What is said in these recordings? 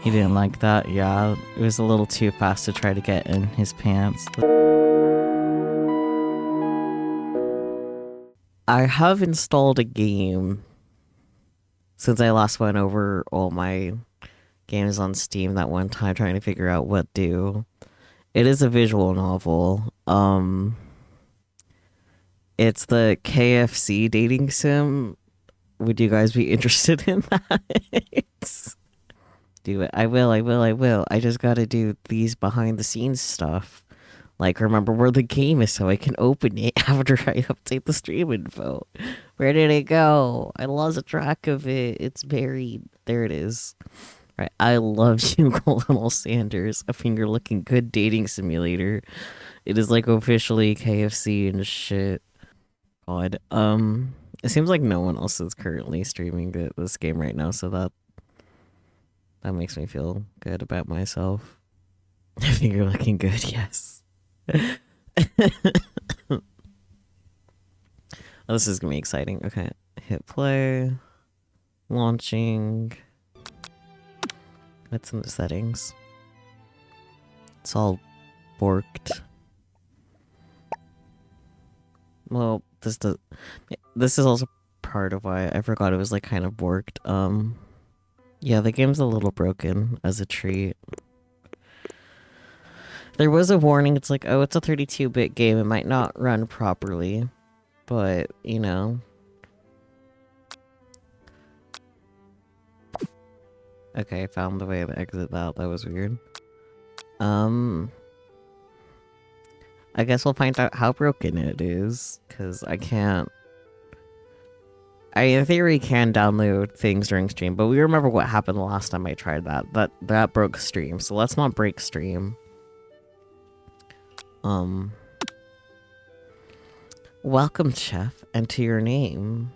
He didn't like that. Yeah, it was a little too fast to try to get in his pants. I have installed a game since I last went over all my games on Steam that one time trying to figure out what do. It is a visual novel. It's the KFC dating sim. Would you guys be interested in that? Do it. I will. I just gotta do these behind the scenes stuff. Like, remember where the game is so I can open it after I update the stream info. Where did it go? I lost track of it. It's buried. There it is. Right. I love you, Colonel Sanders. A finger looking good dating simulator. It is like officially KFC and shit. God. It seems like no one else is currently streaming this game right now, so that makes me feel good about myself. I think you're looking good, yes. Oh, this is gonna be exciting. Okay, hit play. Launching. What's in the settings? It's all borked. Well, this is also part of why I forgot it was like kind of borked. Yeah, the game's a little broken as a treat. There was a warning, it's like, oh, it's a 32-bit game, it might not run properly. But, you know. Okay, I found the way to exit that, that was weird. I guess we'll find out how broken it is, because I can't... I, in theory, can download things during stream, but we remember what happened the last time I tried that. That broke stream, so let's not break stream. Welcome, chef, enter your name.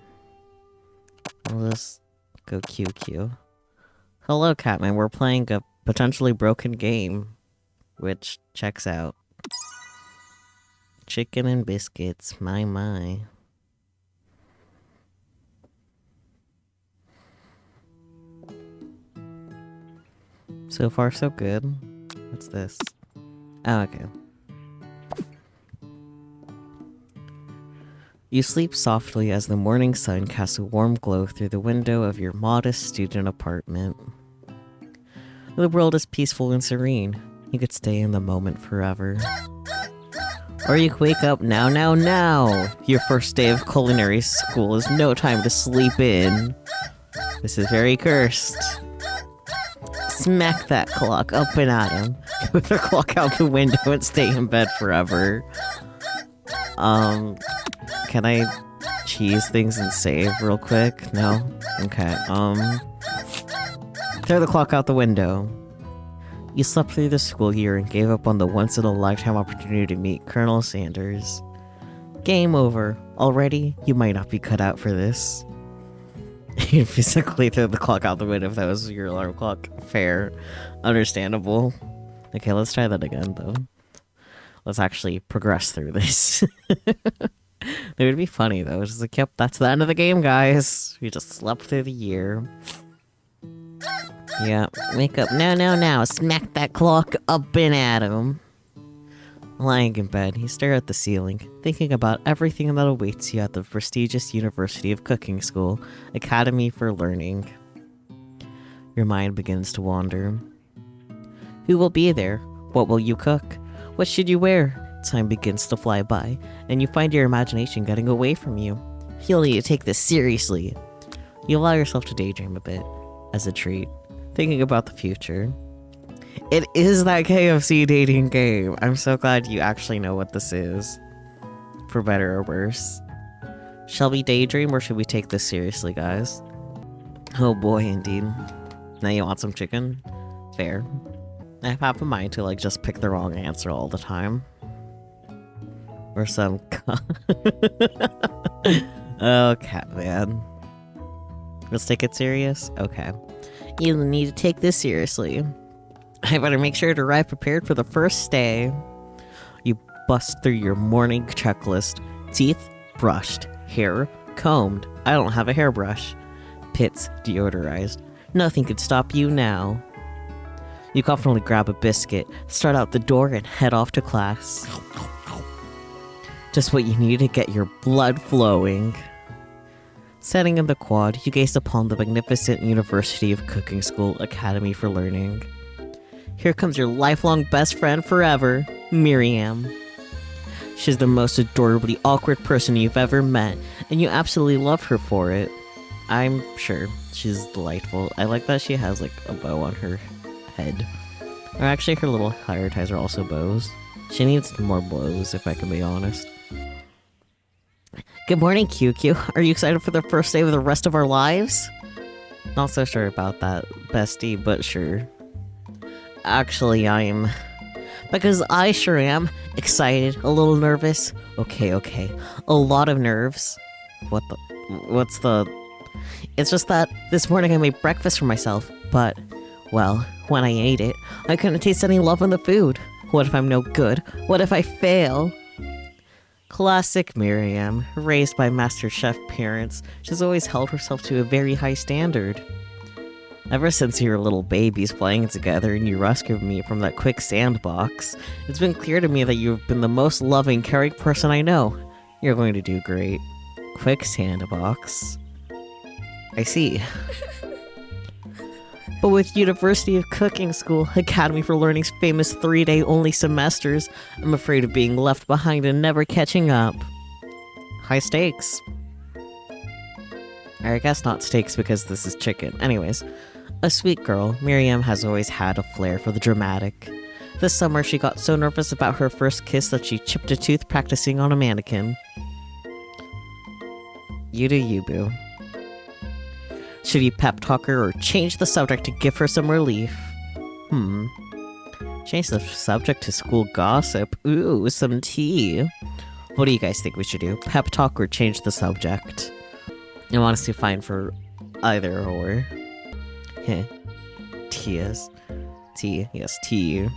I'll just go QQ. Hello, Catman, we're playing a potentially broken game, which checks out. Chicken and biscuits, my. So far, so good. What's this? Oh, okay. You sleep softly as the morning sun casts a warm glow through the window of your modest student apartment. The world is peaceful and serene. You could stay in the moment forever. Or you could wake up now. Your first day of culinary school is no time to sleep in. This is very cursed. Smack that clock up and at him. Put the clock out the window and stay in bed forever. Can I cheese things and save real quick? No? Okay, throw the clock out the window. You slept through the school year and gave up on the once-in-a-lifetime opportunity to meet Colonel Sanders. Game over. Already, you might not be cut out for this. You physically throw the clock out the window if that was your alarm clock. Fair. Understandable. Okay, let's try that again, though. Let's actually progress through this. It would be funny, though. It's just like, yep, that's the end of the game, guys. We just slept through the year. Yeah, wake up now. Smack that clock up and at him. Lying in bed, you stare at the ceiling, thinking about everything that awaits you at the prestigious University of Cooking School, Academy for Learning. Your mind begins to wander. Who will be there? What will you cook? What should you wear? Time begins to fly by, and you find your imagination getting away from you. You'll need to take this seriously. You allow yourself to daydream a bit, as a treat, thinking about the future. It is that KFC dating game. I'm so glad you actually know what this is. For better or worse. Shall we daydream or should we take this seriously, guys? Oh boy, indeed. Now you want some chicken? Fair. I have half a mind to like just pick the wrong answer all the time. Or some Oh, Catman. Let's take it serious? Okay. You need to take this seriously. I better make sure to arrive prepared for the first day. You bust through your morning checklist. Teeth brushed. Hair combed. I don't have a hairbrush. Pits deodorized. Nothing could stop you now. You confidently grab a biscuit, start out the door, and head off to class. Just what you need to get your blood flowing. Setting in the quad, you gaze upon the magnificent University of Cooking School Academy for Learning. Here comes your lifelong best friend forever, Miriam. She's the most adorably awkward person you've ever met, and you absolutely love her for it. I'm sure. She's delightful. I like that she has like a bow on her head. Or actually her little hair ties are also bows. She needs more bows, if I can be honest. Good morning, QQ. Are you excited for the first day of the rest of our lives? Not so sure about that, bestie, but sure. Actually, I'm... Because I sure am excited, a little nervous. Okay. A lot of nerves. What's the... It's just that this morning I made breakfast for myself, but, well, when I ate it, I couldn't taste any love in the food. What if I'm no good? What if I fail? Classic Miriam, raised by Master Chef parents, she's always held herself to a very high standard. Ever since you were little babies playing together and you rescued me from that quicksand box, it's been clear to me that you've been the most loving, caring person I know. You're going to do great. Quicksand box? I see. But with University of Cooking School Academy for Learning's famous 3-day only semesters, I'm afraid of being left behind and never catching up. High stakes. Or I guess not stakes because this is chicken. Anyways, a sweet girl, Miriam has always had a flair for the dramatic. This summer, she got so nervous about her first kiss that she chipped a tooth practicing on a mannequin. You do you, boo. Should you pep talk her or change the subject to give her some relief? Change the subject to school gossip. Ooh, some tea. What do you guys think we should do? Pep talk or change the subject? I'm honestly fine for either or. Heh. Tea. Yes, tea.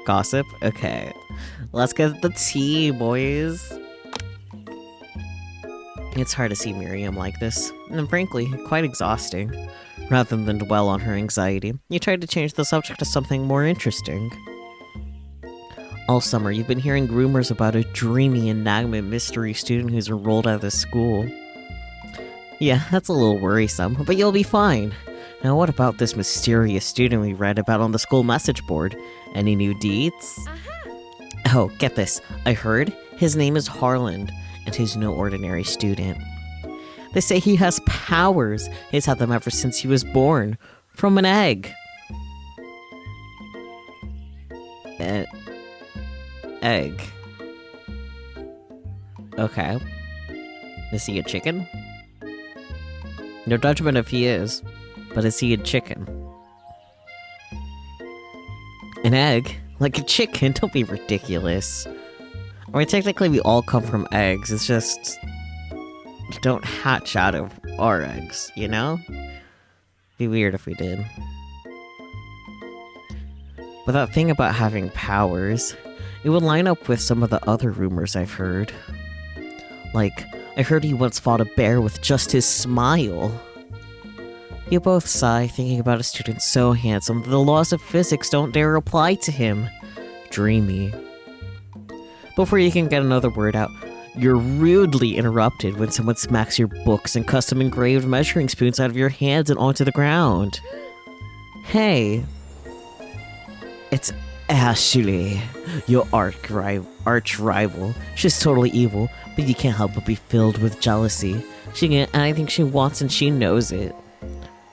Gossip? Okay. Let's get the tea, boys. It's hard to see Miriam like this, and frankly, quite exhausting. Rather than dwell on her anxiety, you tried to change the subject to something more interesting. All summer, you've been hearing rumors about a dreamy, enigma mystery student who's enrolled at this school. Yeah, that's a little worrisome, but you'll be fine. Now what about this mysterious student we read about on the school message board? Any new deeds? Oh, get this. I heard his name is Harland, and he's no ordinary student. They say he has powers. He's had them ever since he was born. From an egg. Egg. Okay. Is he a chicken? No judgment if he is, but is he a chicken? An egg? Like a chicken? Don't be ridiculous. I mean, technically we all come from eggs, it's just... don't hatch out of our eggs, you know? Be weird if we did. But that thing about having powers, it would line up with some of the other rumors I've heard. Like, I heard he once fought a bear with just his smile. You both sigh, thinking about a student so handsome that the laws of physics don't dare apply to him. Dreamy. Before you can get another word out, you're rudely interrupted when someone smacks your books and custom-engraved measuring spoons out of your hands and onto the ground. Hey. It's Ashley, your arch rival. She's totally evil, but you can't help but be filled with jealousy. She can get anything she wants and she knows it.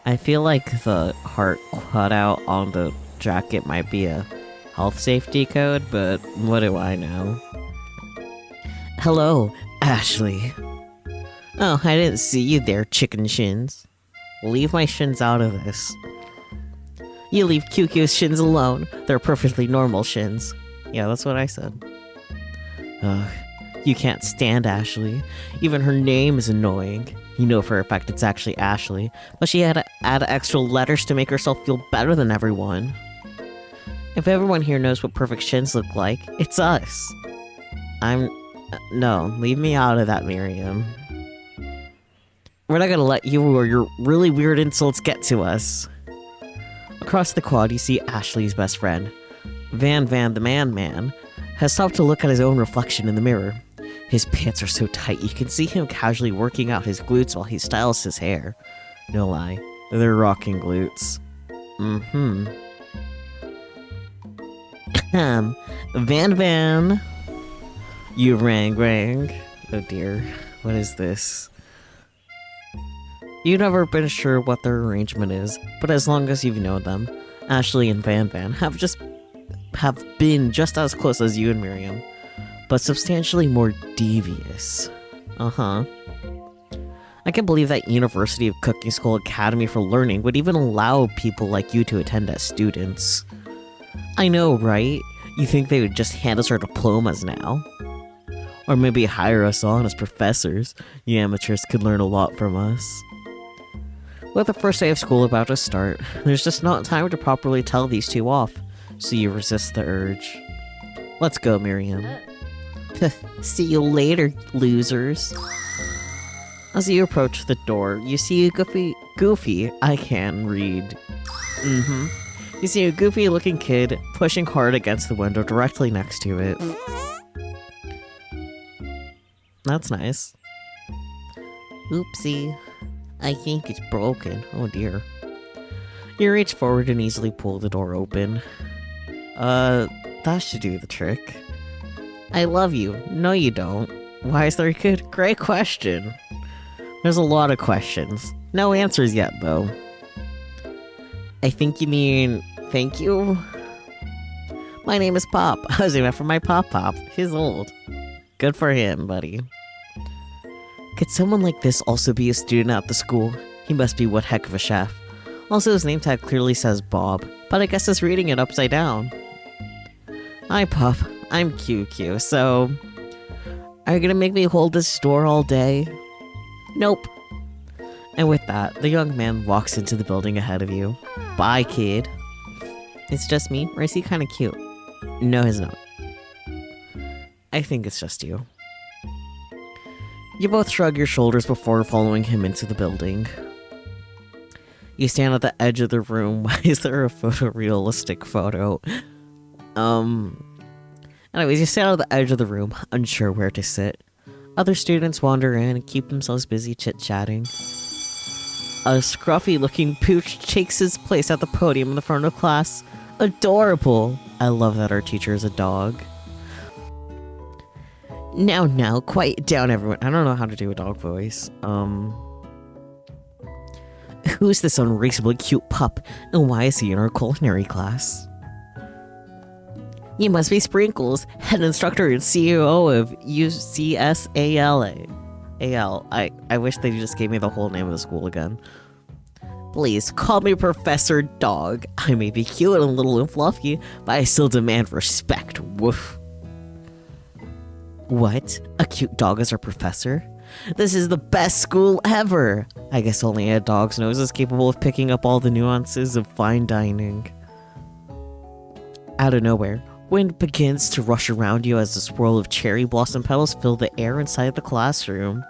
I feel like the heart cutout on the jacket might be a health safety code, but what do I know? Hello, Ashley. Oh, I didn't see you there, chicken shins. Leave my shins out of this. You leave QQ's shins alone. They're perfectly normal shins. Yeah, that's what I said. Ugh, you can't stand Ashley. Even her name is annoying. You know for a fact it's actually Ashley, but she had to add extra letters to make herself feel better than everyone. If everyone here knows what perfect shins look like, it's us. No, leave me out of that, Miriam. We're not gonna let you or your really weird insults get to us. Across the quad, you see Ashley's best friend. Van the man has stopped to look at his own reflection in the mirror. His pants are so tight, you can see him casually working out his glutes while he styles his hair. No lie, they're rocking glutes. Van. You rang. Oh dear, what is this? You've never been sure what their arrangement is, but as long as you've known them, Ashley and Van have been just as close as you and Miriam, but substantially more devious. I can't believe that University of Cooking School Academy for Learning would even allow people like you to attend as students. I know, right? You think they would just hand us our diplomas now? Or maybe hire us on as professors. You amateurs could learn a lot from us. With the first day of school about to start, there's just not time to properly tell these two off, so you resist the urge. Let's go, Miriam. See you later, losers. As you approach the door, you see a goofy, I can read. You see a goofy-looking kid pushing hard against the window directly next to it. That's nice. Oopsie. I think it's broken. Oh dear. You reach forward and easily pull the door open. That should do the trick. I love you. No, you don't. Why is there a kid? Great question. There's a lot of questions. No answers yet, though. I think you mean thank you? My name is Pop. I was named after my Pop. He's old. Good for him, buddy. Could someone like this also be a student at the school? He must be one heck of a chef. Also, his name tag clearly says Bob, but I guess it's reading it upside down. Hi, Pop. I'm QQ, so... Are you gonna make me hold this door all day? Nope. And with that, the young man walks into the building ahead of you. Bye, kid. It's just me, or is he kinda cute? No, he's not. I think it's just you. You both shrug your shoulders before following him into the building. You stand at the edge of the room. Why is there a photorealistic photo? Anyways, you stand at the edge of the room, unsure where to sit. Other students wander in and keep themselves busy chit-chatting. A scruffy-looking pooch takes his place at the podium in the front of class. Adorable! I love that our teacher is a dog. Now, quiet down, everyone. I don't know how to do a dog voice. Who's this unreasonably cute pup, and why is he in our culinary class? You must be Sprinkles, head instructor and CEO of UCSALA. I wish they just gave me the whole name of the school again. Please, call me Professor Dog. I may be cute and a little and fluffy, but I still demand respect. Woof. What? A cute dog as our professor? This is the best school ever! I guess only a dog's nose is capable of picking up all the nuances of fine dining. Out of nowhere, wind begins to rush around you as a swirl of cherry blossom petals fill the air inside the classroom.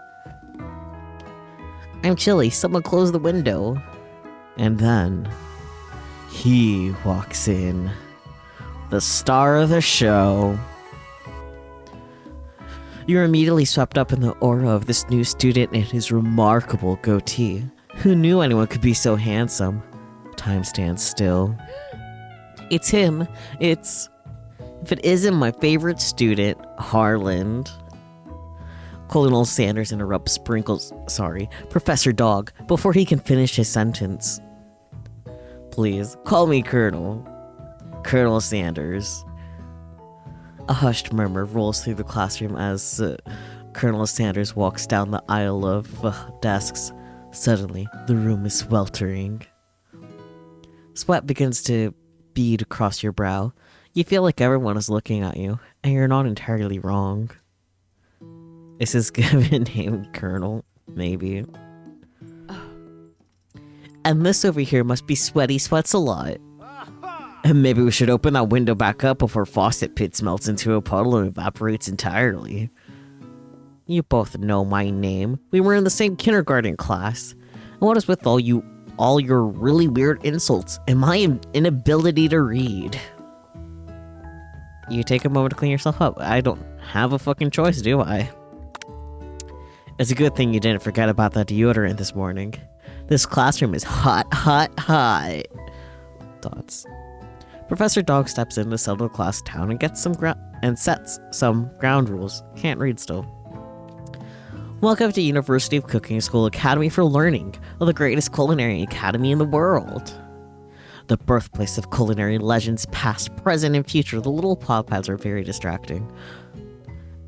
I'm chilly, someone close the window. And then, he walks in. The star of the show. You're immediately swept up in the aura of this new student and his remarkable goatee. Who knew anyone could be so handsome? Time stands still. It's him. If it isn't my favorite student, Harland. Colonel Sanders interrupts Professor Dog, before he can finish his sentence. Please, call me Colonel. Colonel Sanders. A hushed murmur rolls through the classroom as Colonel Sanders walks down the aisle of desks. Suddenly, the room is sweltering. Sweat begins to bead across your brow. You feel like everyone is looking at you, and you're not entirely wrong. Is his given name Colonel? Maybe. And this over here must be Sweaty Sweats a Lot. And maybe we should open that window back up before Faucet Pits melts into a puddle and evaporates entirely. You both know my name. We were in the same kindergarten class. And what is with all you all your really weird insults and my inability to read. You take a moment to clean yourself up. I don't have a fucking choice, do I? It's a good thing you didn't forget about that deodorant this morning. This classroom is hot, hot, hot. Dots. Professor Dog steps in to settle the class down and gets sets some ground rules. Can't read still. Welcome to University of Cooking School Academy for Learning, the greatest culinary academy in the world. The birthplace of culinary legends past, present, and future, the little podpads are very distracting.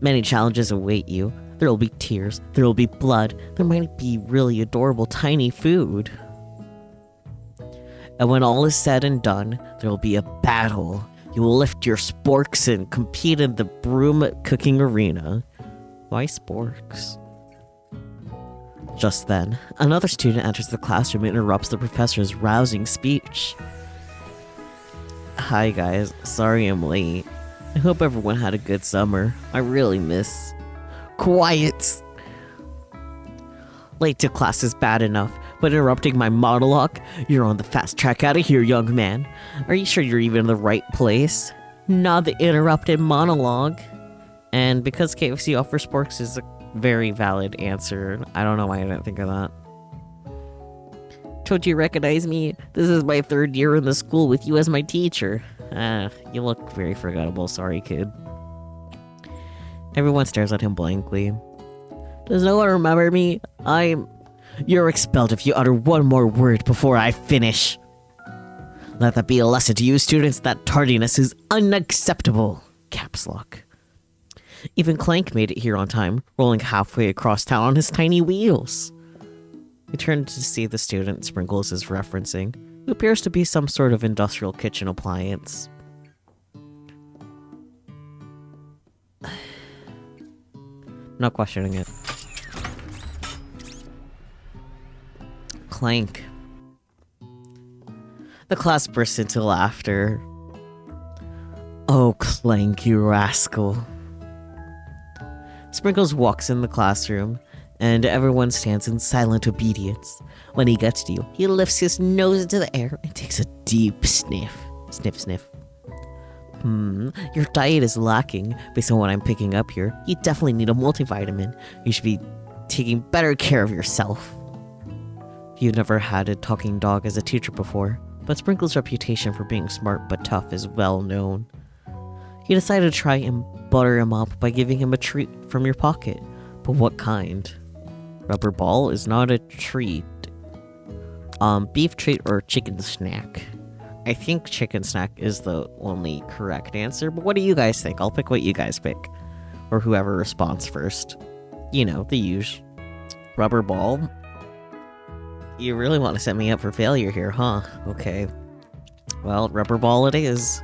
Many challenges await you. There will be tears, there will be blood, there might be really adorable tiny food. And when all is said and done, there will be a battle. You will lift your sporks and compete in the broom cooking arena. Why sporks? Just then, another student enters the classroom and interrupts the professor's rousing speech. Hi guys, sorry I'm late. I hope everyone had a good summer. I really miss... Quiet! Late to class is bad enough, but interrupting my monologue? You're on the fast track out of here, young man. Are you sure you're even in the right place? Not the interrupted monologue. And because KFC offers sporks is a very valid answer. I don't know why I didn't think of that. Don't you recognize me? This is my 3rd year in the school with you as my teacher. You look very forgettable. Sorry, kid. Everyone stares at him blankly. Does no one remember me? You're expelled if you utter one more word before I finish. Let that be a lesson to you students that tardiness is unacceptable. Caps lock. Even Clank made it here on time, rolling halfway across town on his tiny wheels. He turned to see the student Sprinkles is referencing, who appears to be some sort of industrial kitchen appliance. Not questioning it. Clank. The class bursts into laughter. Oh, Clank, you rascal. Sprinkles walks in the classroom, and everyone stands in silent obedience. When he gets to you, he lifts his nose into the air and takes a deep sniff. Sniff, sniff. Your diet is lacking, based on what I'm picking up here. You definitely need a multivitamin. You should be taking better care of yourself. You've never had a talking dog as a teacher before, but Sprinkles' reputation for being smart but tough is well known. You decided to try and butter him up by giving him a treat from your pocket. But what kind? Rubber ball is not a treat. Beef treat or chicken snack? I think chicken snack is the only correct answer, but what do you guys think? I'll pick what you guys pick. Or whoever responds first. You know, the usual. Rubber ball? You really want to set me up for failure here, huh? Okay. Well, rubber ball it is.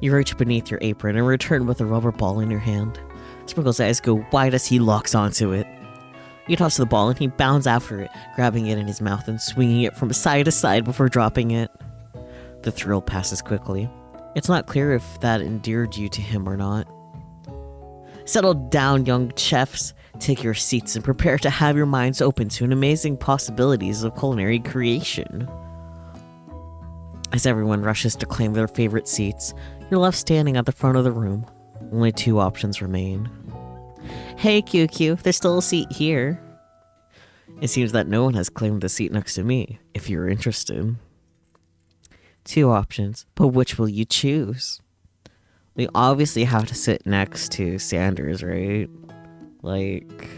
You reach beneath your apron and return with a rubber ball in your hand. Sprinkles' eyes go wide as he locks onto it. You toss the ball and he bounds after it, grabbing it in his mouth and swinging it from side to side before dropping it. The thrill passes quickly. It's not clear if that endeared you to him or not. Settle down, young chefs. Take your seats and prepare to have your minds open to an amazing possibilities of culinary creation. As everyone rushes to claim their favorite seats, you're left standing at the front of the room. Only 2 options remain. Hey, QQ, there's still a seat here. It seems that no one has claimed the seat next to me, if you're interested. 2 options, but which will you choose? We obviously have to sit next to Sanders, right? Like,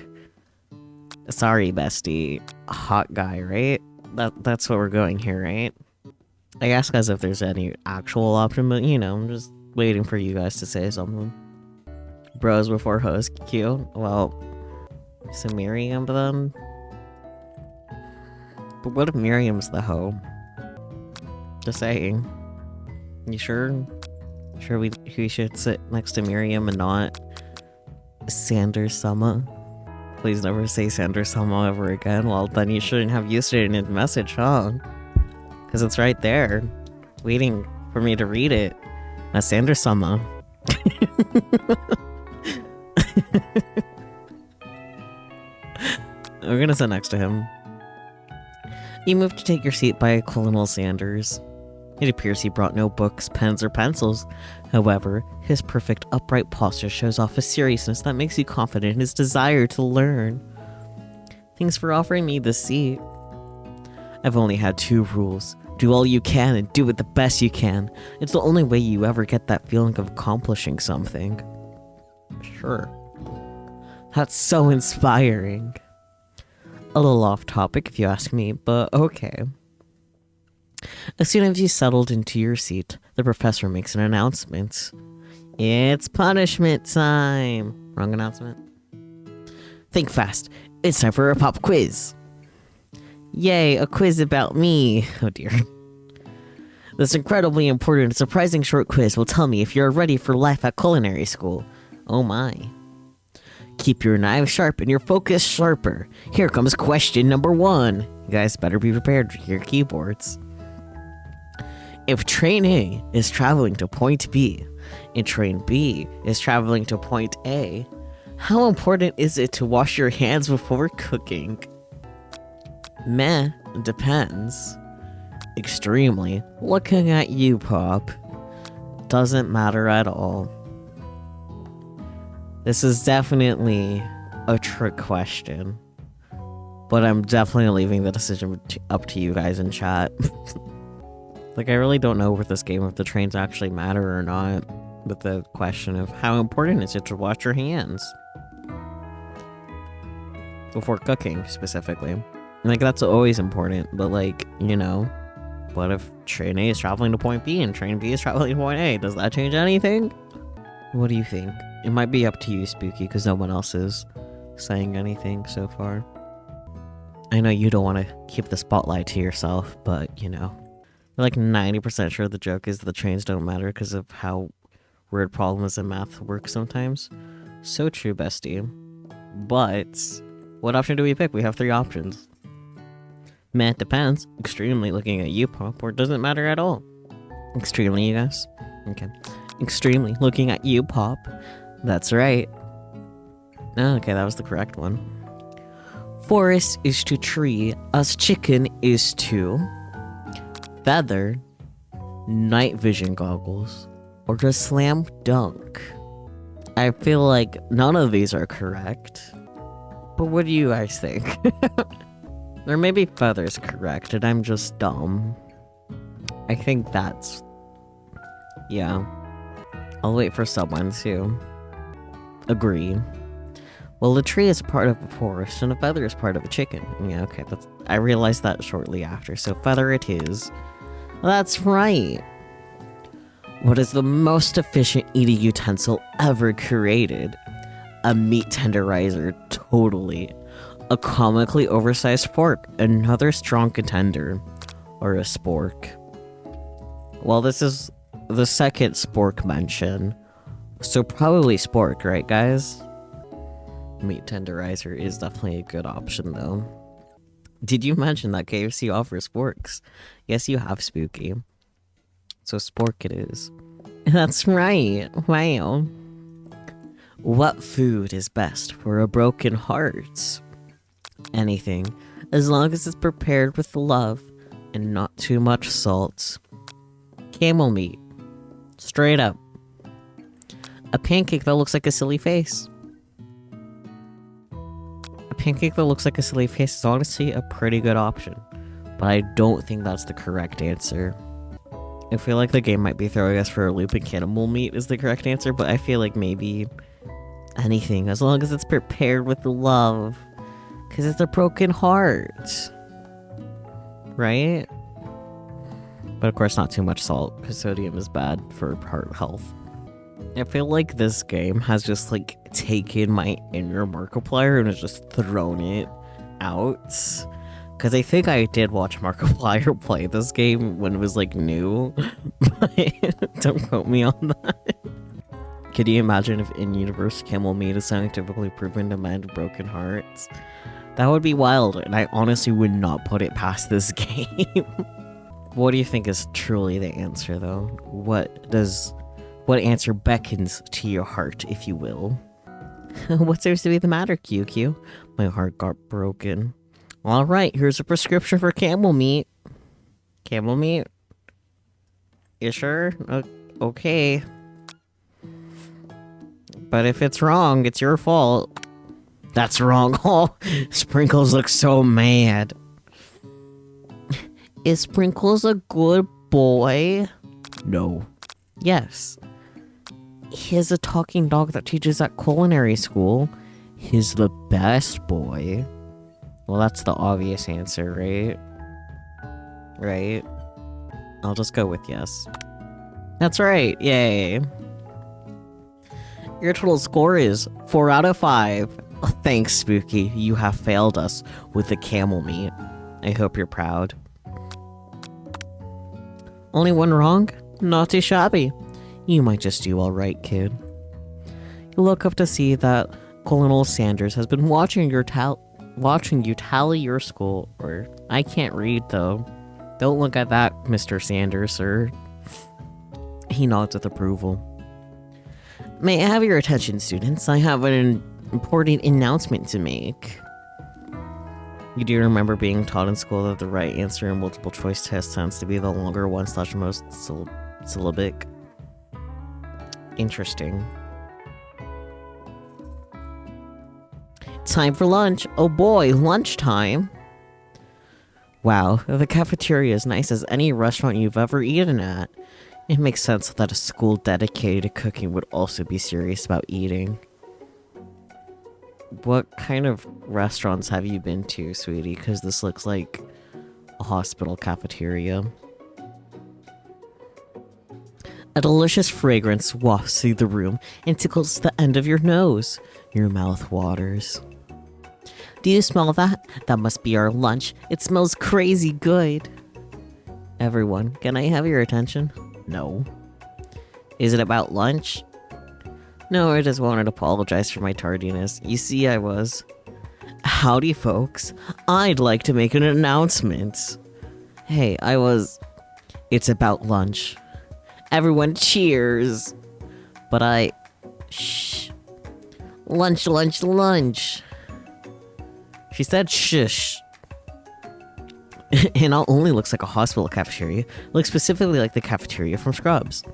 sorry, bestie. Hot guy, right? That's what we're going here, right? I ask as if there's any actual option, but you know, I'm just waiting for you guys to say something. Bros before hoes, cute. Well, so Miriam then? But what if Miriam's the hoe? Just saying. You sure? Sure we should sit next to Miriam and not Sanders Sama? Please never say Sanders Sama ever again. Well, then you shouldn't have used it in a message, huh? Because it's right there, waiting for me to read it. That's Sanders Sama. We're gonna sit next to him. You move to take your seat by Colonel Sanders. It appears he brought no books, pens, or pencils. However, his perfect upright posture shows off a seriousness that makes you confident in his desire to learn. Thanks for offering me this seat. I've only had 2 rules. Do all you can and do it the best you can. It's the only way you ever get that feeling of accomplishing something. Sure. That's so inspiring. A little off topic if you ask me, but okay. As soon as you settled into your seat, the professor makes an announcement. It's punishment time! Wrong announcement. Think fast. It's time for a pop quiz. Yay, a quiz about me. Oh dear. This incredibly important and surprising short quiz will tell me if you're ready for life at culinary school. Oh my. Keep your knives sharp and your focus sharper. Here comes question number 1. You guys better be prepared for your keyboards. If train A is traveling to point B and train B is traveling to point A, how important is it to wash your hands before cooking? Meh, depends. Extremely. Looking at you, Pop. Doesn't matter at all. This is definitely a trick question, but I'm definitely leaving the decision up to you guys in chat. Like, I really don't know with this game if the trains actually matter or not, with the question of how important is it to wash your hands before cooking, specifically. Like, that's always important, but like, you know, what if train A is traveling to point B and train B is traveling to point A? Does that change anything? What do you think? It might be up to you, Spooky, because no one else is saying anything so far. I know you don't want to keep the spotlight to yourself, but, you know. You're like 90% sure the joke is the trains don't matter because of how word problems in math work sometimes. So true, bestie. But what option do we pick? We have 3 options. Meh, depends. Extremely, looking at you, Pop, or doesn't matter at all. Extremely, you guys? Okay. Extremely, looking at you, Pop. That's right. Okay, that was the correct one. Forest is to tree as chicken is to feather, night vision goggles, or just slam dunk. I feel like none of these are correct. But what do you guys think? Or maybe feather's correct and I'm just dumb. I think that's... yeah. I'll wait for someone to agree. Well, a tree is part of a forest and a feather is part of a chicken. Yeah, okay, I realized that shortly after, so feather it is. That's right. What is the most efficient eating utensil ever created? A meat tenderizer, totally. A comically oversized fork, another strong contender. Or a spork. Well, this is the second spork mention, so probably spork, right guys? Meat tenderizer is definitely a good option though. Did you mention that KFC offers sporks? Yes, you have, Spooky. So spork it is. That's right. Wow. What food is best for a broken heart? Anything, as long as it's prepared with love and not too much salt. Camel meat. Straight up. A pancake that looks like a silly face. A pancake that looks like a silly face is honestly a pretty good option, but I don't think that's the correct answer. I feel like the game might be throwing us for a loop and cannibal meat is the correct answer, but I feel like maybe anything, as long as it's prepared with love, because it's a broken heart, right? But of course not too much salt, because sodium is bad for heart health. I feel like this game has just like taken my inner Markiplier and has just thrown it out. Because I think I did watch Markiplier play this game when it was like new, but don't quote me on that. Could you imagine if in-universe camel meat is scientifically proven to mend broken hearts? That would be wild, and I honestly would not put it past this game. What do you think is truly the answer, though? What answer beckons to your heart, if you will? What seems to be the matter, QQ? My heart got broken. All right, here's a prescription for camel meat. Camel meat? You sure? Okay. But if it's wrong, it's your fault. That's wrong. Oh, Sprinkles looks so mad. Is Sprinkles a good boy? No. Yes. He's a talking dog that teaches at culinary school. He's the best boy. Well, that's the obvious answer, right? Right? I'll just go with yes. That's right. Yay. Your total score is 4 out of 5. Oh, thanks, Spooky. You have failed us with the camel meat. I hope you're proud. Only one wrong? Not too shabby. You might just do alright, kid. You look up to see that Colonel Sanders has been watching you tally your score. Or I can't read, though. Don't look at that, Mr. Sanders, sir. He nods with approval. May I have your attention, students? I have an important announcement to make. You do remember being taught in school that the right answer in multiple choice tests tends to be the longer one / most syllabic. Interesting. Time for lunch. Oh boy, lunchtime. Wow, the cafeteria is nice as any restaurant you've ever eaten at. It makes sense that a school dedicated to cooking would also be serious about eating. What kind of restaurants have you been to, sweetie? Because this looks like a hospital cafeteria. A delicious fragrance wafts through the room and tickles the end of your nose. Your mouth waters. Do you smell that? That must be our lunch. It smells crazy good. Everyone, can I have your attention? No. Is it about lunch? No, I just wanted to apologize for my tardiness. You see, I was... Howdy, folks. I'd like to make an announcement. Hey, It's about lunch. Everyone cheers. But Shh. Lunch, lunch, lunch. She said shush. It not only looks like a hospital cafeteria, it looks specifically like the cafeteria from Scrubs.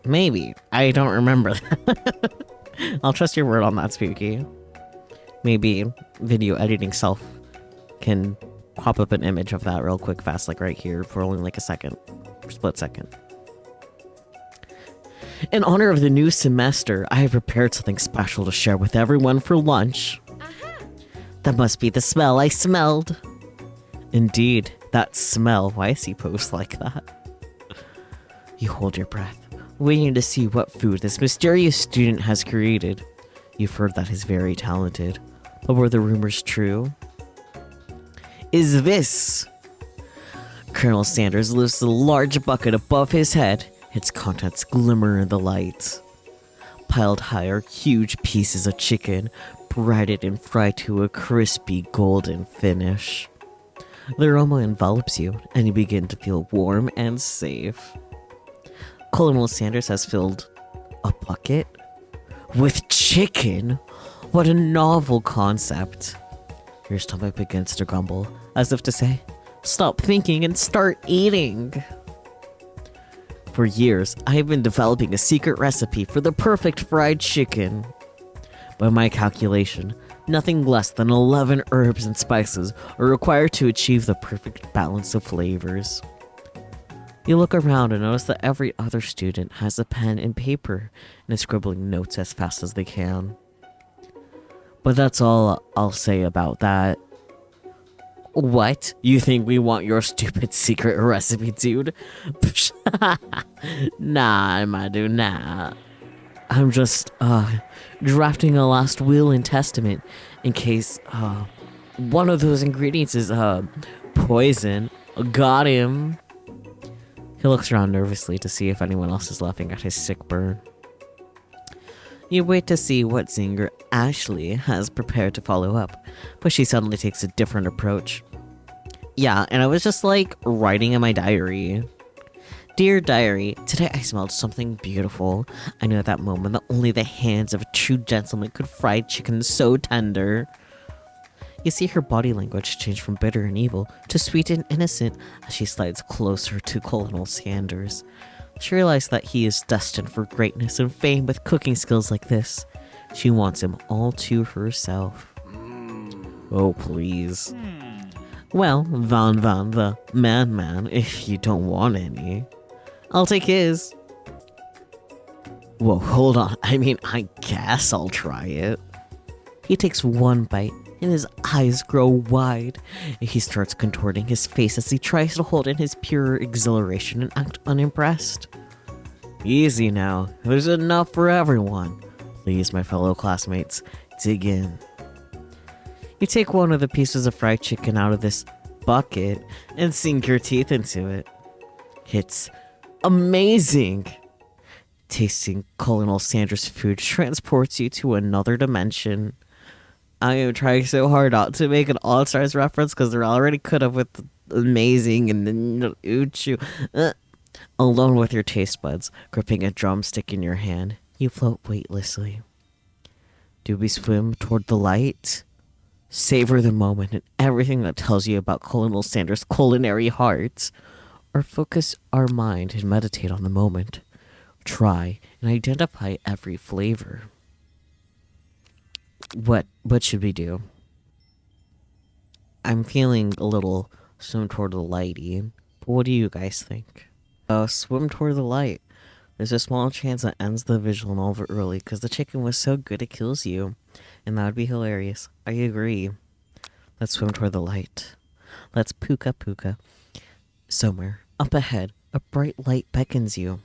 Maybe. I don't remember that. I'll trust your word on that, Spooky. Maybe video editing self can pop up an image of that real quick fast, like right here, for only like a second. Split second. In honor of the new semester, I have prepared something special to share with everyone for lunch. That must be the smell I smelled. Indeed, that smell. Why is he posed like that? You hold your breath, waiting to see what food this mysterious student has created. You've heard that he's very talented, but were the rumors true? Is this? Colonel Sanders lifts a large bucket above his head. Its contents glimmer in the light. Piled high are huge pieces of chicken, breaded and fried to a crispy golden finish. The aroma envelops you, and you begin to feel warm and safe. Colonel Sanders has filled a bucket with chicken. What a novel concept. Your stomach begins to grumble, as if to say, stop thinking and start eating. For years, I have been developing a secret recipe for the perfect fried chicken. By my calculation, nothing less than 11 herbs and spices are required to achieve the perfect balance of flavors. You look around and notice that every other student has a pen and paper and is scribbling notes as fast as they can. But that's all I'll say about that. What? You think we want your stupid secret recipe, dude? Nah, my dude, nah. I'm just, drafting a last will and testament in case, one of those ingredients is, poison. Got him. He looks around nervously to see if anyone else is laughing at his sick burn. You wait to see what zinger Ashley has prepared to follow up, but she suddenly takes a different approach. Yeah, and I was just like writing in my diary. Dear diary, today I smelled something beautiful. I knew at that moment that only the hands of a true gentleman could fry chicken so tender. You see her body language change from bitter and evil to sweet and innocent as she slides closer to Colonel Sanders. She realizes that he is destined for greatness and fame with cooking skills like this. She wants him all to herself. Oh, please. Well, Van the madman, if you don't want any. I'll take his. Whoa, hold on. I mean, I guess I'll try it. He takes one bite, and his eyes grow wide. He starts contorting his face as he tries to hold in his pure exhilaration and act unimpressed. Easy now. There's enough for everyone. Please, my fellow classmates, dig in. You take one of the pieces of fried chicken out of this bucket and sink your teeth into it. It's amazing! Tasting Colonel Sanders' food transports you to another dimension. I am trying so hard not to make an All-Stars reference because there already could have with amazing and then Uchu. Alone with your taste buds, gripping a drumstick in your hand, you float weightlessly. Do we swim toward the light? Savor the moment and everything that tells you about Colonel Sanders' culinary heart, or focus our mind and meditate on the moment. Try and identify every flavor. What should we do? I'm feeling a little swim toward the lighty, but what do you guys think? Swim toward the light. There's a small chance that ends the visual novel early because the chicken was so good it kills you. And that would be hilarious. I agree. Let's swim toward the light. Let's puka. Somewhere, up ahead, a bright light beckons you.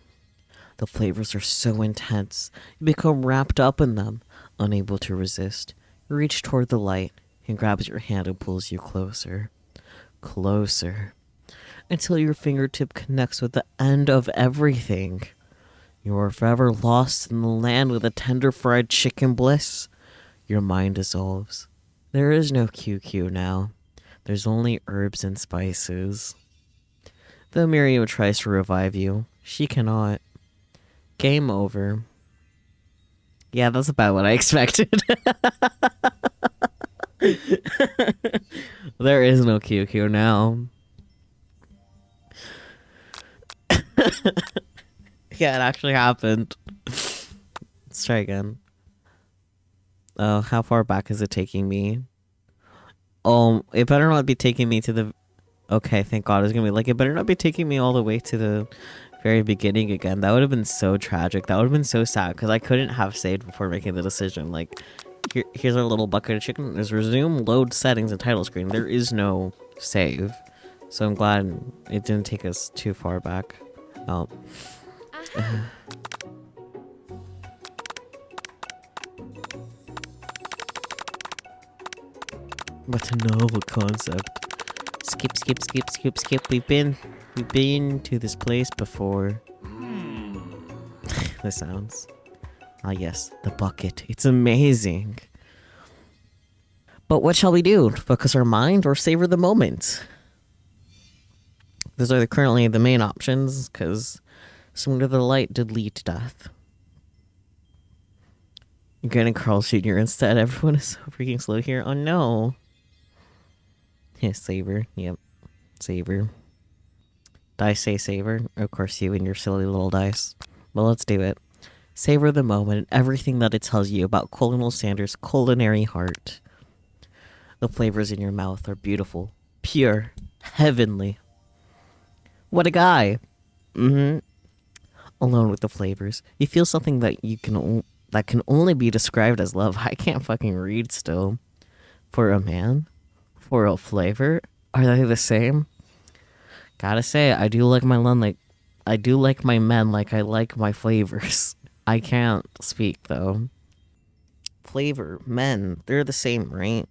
The flavors are so intense, you become wrapped up in them, unable to resist. You reach toward the light and grabs your hand and pulls you closer. Closer. Until your fingertip connects with the end of everything. You are forever lost in the land with a tender fried chicken bliss. Your mind dissolves. There is no QQ now. There's only herbs and spices. Though Miriam tries to revive you, she cannot. Game over. Yeah, that's about what I expected. There is no QQ now. Yeah, it actually happened. Let's try again. Oh, how far back is it taking me? Oh, it better not be taking me to the... Okay, thank God. It's gonna be like, it better not be taking me all the way to the very beginning again. That would have been so tragic. That would have been so sad, because I couldn't have saved before making the decision. Like, here's our little bucket of chicken. There's resume, load settings, and title screen. There is no save. So I'm glad it didn't take us too far back. Oh. What a novel concept. Skip. We've been to this place before. The sounds. Ah yes, the bucket. It's amazing. But what shall we do? Focus our mind or savor the moment? Those are currently the main options, because swimming to the light did lead to death. You're getting Carl Jr. instead. Everyone is so freaking slow here. Oh no. Yeah, savor. Yep. Savor. Dice say savor. Of course, you and your silly little dice. Well, let's do it. Savor the moment and everything that it tells you about Colonel Sanders' culinary heart. The flavors in your mouth are beautiful, pure, heavenly. What a guy. Alone with the flavors, you feel something that that can only be described as love. I can't fucking read still. For a man? For a flavor? Are they the same? Gotta say, I do like my men like I like my flavors. I can't speak though. Flavor, men, they're the same, right?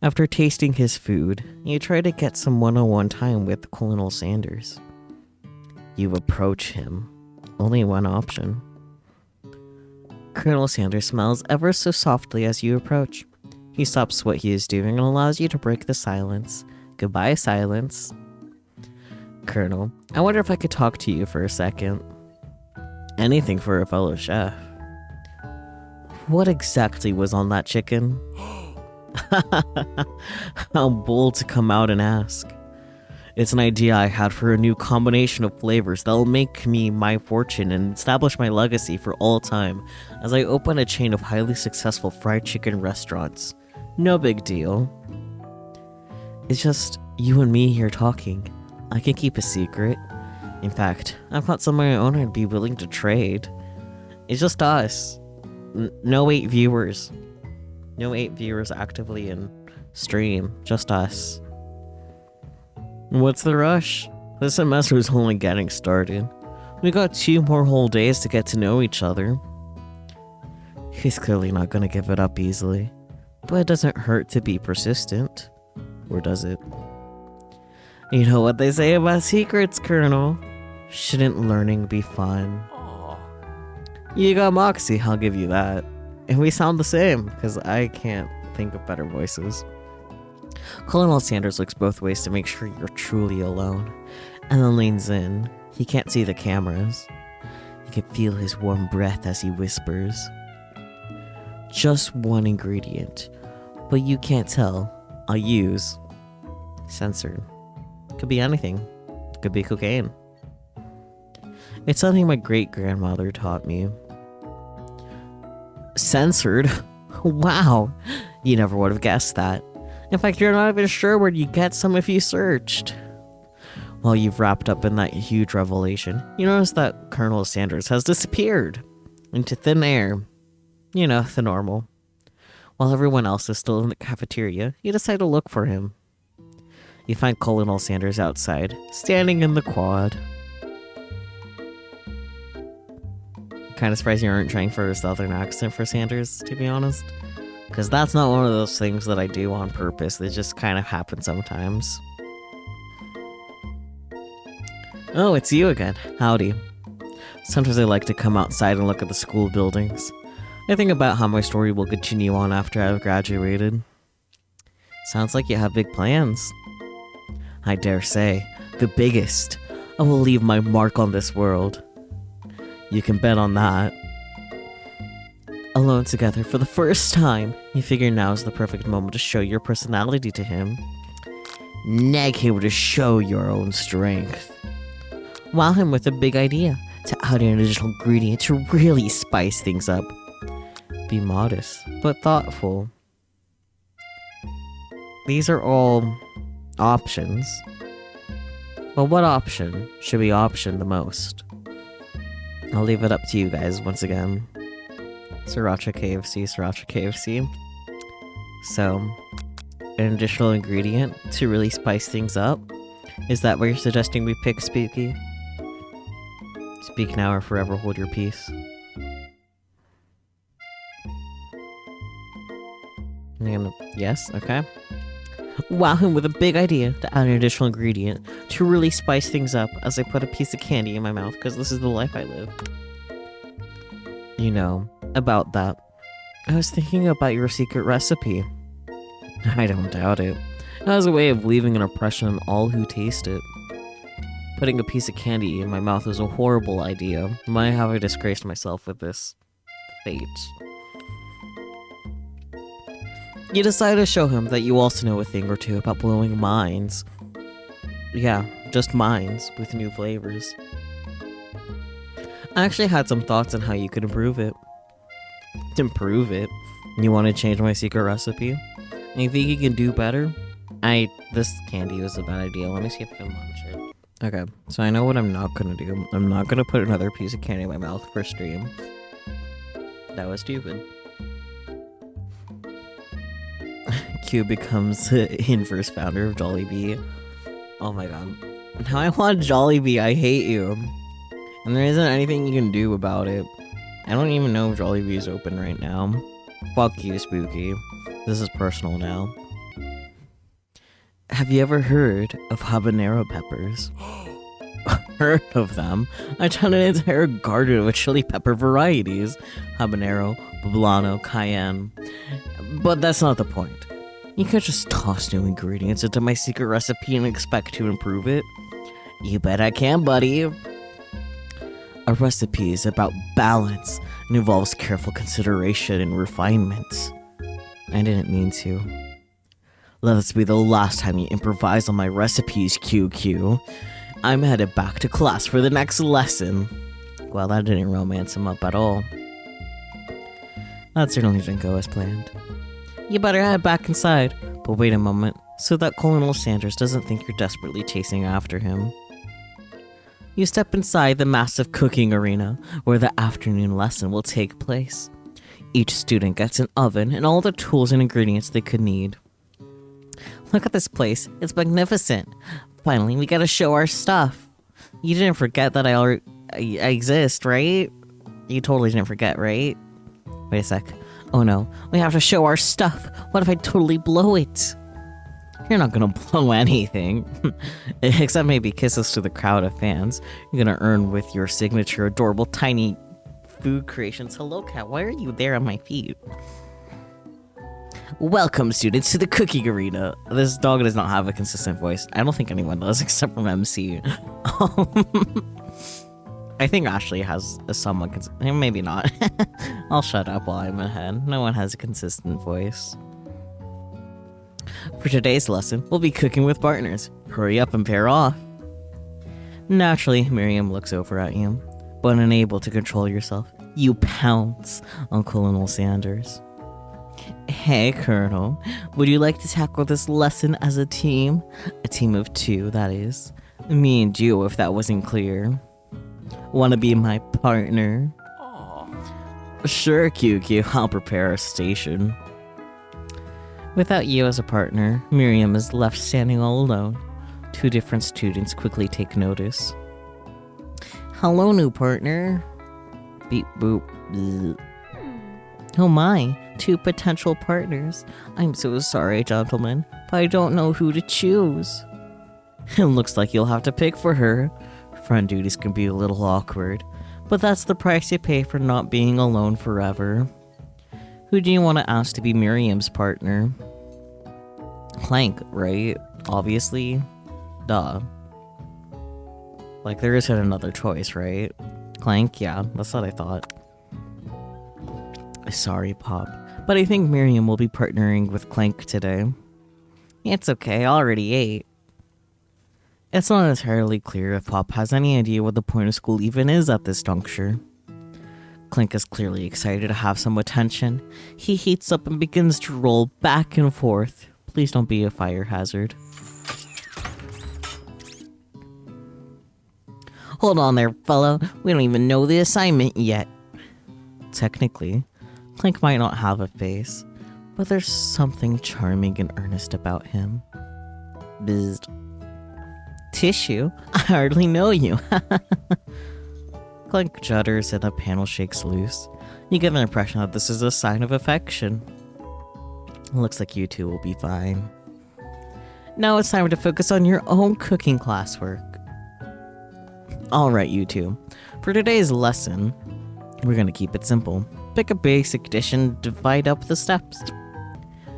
After tasting his food, you try to get some one-on-one time with Colonel Sanders. You approach him. Only one option. Colonel Sanders smiles ever so softly as you approach. He stops what he is doing and allows you to break the silence. Goodbye, silence. Colonel, I wonder if I could talk to you for a second. Anything for a fellow chef. What exactly was on that chicken? How bold to come out and ask. It's an idea I had for a new combination of flavors that'll make me my fortune and establish my legacy for all time as I open a chain of highly successful fried chicken restaurants. No big deal. It's just you and me here talking. I can keep a secret. In fact, I've got some of my own I'd be willing to trade. It's just us. No 8 viewers. No 8 viewers actively in stream. Just us. What's the rush? This semester is only getting started. We got 2 more whole days to get to know each other. He's clearly not gonna give it up easily. But it doesn't hurt to be persistent. Or does it? You know what they say about secrets, Colonel? Shouldn't learning be fun? Aww. You got moxie, I'll give you that. And we sound the same, because I can't think of better voices. Colonel Sanders looks both ways to make sure you're truly alone, and then leans in. He can't see the cameras. You can feel his warm breath as he whispers. Just one ingredient, but you can't tell. I'll use censored. Could be anything. Could be cocaine. It's something my great-grandmother taught me. Censored? Wow. You never would have guessed that. In fact, you're not even sure where you'd get some if you searched. While you've wrapped up in that huge revelation, you notice that Colonel Sanders has disappeared into thin air. You know, the normal. While everyone else is still in the cafeteria, you decide to look for him. You find Colonel Sanders outside, standing in the quad. Kind of surprised you aren't trying for a southern accent for Sanders, to be honest. Because that's not one of those things that I do on purpose. They just kind of happen sometimes. Oh, it's you again. Howdy. Sometimes I like to come outside and look at the school buildings. I think about how my story will continue on after I've graduated. Sounds like you have big plans. I dare say, the biggest. I will leave my mark on this world. You can bet on that. Alone together for the first time, you figure now is the perfect moment to show your personality to him. Nag him to show your own strength. Wow him with a big idea to add an additional ingredient to really spice things up. Be modest, but thoughtful. These are all options. But what option should we option the most? I'll leave it up to you guys once again. Sriracha KFC, Sriracha KFC. So, an additional ingredient to really spice things up. Is that what you're suggesting we pick, Spooky? Speak now or forever hold your peace. Yes, okay. Wow him with a big idea to add an additional ingredient to really spice things up as I put a piece of candy in my mouth because this is the life I live. You know, about that. I was thinking about your secret recipe. I don't doubt it. It has a way of leaving an impression on all who taste it. Putting a piece of candy in my mouth was a horrible idea. Why have I disgraced myself with this fate? You decide to show him that you also know a thing or two about blowing minds. Yeah, just minds with new flavors. I actually had some thoughts on how you could improve it. Improve it? You want to change my secret recipe? And you think you can do better? This candy was a bad idea. Let me see if I can munch it. Okay, so I know what I'm not gonna do. I'm not gonna put another piece of candy in my mouth for stream. That was stupid. Q becomes the inverse founder of Jollibee. Oh my god. Now I want Jollibee, I hate you. And there isn't anything you can do about it. I don't even know if Jollibee is open right now. Fuck you, Spooky. This is personal now. Have you ever heard of habanero peppers? Heard of them? I found an entire garden of chili pepper varieties. Habanero, poblano, cayenne. But that's not the point. You can't just toss new ingredients into my secret recipe and expect to improve it. You bet I can, buddy. A recipe is about balance and involves careful consideration and refinement. I didn't mean to. Let this be the last time you improvise on my recipes, QQ. I'm headed back to class for the next lesson. Well, that didn't romance him up at all. That certainly didn't go as planned. You better head back inside. But wait a moment, so that Colonel Sanders doesn't think you're desperately chasing after him. You step inside the massive cooking arena, where the afternoon lesson will take place. Each student gets an oven and all the tools and ingredients they could need. Look at this place, it's magnificent. Finally, we gotta show our stuff. You didn't forget that I exist, right? You totally didn't forget, right? Wait a sec. Oh no, we have to show our stuff. What if I totally blow it? You're not gonna blow anything. Except maybe kisses to the crowd of fans you're gonna earn with your signature adorable tiny food creations. Hello, cat, why are you there on my feet? Welcome, students, to the cooking arena. This dog does not have a consistent voice. I don't think anyone does, except from MC. I think Ashley has a somewhat maybe not. I'll shut up while I'm ahead. No one has a consistent voice. For today's lesson, we'll be cooking with partners. Hurry up and pair off. Naturally, Miriam looks over at you, but unable to control yourself, you pounce on Colonel Sanders. Hey, Colonel, would you like to tackle this lesson as a team? A team of 2, that is. Me and you, if that wasn't clear. Wanna be my partner? Aww. Sure, QQ, I'll prepare a station. Without you as a partner, Miriam is left standing all alone. 2 different students quickly take notice. Hello, new partner. Beep boop. Bleh. Oh my, 2 potential partners. I'm so sorry, gentlemen, but I don't know who to choose. It looks like you'll have to pick for her. Friend duties can be a little awkward, but that's the price you pay for not being alone forever. Who do you want to ask to be Miriam's partner? Clank, right? Obviously. Duh. Like, there isn't another choice, right? Clank? Yeah, that's what I thought. Sorry, Pop, but I think Miriam will be partnering with Clank today. It's okay, I already ate. It's not entirely clear if Pop has any idea what the point of school even is at this juncture. Clank is clearly excited to have some attention. He heats up and begins to roll back and forth. Please don't be a fire hazard. Hold on there, fellow. We don't even know the assignment yet. Technically, Clank might not have a face, but there's something charming and earnest about him. Bizzed. Tissue? I hardly know you. Clank judders and the panel shakes loose. You get an impression that this is a sign of affection. Looks like you 2 will be fine. Now it's time to focus on your own cooking classwork. Alright, you 2. For today's lesson, we're gonna keep it simple. Pick a basic dish and divide up the steps.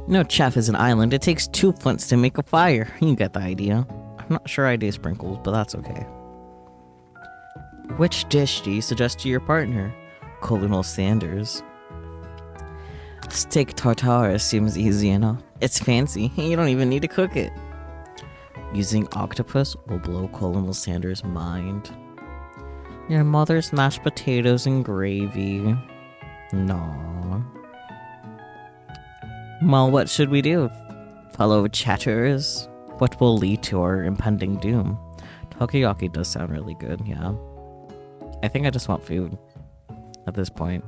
No chef is an island. It takes 2 flints to make a fire. You get the idea. I'm not sure I do sprinkles, but that's okay. Which dish do you suggest to your partner? Colonel Sanders. Steak tartare seems easy enough. It's fancy. You don't even need to cook it. Using octopus will blow Colonel Sanders' mind. Your mother's mashed potatoes and gravy. No. Well, what should we do? Fellow chatters? What will lead to our impending doom? Takoyaki does sound really good, yeah. I think I just want food at this point.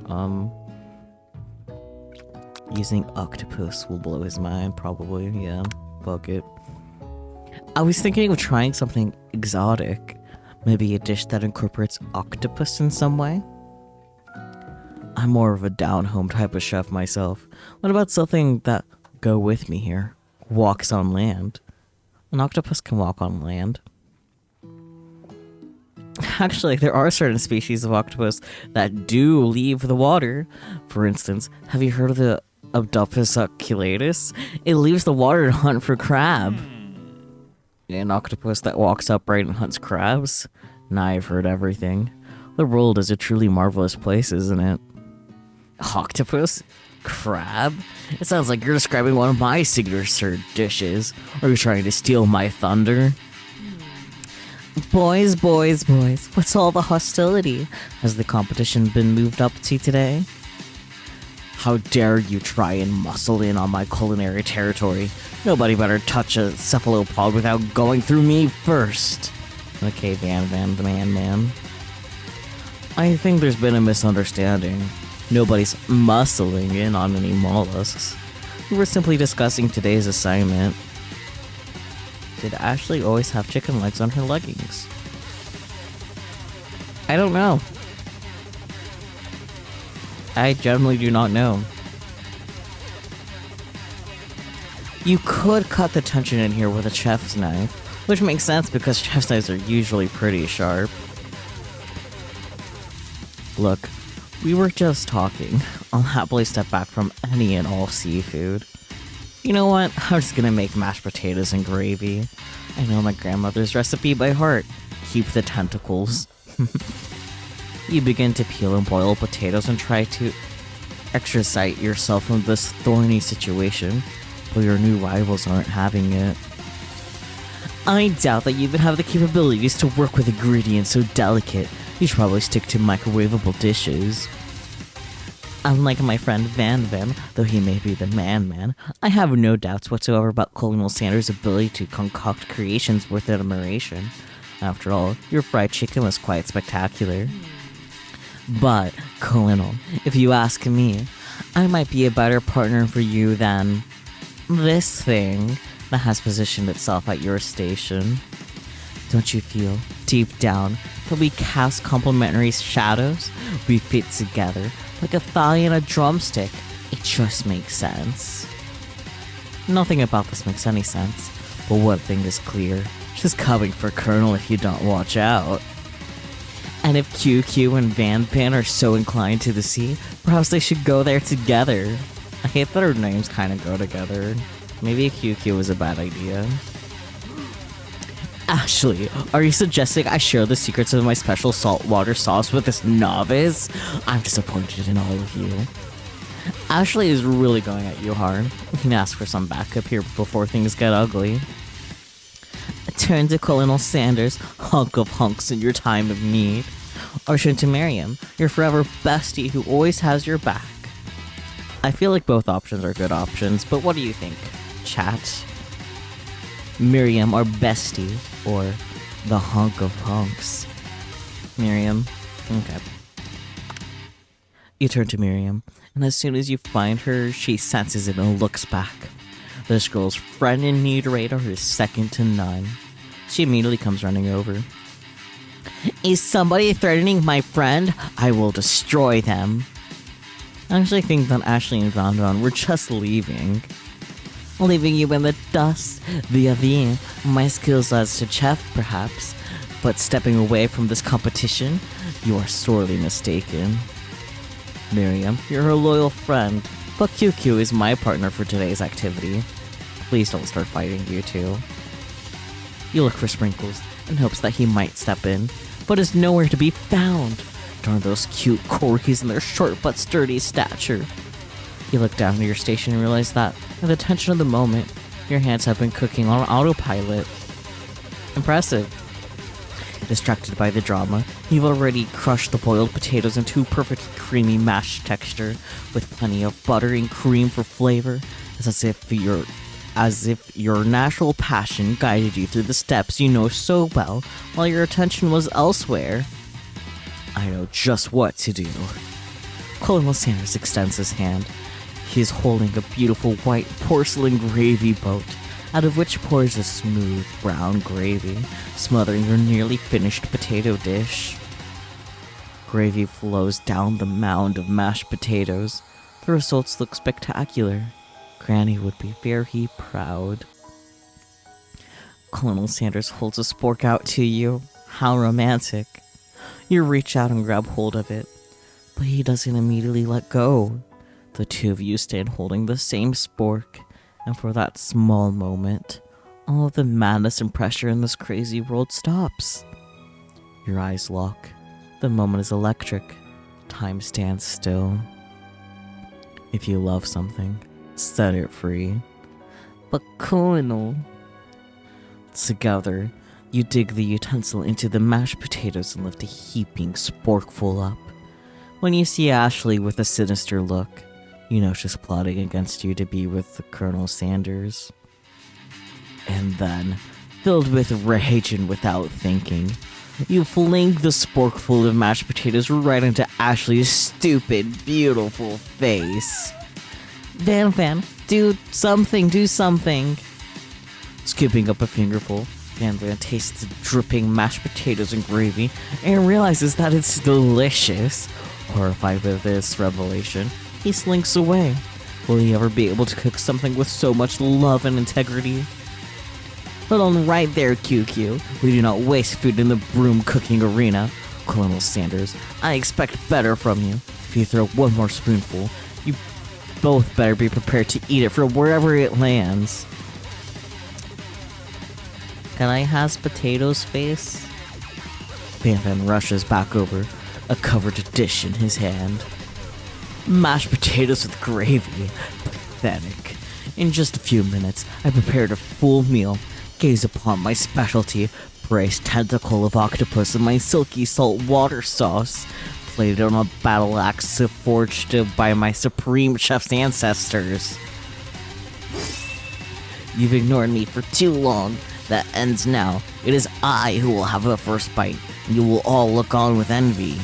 Using octopus will blow his mind, probably, yeah. Fuck it. I was thinking of trying something exotic. Maybe a dish that incorporates octopus in some way? I'm more of a down-home type of chef myself. What about something that, go with me here, walks on land? An octopus can walk on land. Actually, there are certain species of octopus that do leave the water. For instance, have you heard of the Abdopus oculatus? It leaves the water to hunt for crab. An octopus that walks upright and hunts crabs? Now I've heard everything. The world is a truly marvelous place, isn't it? Octopus? Crab? It sounds like you're describing one of my signature dishes. Are you trying to steal my thunder? Boys, what's all the hostility? Has the competition been moved up to today? How dare you try and muscle in on my culinary territory? Nobody better touch a cephalopod without going through me first. Okay, the man. I think there's been a misunderstanding. Nobody's muscling in on any mollusks. We were simply discussing today's assignment. Did Ashley always have chicken legs on her leggings? I don't know. I generally do not know. You could cut the tension in here with a chef's knife, which makes sense because chef's knives are usually pretty sharp. Look, we were just talking. I'll happily step back from any and all seafood. You know what? I'm just gonna make mashed potatoes and gravy. I know my grandmother's recipe by heart. Keep the tentacles. You begin to peel and boil potatoes and try to extricate yourself from this thorny situation, but your new rivals aren't having it. I doubt that you even have the capabilities to work with ingredients so delicate. You should probably stick to microwavable dishes. Unlike my friend Van, though he may be the man, I have no doubts whatsoever about Colonel Sanders' ability to concoct creations worth admiration. After all, your fried chicken was quite spectacular. But, Colonel, if you ask me, I might be a better partner for you than this thing that has positioned itself at your station. Don't you feel, deep down, that we cast complementary shadows? We fit together like a thigh and a drumstick. It just makes sense. Nothing about this makes any sense, but one thing is clear. She's coming for Colonel if you don't watch out. And if QQ and Van are so inclined to the sea, perhaps they should go there together. I hate that our names kind of go together. Maybe QQ was a bad idea. Ashley, are you suggesting I share the secrets of my special saltwater sauce with this novice? I'm disappointed in all of you. Ashley is really going at you hard. We can ask for some backup here before things get ugly. Turn to Colonel Sanders, hunk of hunks in your time of need. Or turn to Miriam, your forever bestie who always has your back. I feel like both options are good options, but what do you think, chat? Miriam, our bestie, or the hunk of hunks? Miriam. Okay. You turn to Miriam, and as soon as you find her, she senses it and looks back. This girl's friend and need radar is second to none. She immediately comes running over. Is somebody threatening my friend? I will destroy them. I actually think that Ashley and Van were just leaving. Leaving you in the dust, vis-a-vis my skills as to chef, perhaps, but stepping away from this competition, you are sorely mistaken. Miriam, you're her loyal friend, but QQ is my partner for today's activity. Please don't start fighting, you two. You look for Sprinkles in hopes that he might step in, but is nowhere to be found. Darn those cute corgis and their short but sturdy stature. You look down at your station and realize that, at the tension of the moment, your hands have been cooking on autopilot. Impressive. Distracted by the drama, you've already crushed the boiled potatoes into perfectly creamy mashed texture, with plenty of butter and cream for flavor. It's as if your natural passion guided you through the steps you know so well, while your attention was elsewhere. I know just what to do. Colonel Sanders extends his hand. He is holding a beautiful white porcelain gravy boat, out of which pours a smooth brown gravy, smothering your nearly finished potato dish. Gravy flows down the mound of mashed potatoes. The results look spectacular. Granny would be very proud. Colonel Sanders holds a spork out to you. How romantic. You reach out and grab hold of it, but he doesn't immediately let go. The two of you stand holding the same spork, and for that small moment, all of the madness and pressure in this crazy world stops. Your eyes lock. The moment is electric. Time stands still. If you love something, set it free. But Colonel... Together, you dig the utensil into the mashed potatoes and lift a heaping sporkful up. When you see Ashley with a sinister look, you know she's plotting against you to be with Colonel Sanders. And then, filled with rage and without thinking, you fling the sporkful of mashed potatoes right into Ashley's stupid, beautiful face. Van, do something. Scooping up a fingerful, Van tastes the dripping mashed potatoes and gravy and realizes that it's delicious. Horrified by this revelation, he slinks away. Will he ever be able to cook something with so much love and integrity? Hold on right there, QQ. We do not waste food in the broom cooking arena. Colonel Sanders, I expect better from you. If you throw one more spoonful, you both better be prepared to eat it from wherever it lands. Can I has potatoes face? Van rushes back over, a covered dish in his hand. Mashed potatoes with gravy. Pathetic. In just a few minutes, I prepared a full meal. Gaze upon my specialty, braised tentacle of octopus and my silky salt water sauce, plated on a battle axe forged by my supreme chef's ancestors. You've ignored me for too long. That ends now. It is I who will have the first bite, and you will all look on with envy.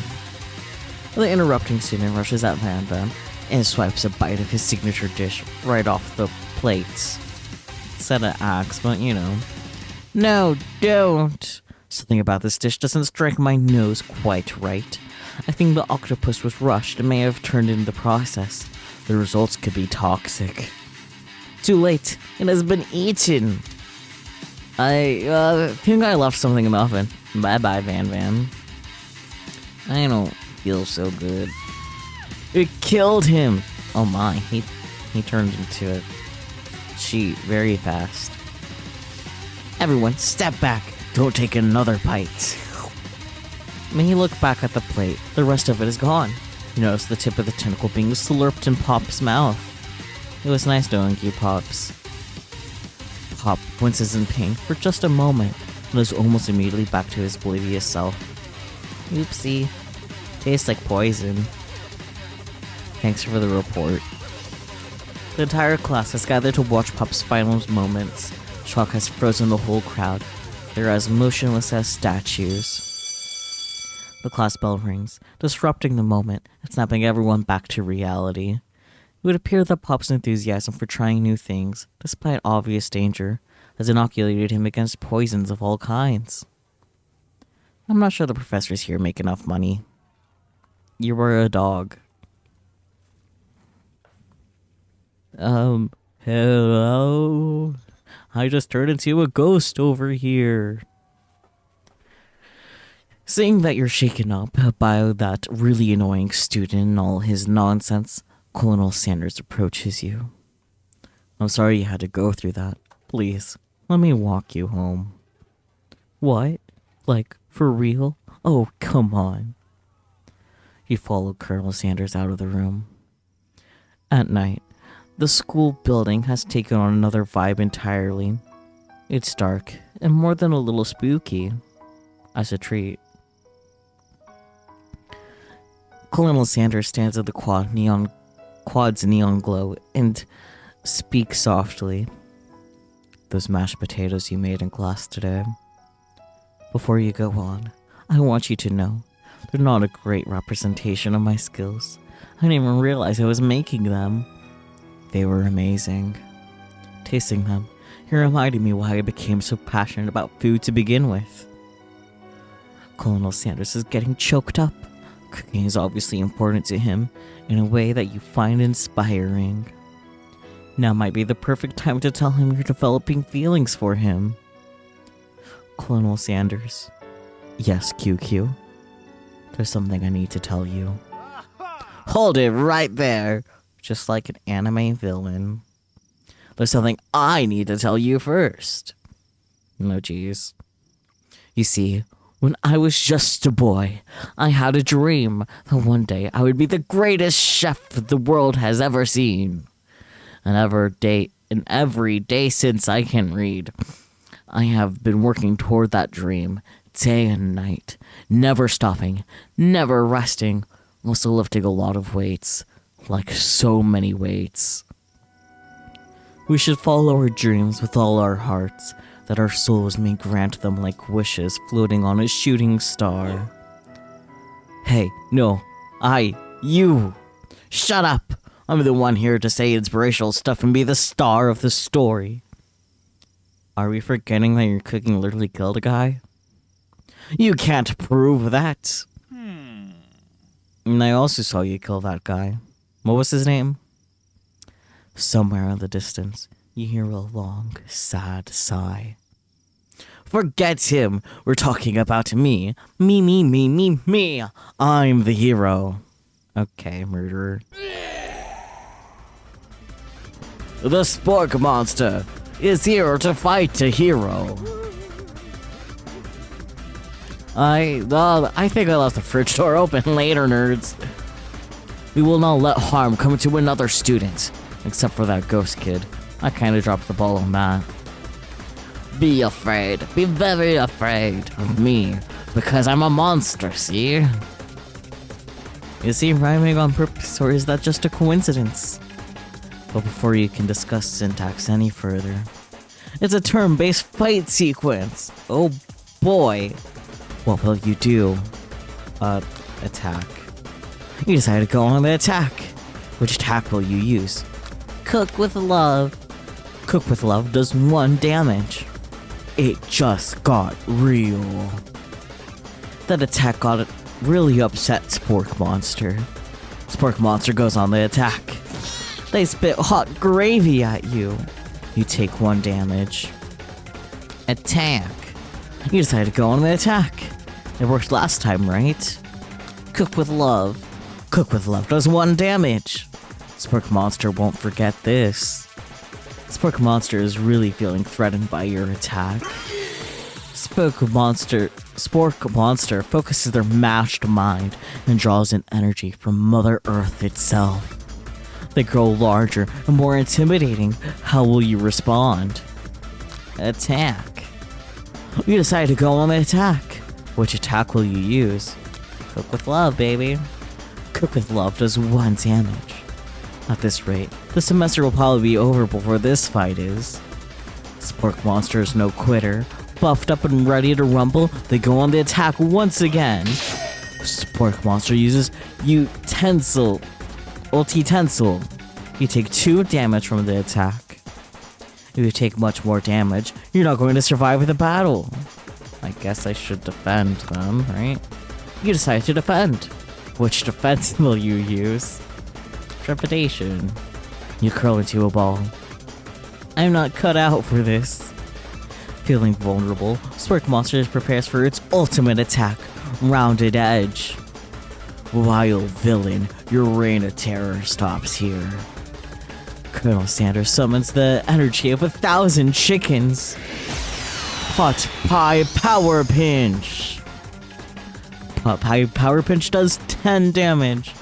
The interrupting student rushes at Van and swipes a bite of his signature dish right off the plates. Said an axe, but you know. No, don't! Something about this dish doesn't strike my nose quite right. I think the octopus was rushed and may have turned in the process. The results could be toxic. Too late. It has been eaten. I think I left something in the oven. Bye-bye, Van. I don't feel so good. It killed him! Oh my, he turned into a cheat very fast. Everyone, step back! Don't take another bite. When he looked back at the plate, the rest of it is gone. You notice the tip of the tentacle being slurped in Pop's mouth. It was nice knowing you, Pops. Pop winces in pain for just a moment, and is almost immediately back to his oblivious self. Oopsie. Tastes like poison. Thanks for the report. The entire class has gathered to watch Pop's final moments. Shock has frozen the whole crowd. They're as motionless as statues. The class bell rings, disrupting the moment and snapping everyone back to reality. It would appear that Pop's enthusiasm for trying new things, despite obvious danger, has inoculated him against poisons of all kinds. I'm not sure the professors here make enough money. You were a dog. Hello? I just turned into a ghost over here. Seeing that you're shaken up by that really annoying student and all his nonsense, Colonel Sanders approaches you. I'm sorry you had to go through that. Please, let me walk you home. What? Like, for real? Oh, come on. You follow Colonel Sanders out of the room. At night, the school building has taken on another vibe entirely. It's dark, and more than a little spooky. As a treat. Colonel Sanders stands at the quad's neon glow and speaks softly. Those mashed potatoes you made in class today. Before you go on, I want you to know they're not a great representation of my skills. I didn't even realize I was making them. They were amazing. Tasting them, it reminded me why I became so passionate about food to begin with. Colonel Sanders is getting choked up. Cooking is obviously important to him in a way that you find inspiring. Now might be the perfect time to tell him you're developing feelings for him. Colonel Sanders. Yes, QQ. There's something I need to tell you. Hold it right there! Just like an anime villain. There's something I need to tell you first. No, geez. You see, When I was just a boy, I had a dream that one day I would be the greatest chef that the world has ever seen. And every day since I can read, I have been working toward that dream day and night, never stopping, never resting, also lifting a lot of weights, like so many weights. We should follow our dreams with all our hearts, that our souls may grant them like wishes floating on a shooting star. Hey, no, you, shut up! I'm the one here to say inspirational stuff and be the star of the story. Are we forgetting that your cooking literally killed a guy? You can't prove that. And I also saw you kill that guy. What was his name? Somewhere in the distance, you hear a long, sad sigh. Forget him. We're talking about me. Me. I'm the hero. Okay, murderer. The spork monster is here to fight a hero. I think I left the fridge door open later, nerds. We will not let harm come to another student, except for that ghost kid. I kinda dropped the ball on that. Be afraid, be very afraid of me, because I'm a monster, see? Is he rhyming on purpose, or is that just a coincidence? But before you can discuss syntax any further, it's a turn-based fight sequence. Oh boy. What will you do? Attack. You decide to go on the attack. Which attack will you use? Cook with love. Cook with love does 1 damage. It just got real. That attack got really upset Spork Monster. Spork Monster goes on the attack. They spit hot gravy at you. You take 1 damage. Attack. You decide to go on the attack. It worked last time, right? Cook with love. Cook with love does 1 damage. Spork Monster won't forget this. Spork Monster is really feeling threatened by your attack. Spork Monster focuses their mashed mind and draws in energy from Mother Earth itself. They grow larger and more intimidating. How will you respond? Attack. You decide to go on the attack. Which attack will you use? Cook with love, baby. Cook with love does 1 damage. At this rate, the semester will probably be over before this fight is. Spork Monster is no quitter. Buffed up and ready to rumble, they go on the attack once again. Spork Monster uses Utensil. You take 2 damage from the attack. If you take much more damage, you're not going to survive the battle. I guess I should defend them, right? You decide to defend. Which defense will you use? Trepidation. You curl into a ball. I'm not cut out for this. Feeling vulnerable, Spork Monster prepares for its ultimate attack, Rounded Edge. Vile villain, your reign of terror stops here. Colonel Sanders summons the energy of 1,000 chickens. Pot Pie Power Pinch. Pot Pie Power Pinch does 10 damage.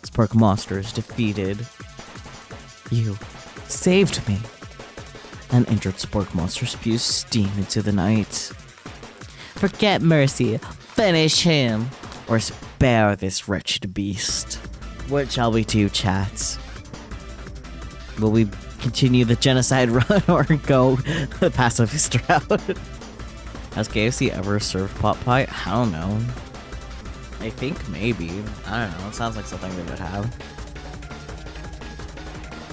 Spork Monster is defeated. You saved me. An injured Spork Monster spews steam into the night. Forget mercy. Finish him. Or spare this wretched beast. What shall we do, chat? Will we continue the genocide run or go the pacifist route? Has KFC ever served pot pie? I don't know. I think maybe. I don't know. It sounds like something they would have.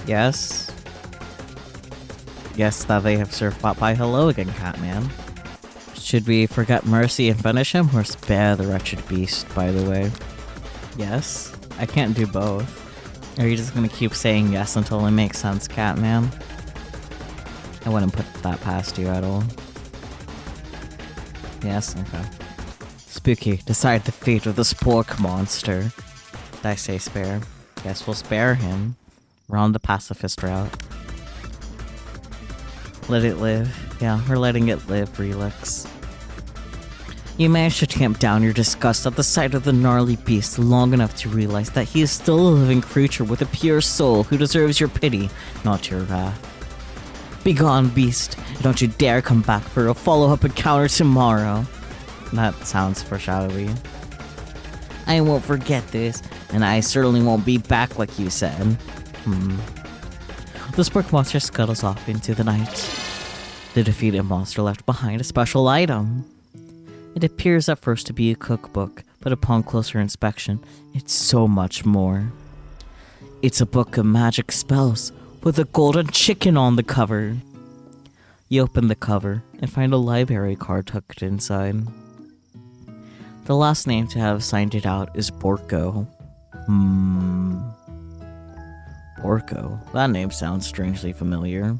Yes. Yes, that they have served pot pie. Hello again, Catman. Should we forget mercy and finish him, or spare the wretched beast, by the way? Yes. I can't do both. Or are you just gonna keep saying yes until it makes sense, Catman? I wouldn't put that past you at all. Yes? Okay. Spooky, decide the fate of the Spork Monster. Did I say spare? Guess we'll spare him. We're on the pacifist route. Let it live. Yeah, we're letting it live, Relix. You manage to tamp down your disgust at the sight of the gnarly beast long enough to realize that he is still a living creature with a pure soul who deserves your pity, not your wrath. Begone, beast, and don't you dare come back for a follow-up encounter tomorrow. That sounds foreshadowy. I won't forget this, and I certainly won't be back like you said. The spork monster scuttles off into the night. The defeated monster left behind a special item. It appears at first to be a cookbook, but upon closer inspection, it's so much more. It's a book of magic spells, with a golden chicken on the cover. You open the cover and find a library card tucked inside. The last name to have signed it out is Borko. Borko? That name sounds strangely familiar.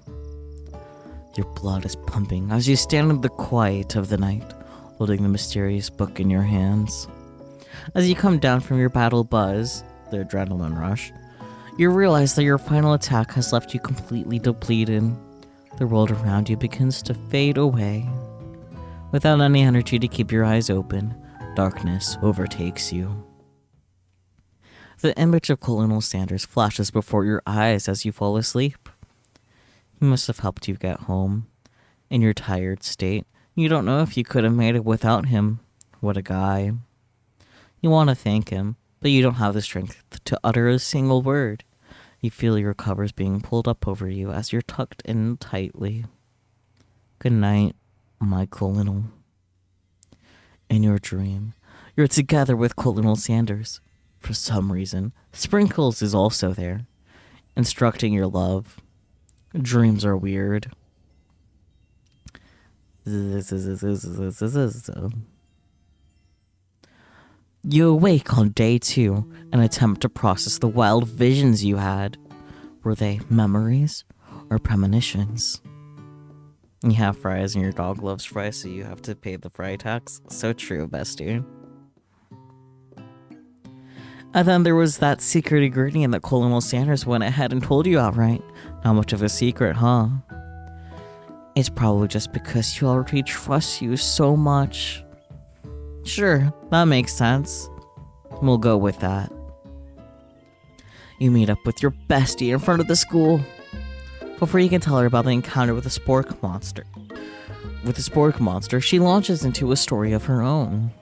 Your blood is pumping as you stand in the quiet of the night, holding the mysterious book in your hands. As you come down from your battle buzz, the adrenaline rush, you realize that your final attack has left you completely depleted. The world around you begins to fade away. Without any energy to keep your eyes open, darkness overtakes you. The image of Colonel Sanders flashes before your eyes as you fall asleep. He must have helped you get home. In your tired state, you don't know if you could have made it without him. What a guy. You want to thank him, but you don't have the strength to utter a single word. You feel your covers being pulled up over you as you're tucked in tightly. Good night, my Colonel. In your dream, you're together with Colonel Sanders. For some reason, Sprinkles is also there, instructing your love. Dreams are weird. You awake on day 2 and attempt to process the wild visions you had. Were they memories or premonitions? You have fries and your dog loves fries, so you have to pay the fry tax. So true, bestie. And then there was that secret ingredient that Colonel Sanders went ahead and told you outright. Not much of a secret, huh? It's probably just because he already trusts you so much. Sure, that makes sense. We'll go with that. You meet up with your bestie in front of the school. Before you can tell her about the encounter with the spork monster. With the spork monster, she launches into a story of her own.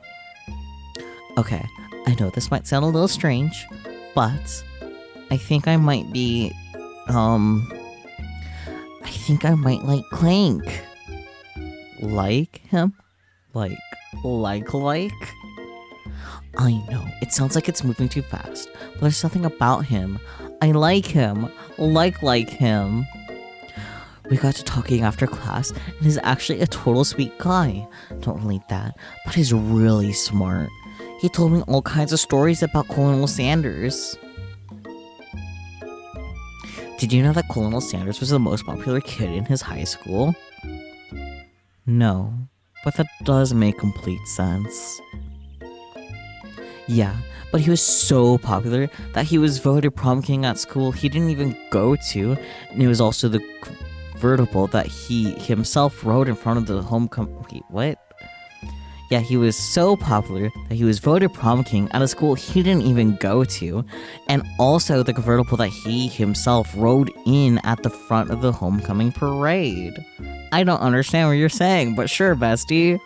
Okay, I know this might sound a little strange, but I think I might be, I think I might like Clank. Like him? Like? I know, it sounds like it's moving too fast, but there's something about him. I like him. Like him. We got to talking after class, and he's actually a total sweet guy. Don't read that, but he's really smart. He told me all kinds of stories about Colonel Sanders. Did you know that Colonel Sanders was the most popular kid in his high school? No, but that does make complete sense. Yeah, but he was so popular that he was voted prom king at school he didn't even go to, and it was also the convertible that he himself rode in front of the homecoming. Wait, what? Yeah, he was so popular that he was voted prom king at a school he didn't even go to, and also the convertible that he himself rode in at the front of the homecoming parade. I don't understand what you're saying, but sure, bestie.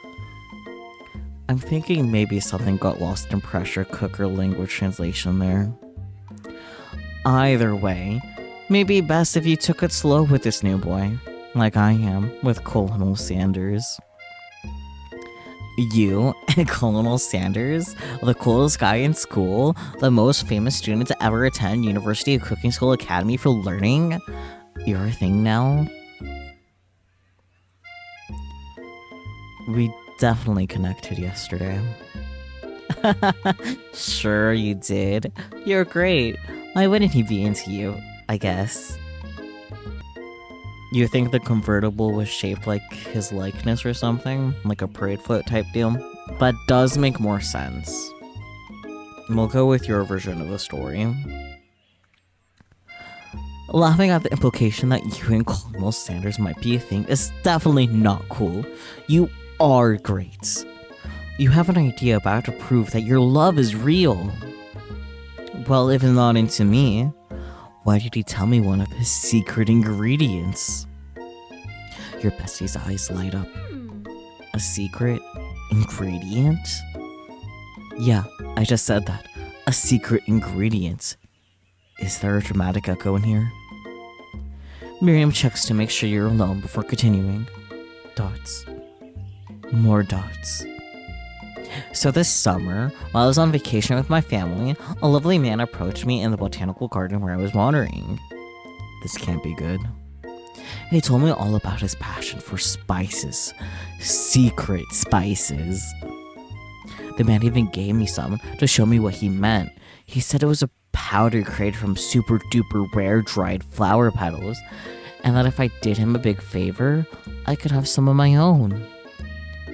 I'm thinking maybe something got lost in pressure cooker language translation there. Either way, maybe best if you took it slow with this new boy, like I am with Colonel Sanders. You and Colonel Sanders, the coolest guy in school, the most famous student to ever attend University of Cooking School Academy for learning, you're a thing now? We definitely connected yesterday. Sure you did. You're great. Why wouldn't he be into you, I guess? You think the convertible was shaped like his likeness or something? Like a parade float type deal? That does make more sense. We'll go with your version of the story. Laughing at the implication that you and Colonel Sanders might be a thing is definitely not cool. You are great. You have an idea about to prove that your love is real. Well, if not into me, why did he tell me one of his secret ingredients? Your bestie's eyes light up. A secret ingredient? Yeah, I just said that. A secret ingredient. Is there a dramatic echo in here? Miriam checks to make sure you're alone before continuing. Dots. More dots. So this summer, while I was on vacation with my family, a lovely man approached me in the botanical garden where I was wandering. This can't be good. He told me all about his passion for spices. Secret spices. The man even gave me some to show me what he meant. He said it was a powder created from super duper rare dried flower petals, and that if I did him a big favor, I could have some of my own.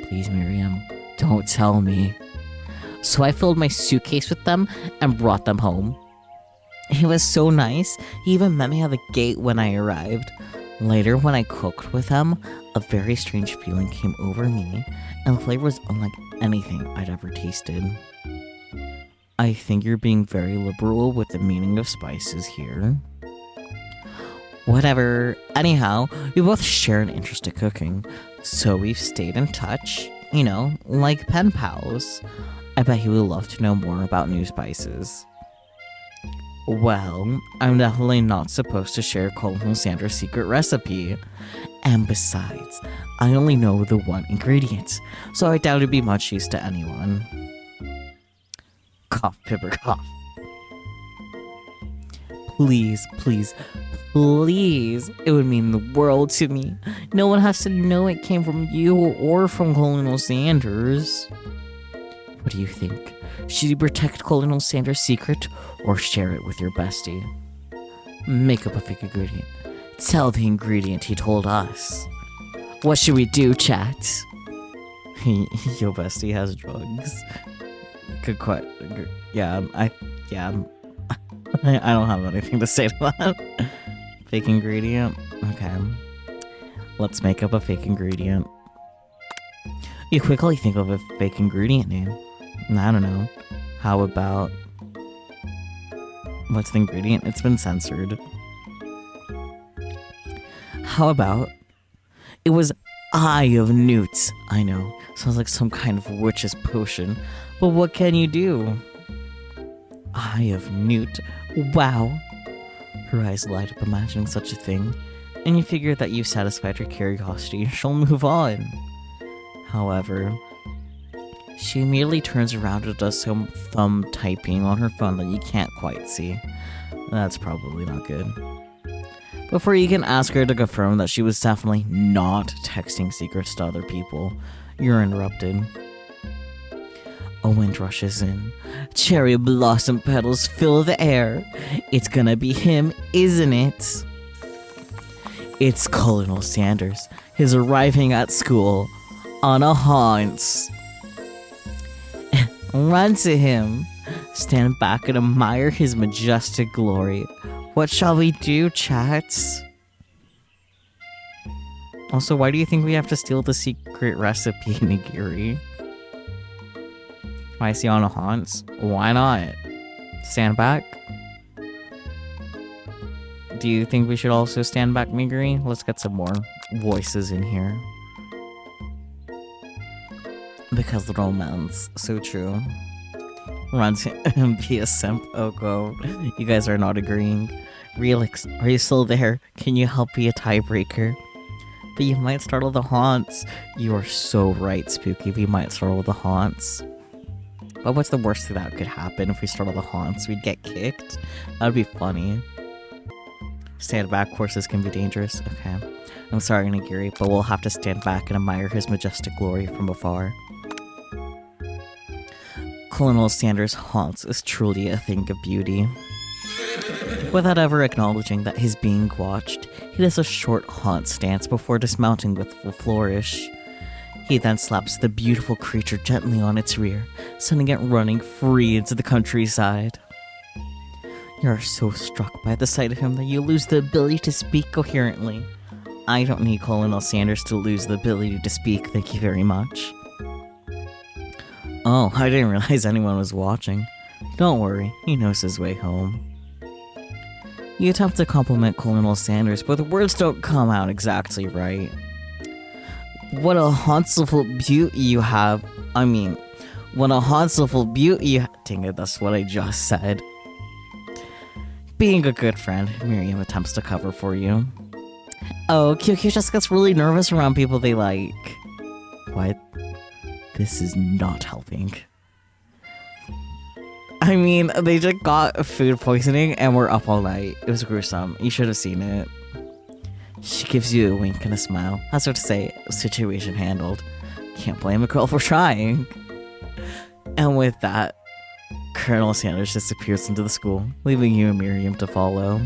Please, Miriam, don't tell me. So I filled my suitcase with them and brought them home. He was so nice, he even met me at the gate when I arrived. Later, when I cooked with him, a very strange feeling came over me, and the flavor was unlike anything I'd ever tasted. I think you're being very liberal with the meaning of spices here. Whatever. Anyhow, we both share an interest in cooking, so we've stayed in touch, you know, like pen pals. I bet he would love to know more about new spices. Well, I'm definitely not supposed to share Colonel Sandra's secret recipe. And besides, I only know the one ingredient, so I doubt it'd be much use to anyone. Cough, pipper, cough. Please, please, please. It would mean the world to me. No one has to know it came from you or from Colonel Sanders. What do you think? Should you protect Colonel Sanders' secret or share it with your bestie? Make up a fake ingredient. Tell the ingredient he told us. What should we do, chat? Your bestie has drugs. Good question. Yeah, I don't have anything to say to that. Fake ingredient? Okay. Let's make up a fake ingredient. You quickly think of a fake ingredient name. I don't know. How about... What's the ingredient? It's been censored. How about... It was Eye of Newt. I know. Sounds like some kind of witch's potion. But what can you do? Eye of Newt. Wow. Her eyes light up imagining such a thing. And you figure that you've satisfied her curiosity and she'll move on. However... She immediately turns around and does some thumb typing on her phone that you can't quite see. That's probably not good. Before you can ask her to confirm that she was definitely not texting secrets to other people, you're interrupted. A wind rushes in. Cherry blossom petals fill the air. It's gonna be him, isn't it? It's Colonel Sanders. He's arriving at school on a haunt. Run to him. Stand back and admire his majestic glory. What shall we do, chats? Also, why do you think we have to steal the secret recipe, Nigiri? Why is he on a haunt? Why not? Stand back? Do you think we should also stand back, Nigiri? Let's get some more voices in here. Because the romance, so true. Run to be a simp. Oh god, you guys are not agreeing. Relix, are you still there? Can you help be a tiebreaker? But you might startle the haunts. You are so right, Spooky. We might startle the haunts. But what's the worst thing that could happen if we startle the haunts? We'd get kicked. That would be funny. Stand back, horses can be dangerous. Okay. I'm sorry, Nagiri, but we'll have to stand back and admire his majestic glory from afar. Colonel Sanders' haunts is truly a thing of beauty. Without ever acknowledging that he's being watched, he does a short haunt stance before dismounting with a flourish. He then slaps the beautiful creature gently on its rear, sending it running free into the countryside. You are so struck by the sight of him that you lose the ability to speak coherently. I don't need Colonel Sanders to lose the ability to speak, thank you very much. Oh, I didn't realize anyone was watching. Don't worry, he knows his way home. You attempt to compliment Colonel Sanders, but the words don't come out exactly right. What a hauntsful beauty you have. What a hauntsful beauty you have. Dang it, that's what I just said. Being a good friend, Miriam attempts to cover for you. Oh, QQ just gets really nervous around people they like. What? This is not helping. They just got food poisoning and were up all night. It was gruesome. You should have seen it. She gives you a wink and a smile. That's what to say. Situation handled. Can't blame a girl for trying. And with that, Colonel Sanders disappears into the school, leaving you and Miriam to follow.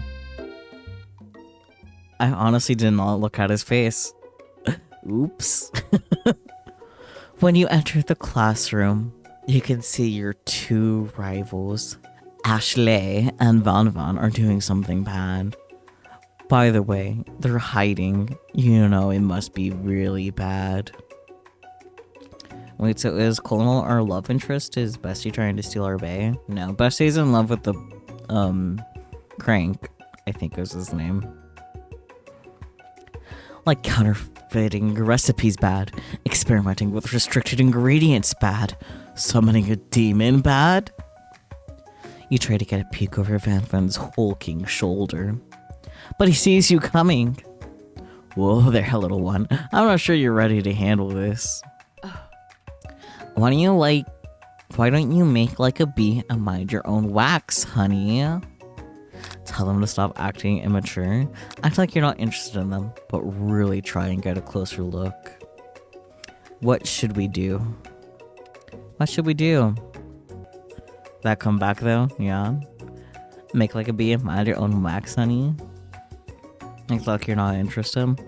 I honestly did not look at his face. Oops. When you enter the classroom, you can see your two rivals, Ashley and Van Van, are doing something bad. By the way, they're hiding. You know it must be really bad. Wait, so is Colonel our love interest? Is Bestie trying to steal our bae? No, Bestie's in love with the, Crank, I think was his name. Like counterfeiting recipes bad, experimenting with restricted ingredients bad, summoning a demon bad. You try to get a peek over Van Van's hulking shoulder, but he sees you coming. Whoa there, little one. I'm not sure you're ready to handle this. Why don't you make like a bee and mind your own wax, honey? Tell them to stop acting immature. Act like you're not interested in them, but really try and get a closer look. What should we do? What should we do? That come back though? Yeah? Make like a bee and mind your own wax, honey? Act like you're not interested?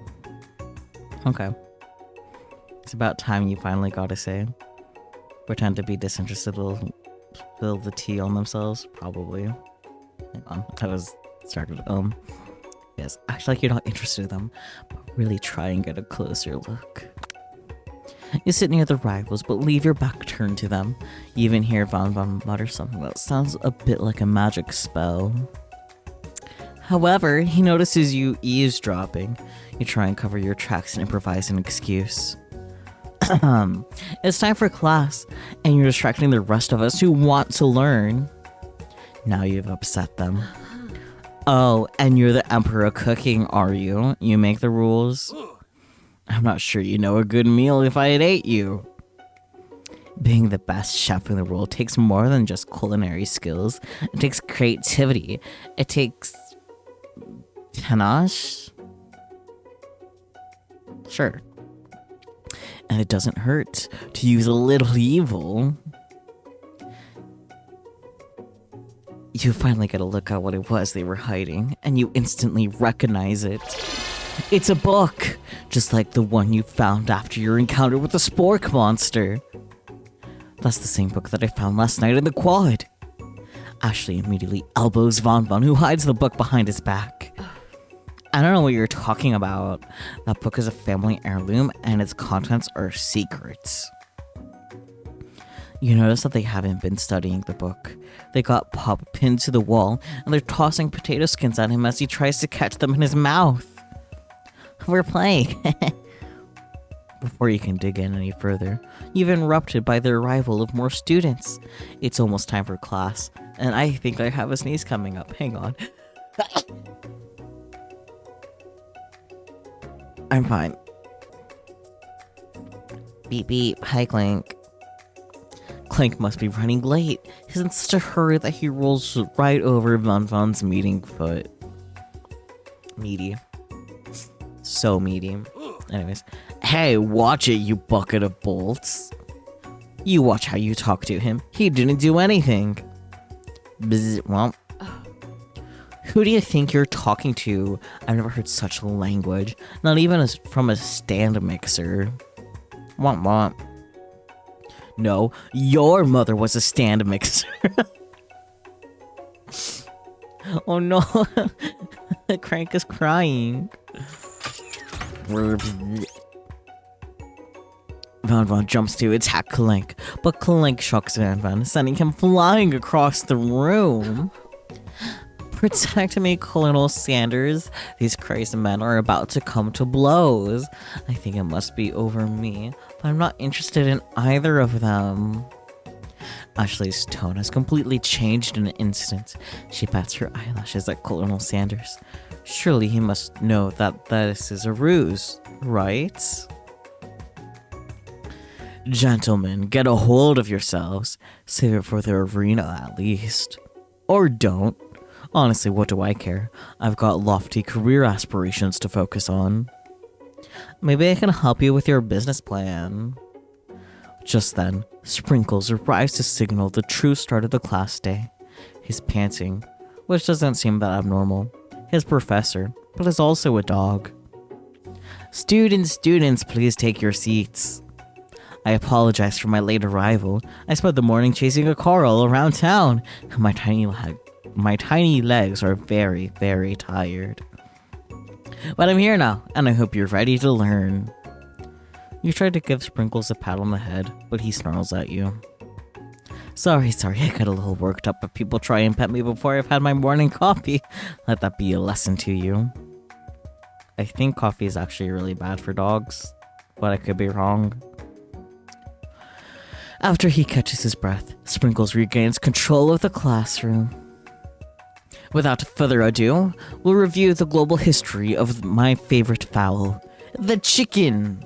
Okay. It's about time you finally got to say. Pretend to be disinterested will spill the tea on themselves? Probably. Hang on, I was started. Yes, act like you're not interested in them, but really try and get a closer look. You sit near the rivals, but leave your back turned to them. You even hear Van Van mutter something that sounds a bit like a magic spell. However, he notices you eavesdropping. You try and cover your tracks and improvise an excuse. It's time for class, and you're distracting the rest of us who want to learn. Now you've upset them. Oh, and you're the emperor of cooking, are you? You make the rules? I'm not sure you know a good meal if I had ate you. Being the best chef in the world takes more than just culinary skills. It takes creativity. It takes panache? Sure. And it doesn't hurt to use a little evil. You finally get a look at what it was they were hiding, and you instantly recognize it. It's a book, just like the one you found after your encounter with the spork monster. That's the same book that I found last night in the quad. Ashley immediately elbows Von Von, who hides the book behind his back. I don't know what you're talking about. That book is a family heirloom, and its contents are secrets. You notice that they haven't been studying the book. They got Pop pinned to the wall, and they're tossing potato skins at him as he tries to catch them in his mouth. We're playing. Before you can dig in any further, you've been interrupted by the arrival of more students. It's almost time for class, and I think I have a sneeze coming up. Hang on. I'm fine. Beep beep. Hi, Clink. Clink must be running late. He's in such a hurry that he rolls right over Von Von's meeting foot. Meaty. So meaty. Anyways. Hey, watch it, you bucket of bolts. You watch how you talk to him. He didn't do anything. Bzz, well. Who do you think you're talking to? I've never heard such language. Not even from a stand mixer. Womp womp. No, your mother was a stand mixer. Oh no. The Crank is crying. Van Van jumps to attack Clink, but Clink shocks Van Van, sending him flying across the room. Protect me, Colonel Sanders. These crazy men are about to come to blows. I think it must be over me, but I'm not interested in either of them. Ashley's tone has completely changed in an instant. She bats her eyelashes at Colonel Sanders. Surely he must know that this is a ruse, right? Gentlemen, get a hold of yourselves. Save it for the arena at least. Or don't. Honestly, what do I care? I've got lofty career aspirations to focus on. Maybe I can help you with your business plan. Just then, Sprinkles arrives to signal the true start of the class day. He's panting, which doesn't seem that abnormal. His professor, but is also a dog. Students, please take your seats. I apologize for my late arrival. I spent the morning chasing a car all around town, and my tiny legs are very, very tired. But I'm here now, and I hope you're ready to learn. You try to give Sprinkles a pat on the head, but he snarls at you. Sorry, I got a little worked up if people try and pet me before I've had my morning coffee. Let that be a lesson to you. I think coffee is actually really bad for dogs, but I could be wrong. After he catches his breath, Sprinkles regains control of the classroom. Without further ado, we'll review the global history of my favorite fowl, the chicken.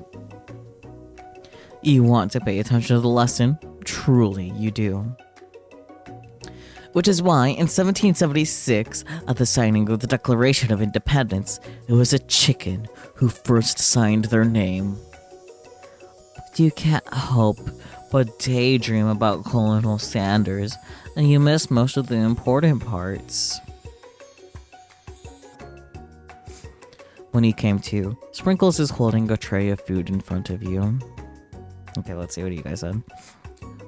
You want to pay attention to the lesson? Truly, you do. Which is why, in 1776, at the signing of the Declaration of Independence, it was a chicken who first signed their name. But you can't help but daydream about Colonel Sanders, and you miss most of the important parts. When he came to, Sprinkles is holding a tray of food in front of you. Okay, let's see what you guys said.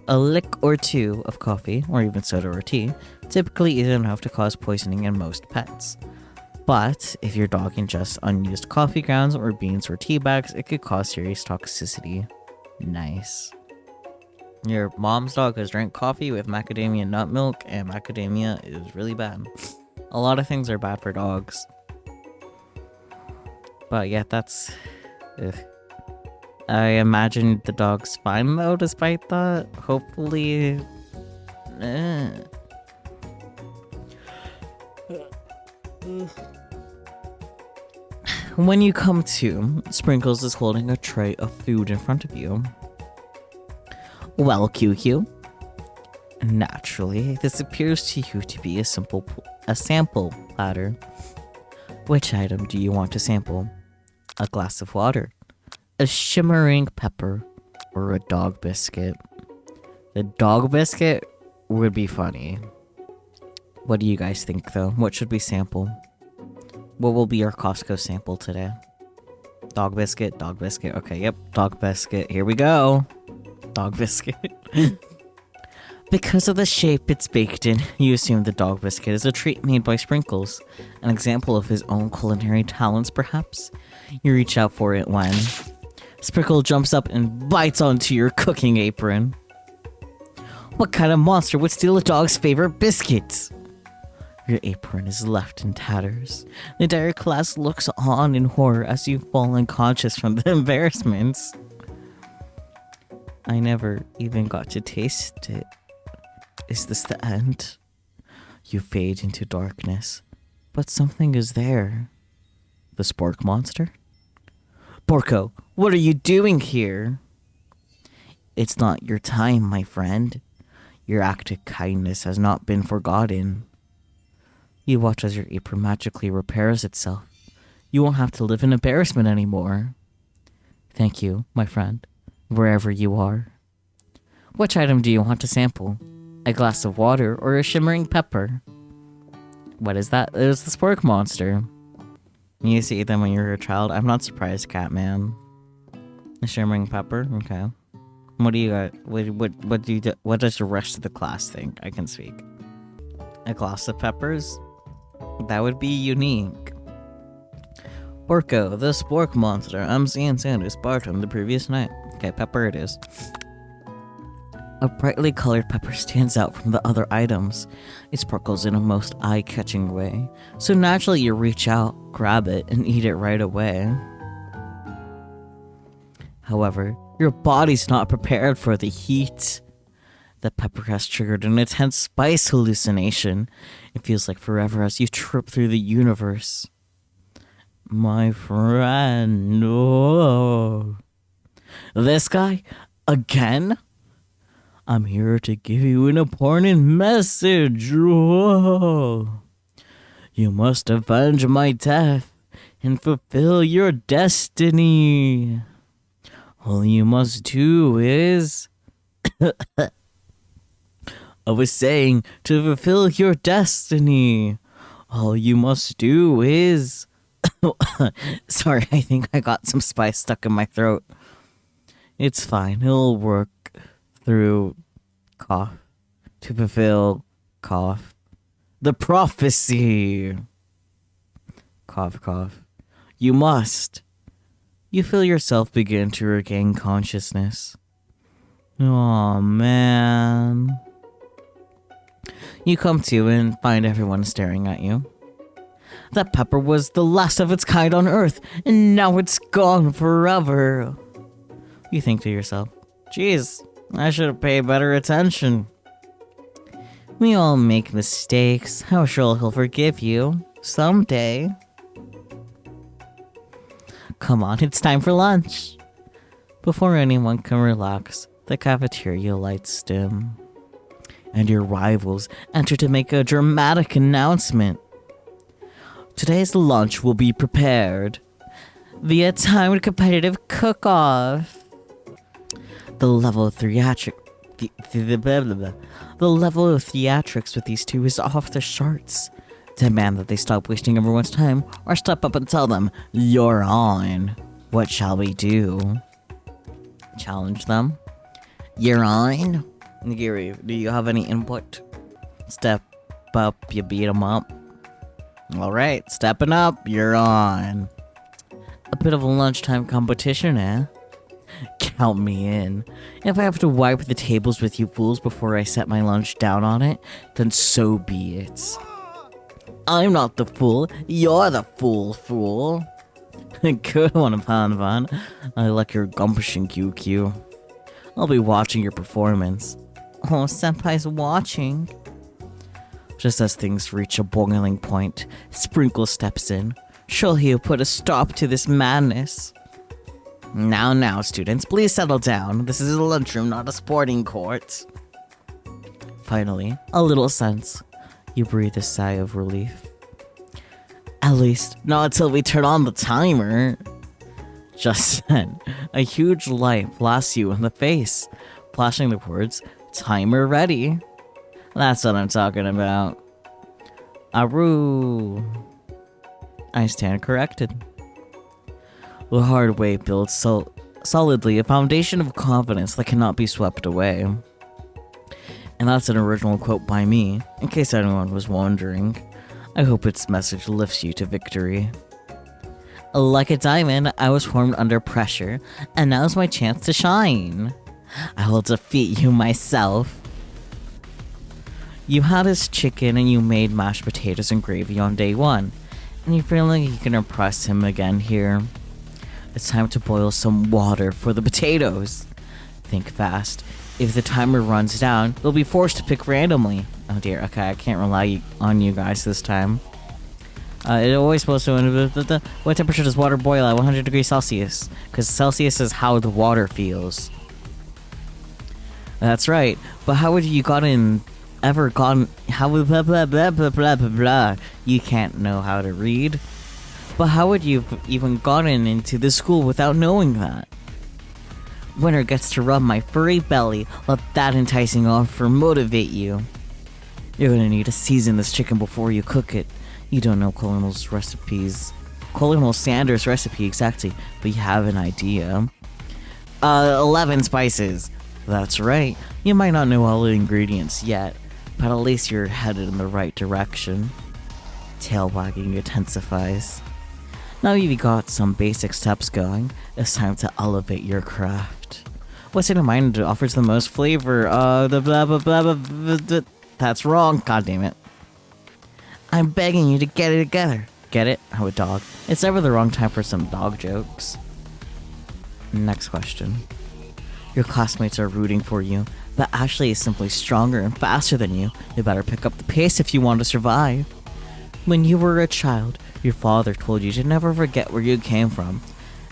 A lick or two of coffee, or even soda or tea, typically isn't enough to cause poisoning in most pets. But if your dog ingests unused coffee grounds or beans or tea bags, it could cause serious toxicity. Nice. Your mom's dog has drank coffee with macadamia nut milk, and macadamia is really bad. A lot of things are bad for dogs. But yeah, that's... Ugh. I imagine the dog's fine though, despite that. Hopefully... When you come to, Sprinkles is holding a tray of food in front of you. Well, QQ. Naturally, this appears to you to be a sample platter. Which item do you want to sample? A glass of water, a shimmering pepper, or a dog biscuit? The dog biscuit would be funny. What do you guys think though? What should we sample? What will be our Costco sample today? Dog biscuit, dog biscuit. Okay, yep, dog biscuit. Here we go. Dog biscuit. Because of the shape it's baked in, you assume the dog biscuit is a treat made by Sprinkles. An example of his own culinary talents, perhaps? You reach out for it when Sprinkle jumps up and bites onto your cooking apron. What kind of monster would steal a dog's favorite biscuits? Your apron is left in tatters. The entire class looks on in horror as you fall unconscious from the embarrassments. I never even got to taste it. Is this the end? You fade into darkness, but something is there. The spork monster? Porco, what are you doing here? It's not your time, my friend. Your act of kindness has not been forgotten. You watch as your apron magically repairs itself. You won't have to live in embarrassment anymore. Thank you, my friend, wherever you are. Which item do you want to sample? A glass of water or a shimmering pepper? What is that? It was the spork monster. You used to eat them when you were a child. I'm not surprised, Catman. A shimmering pepper? Okay. What do you got? What do you do? What does the rest of the class think? I can speak. A glass of peppers? That would be unique. Porco, the spork monster. I'm seeing Sanders barred him the previous night. Okay, pepper it is. A brightly colored pepper stands out from the other items. It sparkles in a most eye-catching way, so naturally you reach out, grab it, and eat it right away. However, your body's not prepared for the heat. The pepper has triggered an intense spice hallucination. It feels like forever as you trip through the universe. My friend, oh. This guy? Again? I'm here to give you an important message. Whoa. You must avenge my death and fulfill your destiny. All you must do is... I was saying, to fulfill your destiny, all you must do is... Sorry, I think I got some spice stuck in my throat. It's fine, it'll work through cough to fulfill cough. The prophecy! Cough, cough. You must. You feel yourself begin to regain consciousness. Aw, man. You come to and find everyone staring at you. That pepper was the last of its kind on Earth, and now it's gone forever. You think to yourself, geez, I should have paid better attention. We all make mistakes. How sure he'll forgive you someday. Come on, it's time for lunch. Before anyone can relax, the cafeteria lights dim, and your rivals enter to make a dramatic announcement. Today's lunch will be prepared via timed competitive cook-off. The level of theatrics with these two is off the charts. Demand that they stop wasting everyone's time or step up and tell them, you're on. What shall we do? Challenge them. You're on? Nigiri, do you have any input? Step up, you beat 'em up. Alright, stepping up, you're on. A bit of a lunchtime competition, eh? Count me in. If I have to wipe the tables with you fools before I set my lunch down on it, then so be it. I'm not the fool, you're the fool. Good one, Pan. I like your gumption, QQ. I'll be watching your performance. Oh, Senpai's watching. Just as things reach a boiling point, Sprinkle steps in. Surely he'll put a stop to this madness. Now, students, please settle down. This is a lunchroom, not a sporting court. Finally, a little sense. You breathe a sigh of relief. At least, not until we turn on the timer. Just then, a huge light blasts you in the face, flashing the words, timer ready. That's what I'm talking about. Aru. I stand corrected. The hard way builds solidly a foundation of confidence that cannot be swept away. And that's an original quote by me, in case anyone was wondering. I hope its message lifts you to victory. Like a diamond, I was formed under pressure, and now's my chance to shine. I will defeat you myself. You had his chicken and you made mashed potatoes and gravy on day one, and you feel like you can impress him again here. It's time to boil some water for the potatoes. Think fast. If the timer runs down, you'll be forced to pick randomly. Oh dear, okay, I can't rely on you guys this time. It's always supposed to... What temperature does water boil at? 100 degrees Celsius. Because Celsius is how the water feels. That's right. But how would you ever gotten... How... Blah, blah, blah, blah, blah, blah, blah. You can't know how to read. But how would you even gotten into this school without knowing that? Winner gets to rub my furry belly. Let that enticing offer motivate you. You're gonna need to season this chicken before you cook it. You don't know Colonel Sanders' recipe exactly, but you have an idea. 11 spices. That's right. You might not know all the ingredients yet, but at least you're headed in the right direction. Tail wagging intensifies. Now you've got some basic steps going, it's time to elevate your craft. What's in your mind offers the most flavor? The blah blah blah blah, blah, blah. That's wrong. God damn it. I'm begging you to get it together. Get it? How a dog. It's never the wrong time for some dog jokes. Next question. Your classmates are rooting for you, but Ashley is simply stronger and faster than you. You better pick up the pace if you want to survive. When you were a child, your father told you to never forget where you came from.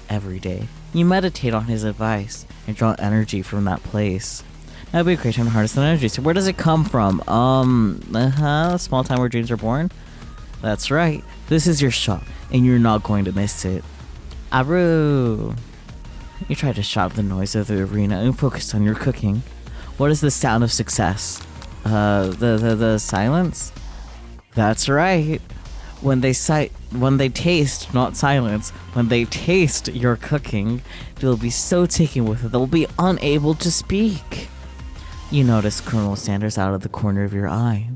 Every day, you meditate on his advice and draw energy from that place. That would be a great time to harness that energy. So where does it come from? Small time where dreams are born? That's right. This is your shot, and you're not going to miss it. Aru! You try to shut out the noise of the arena and focus on your cooking. What is the sound of success? The silence? That's right. When they taste, not silence, when they taste your cooking, they'll be so taken with it they'll be unable to speak. You notice Colonel Sanders out of the corner of your eye.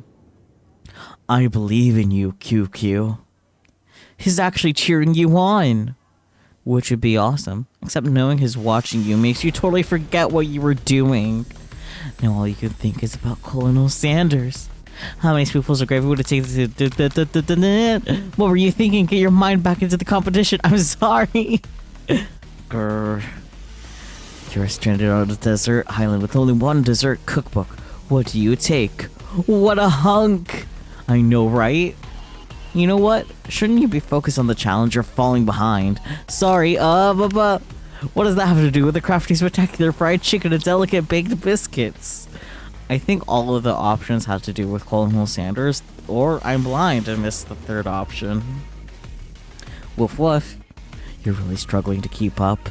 I believe in you, QQ. He's actually cheering you on. Which would be awesome, except knowing he's watching you makes you totally forget what you were doing. Now all you can think is about Colonel Sanders. How many spoonfuls of gravy would it take to... What were you thinking? Get your mind back into the competition. I'm sorry. You're stranded on a desert island with only one dessert cookbook. What do you take? What a hunk! I know, right? You know what? Shouldn't you be focused on the challenge? You're falling behind. Sorry, what does that have to do with the crafty spectacular fried chicken and delicate baked biscuits? I think all of the options have to do with Colonel Sanders, or I'm blind and missed the third option. Woof woof. You're really struggling to keep up.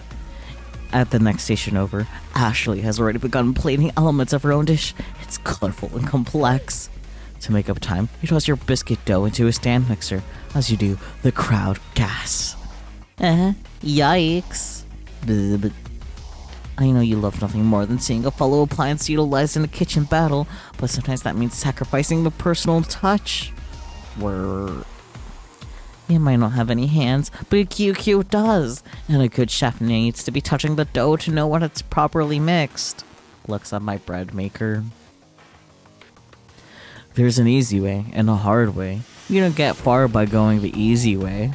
At the next station over, Ashley has already begun plating elements of her own dish. It's colorful and complex. To make up time, you toss your biscuit dough into a stand mixer. As you do, the crowd gasps. Yikes. Bleh. I know you love nothing more than seeing a fellow appliance utilized in a kitchen battle, but sometimes that means sacrificing the personal touch. You might not have any hands, but a QQ does, and a good chef needs to be touching the dough to know when it's properly mixed. Looks at my bread maker. There's an easy way and a hard way. You don't get far by going the easy way.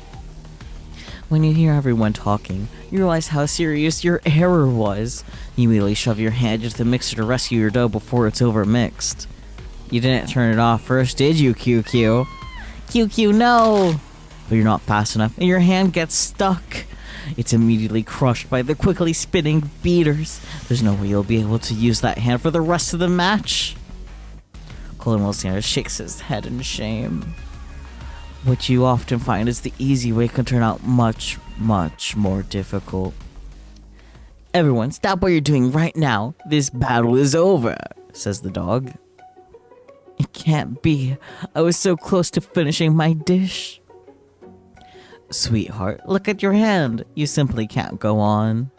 When you hear everyone talking, you realize how serious your error was. You immediately shove your hand into the mixer to rescue your dough before it's overmixed. You didn't turn it off first, did you, QQ? QQ, no! But you're not fast enough, and your hand gets stuck. It's immediately crushed by the quickly spinning beaters. There's no way you'll be able to use that hand for the rest of the match. Colonel Sanders shakes his head in shame. What you often find is the easy way can turn out much, much more difficult. Everyone, stop what you're doing right now. This battle is over, says the dog. It can't be. I was so close to finishing my dish. Sweetheart, look at your hand. You simply can't go on.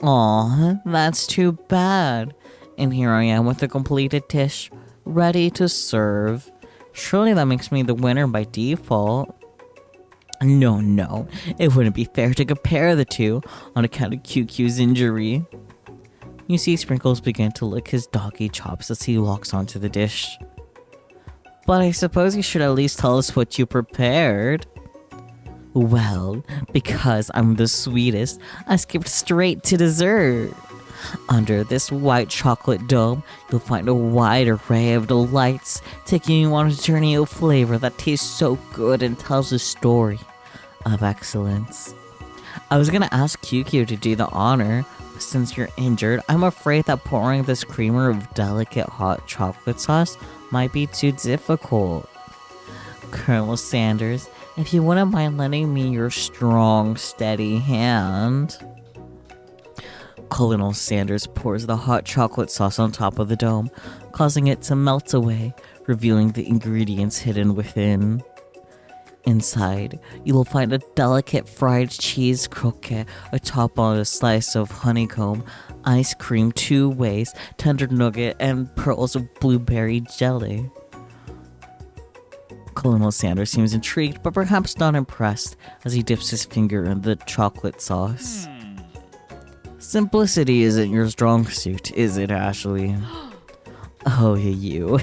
Aw, that's too bad. And here I am with a completed dish, ready to serve. Surely that makes me the winner by default. No, it wouldn't be fair to compare the two on account of QQ's injury. You see Sprinkles begin to lick his doggy chops as he walks onto the dish. But I suppose you should at least tell us what you prepared. Well, because I'm the sweetest, I skipped straight to dessert. Under this white chocolate dome, you'll find a wide array of delights, taking you on a journey of flavor that tastes so good and tells a story of excellence. I was gonna ask QQ to do the honor, but since you're injured, I'm afraid that pouring this creamer of delicate hot chocolate sauce might be too difficult. Colonel Sanders, if you wouldn't mind lending me your strong, steady hand. Colonel Sanders pours the hot chocolate sauce on top of the dome, causing it to melt away, revealing the ingredients hidden within. Inside, you will find a delicate fried cheese croquette atop on a slice of honeycomb, ice cream 2 ways, tender nugget, and pearls of blueberry jelly. Colonel Sanders seems intrigued, but perhaps not impressed, as he dips his finger in the chocolate sauce. Simplicity isn't your strong suit, is it, Ashley? Oh, you.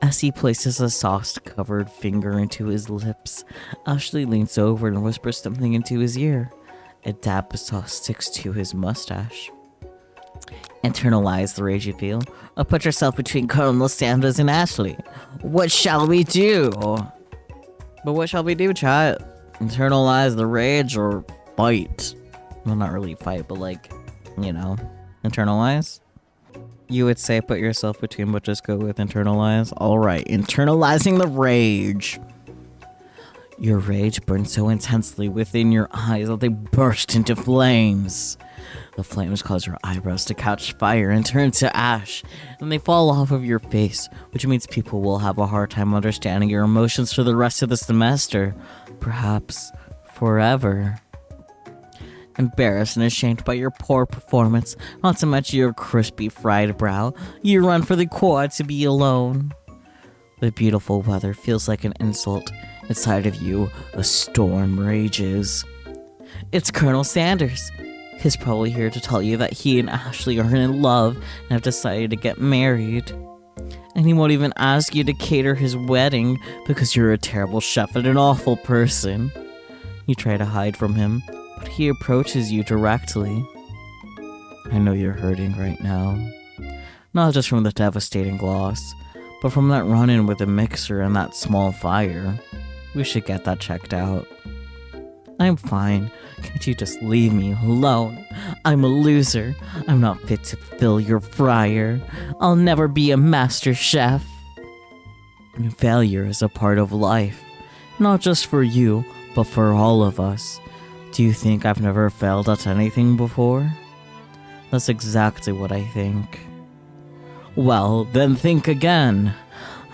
As he places a sauce-covered finger into his lips, Ashley leans over and whispers something into his ear. A dab of sauce sticks to his mustache. Internalize the rage you feel, or put yourself between Colonel Sanders and Ashley. What shall we do? But what shall we do, chat? Internalize the rage or fight? Well, not really fight, but like, internalize? You would say put yourself between, but just go with internalize? Alright, internalizing the rage. Your rage burns so intensely within your eyes that they burst into flames. The flames cause your eyebrows to catch fire and turn to ash, and they fall off of your face, which means people will have a hard time understanding your emotions for the rest of the semester. Perhaps forever. Embarrassed and ashamed by your poor performance, not to mention your crispy fried brow, you run for the quad to be alone. The beautiful weather feels like an insult. Inside of you, a storm rages. It's Colonel Sanders. He's probably here to tell you that he and Ashley are in love and have decided to get married. And he won't even ask you to cater his wedding because you're a terrible chef and an awful person. You try to hide from him, but he approaches you directly. I know you're hurting right now. Not just from the devastating loss, but from that run-in with the mixer and that small fire. We should get that checked out. I'm fine. Can't you just leave me alone? I'm a loser. I'm not fit to fill your fryer. I'll never be a master chef. And failure is a part of life. Not just for you, but for all of us. Do you think I've never failed at anything before? That's exactly what I think. Well, then think again.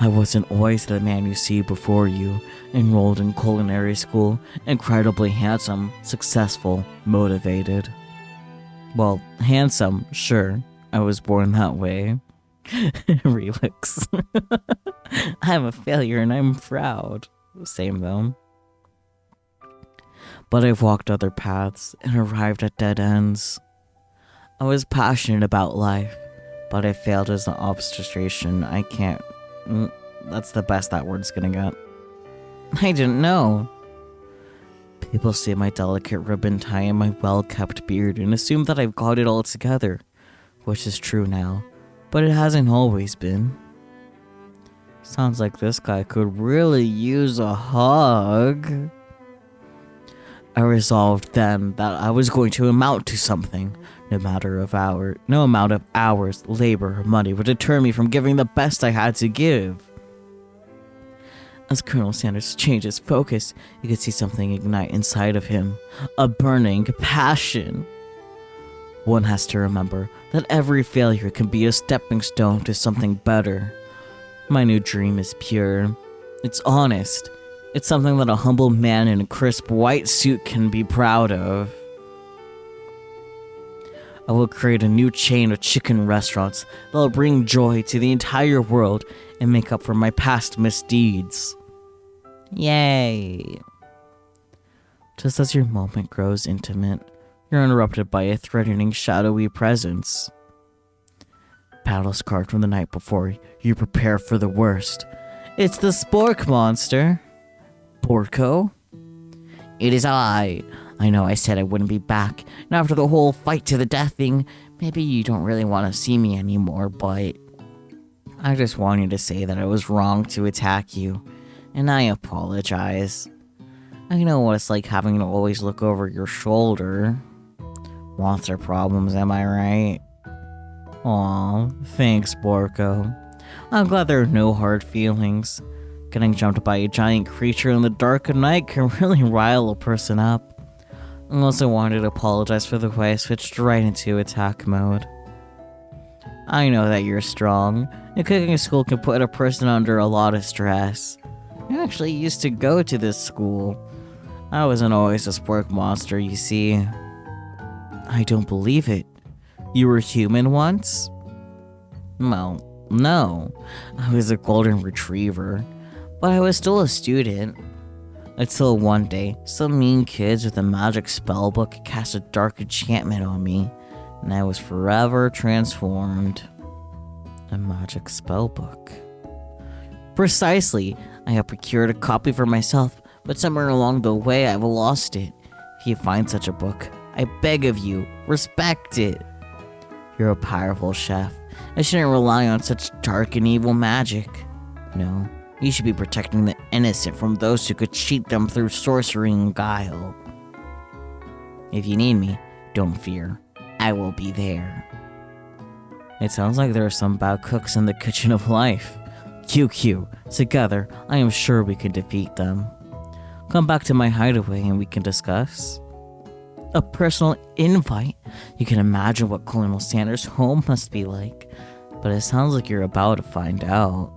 I wasn't always the man you see before you, enrolled in culinary school, incredibly handsome, successful, motivated. Well, handsome, sure. I was born that way. Relix. I'm a failure and I'm proud. Same though. But I've walked other paths and arrived at dead ends. I was passionate about life, but I failed as an obstetrician. I can't... That's the best that word's gonna get. I didn't know. People see my delicate ribbon tie and my well-kept beard and assume that I've got it all together, which is true now, but it hasn't always been. Sounds like this guy could really use a hug. I resolved then that I was going to amount to something. No amount of hours, labor, or money would deter me from giving the best I had to give. As Colonel Sanders changes focus, you could see something ignite inside of him. A burning passion. One has to remember that every failure can be a stepping stone to something better. My new dream is pure. It's honest. It's something that a humble man in a crisp white suit can be proud of. I will create a new chain of chicken restaurants that will bring joy to the entire world and make up for my past misdeeds. Yay! Just as your moment grows intimate, you're interrupted by a threatening, shadowy presence. Battle scarred from the night before, you prepare for the worst. It's the Spork monster. Borko? It is I. I know I said I wouldn't be back, and after the whole fight to the death thing, maybe you don't really want to see me anymore, but I just wanted to say that I was wrong to attack you, and I apologize. I know what it's like having to always look over your shoulder. Monster problems, am I right? Aw, thanks, Borko. I'm glad there are no hard feelings. Getting jumped by a giant creature in the dark of night can really rile a person up. I also wanted to apologize for the way I switched right into attack mode. I know that you're strong, and cooking school can put a person under a lot of stress. I actually used to go to this school. I wasn't always a spork monster, you see. I don't believe it. You were human once? Well, no. I was a golden retriever, but I was still a student. Until one day, some mean kids with a magic spell book cast a dark enchantment on me, and I was forever transformed. A magic spell book. Precisely. I have procured a copy for myself, but somewhere along the way I've lost it. If you find such a book, I beg of you, respect it. You're a powerful chef. I shouldn't rely on such dark and evil magic. No, you should be protecting the innocent from those who could cheat them through sorcery and guile. If you need me, don't fear. I will be there. It sounds like there are some bad cooks in the kitchen of life. QQ, together, I am sure we can defeat them. Come back to my hideaway and we can discuss. A personal invite? You can imagine what Colonel Sanders' home must be like, but it sounds like you're about to find out.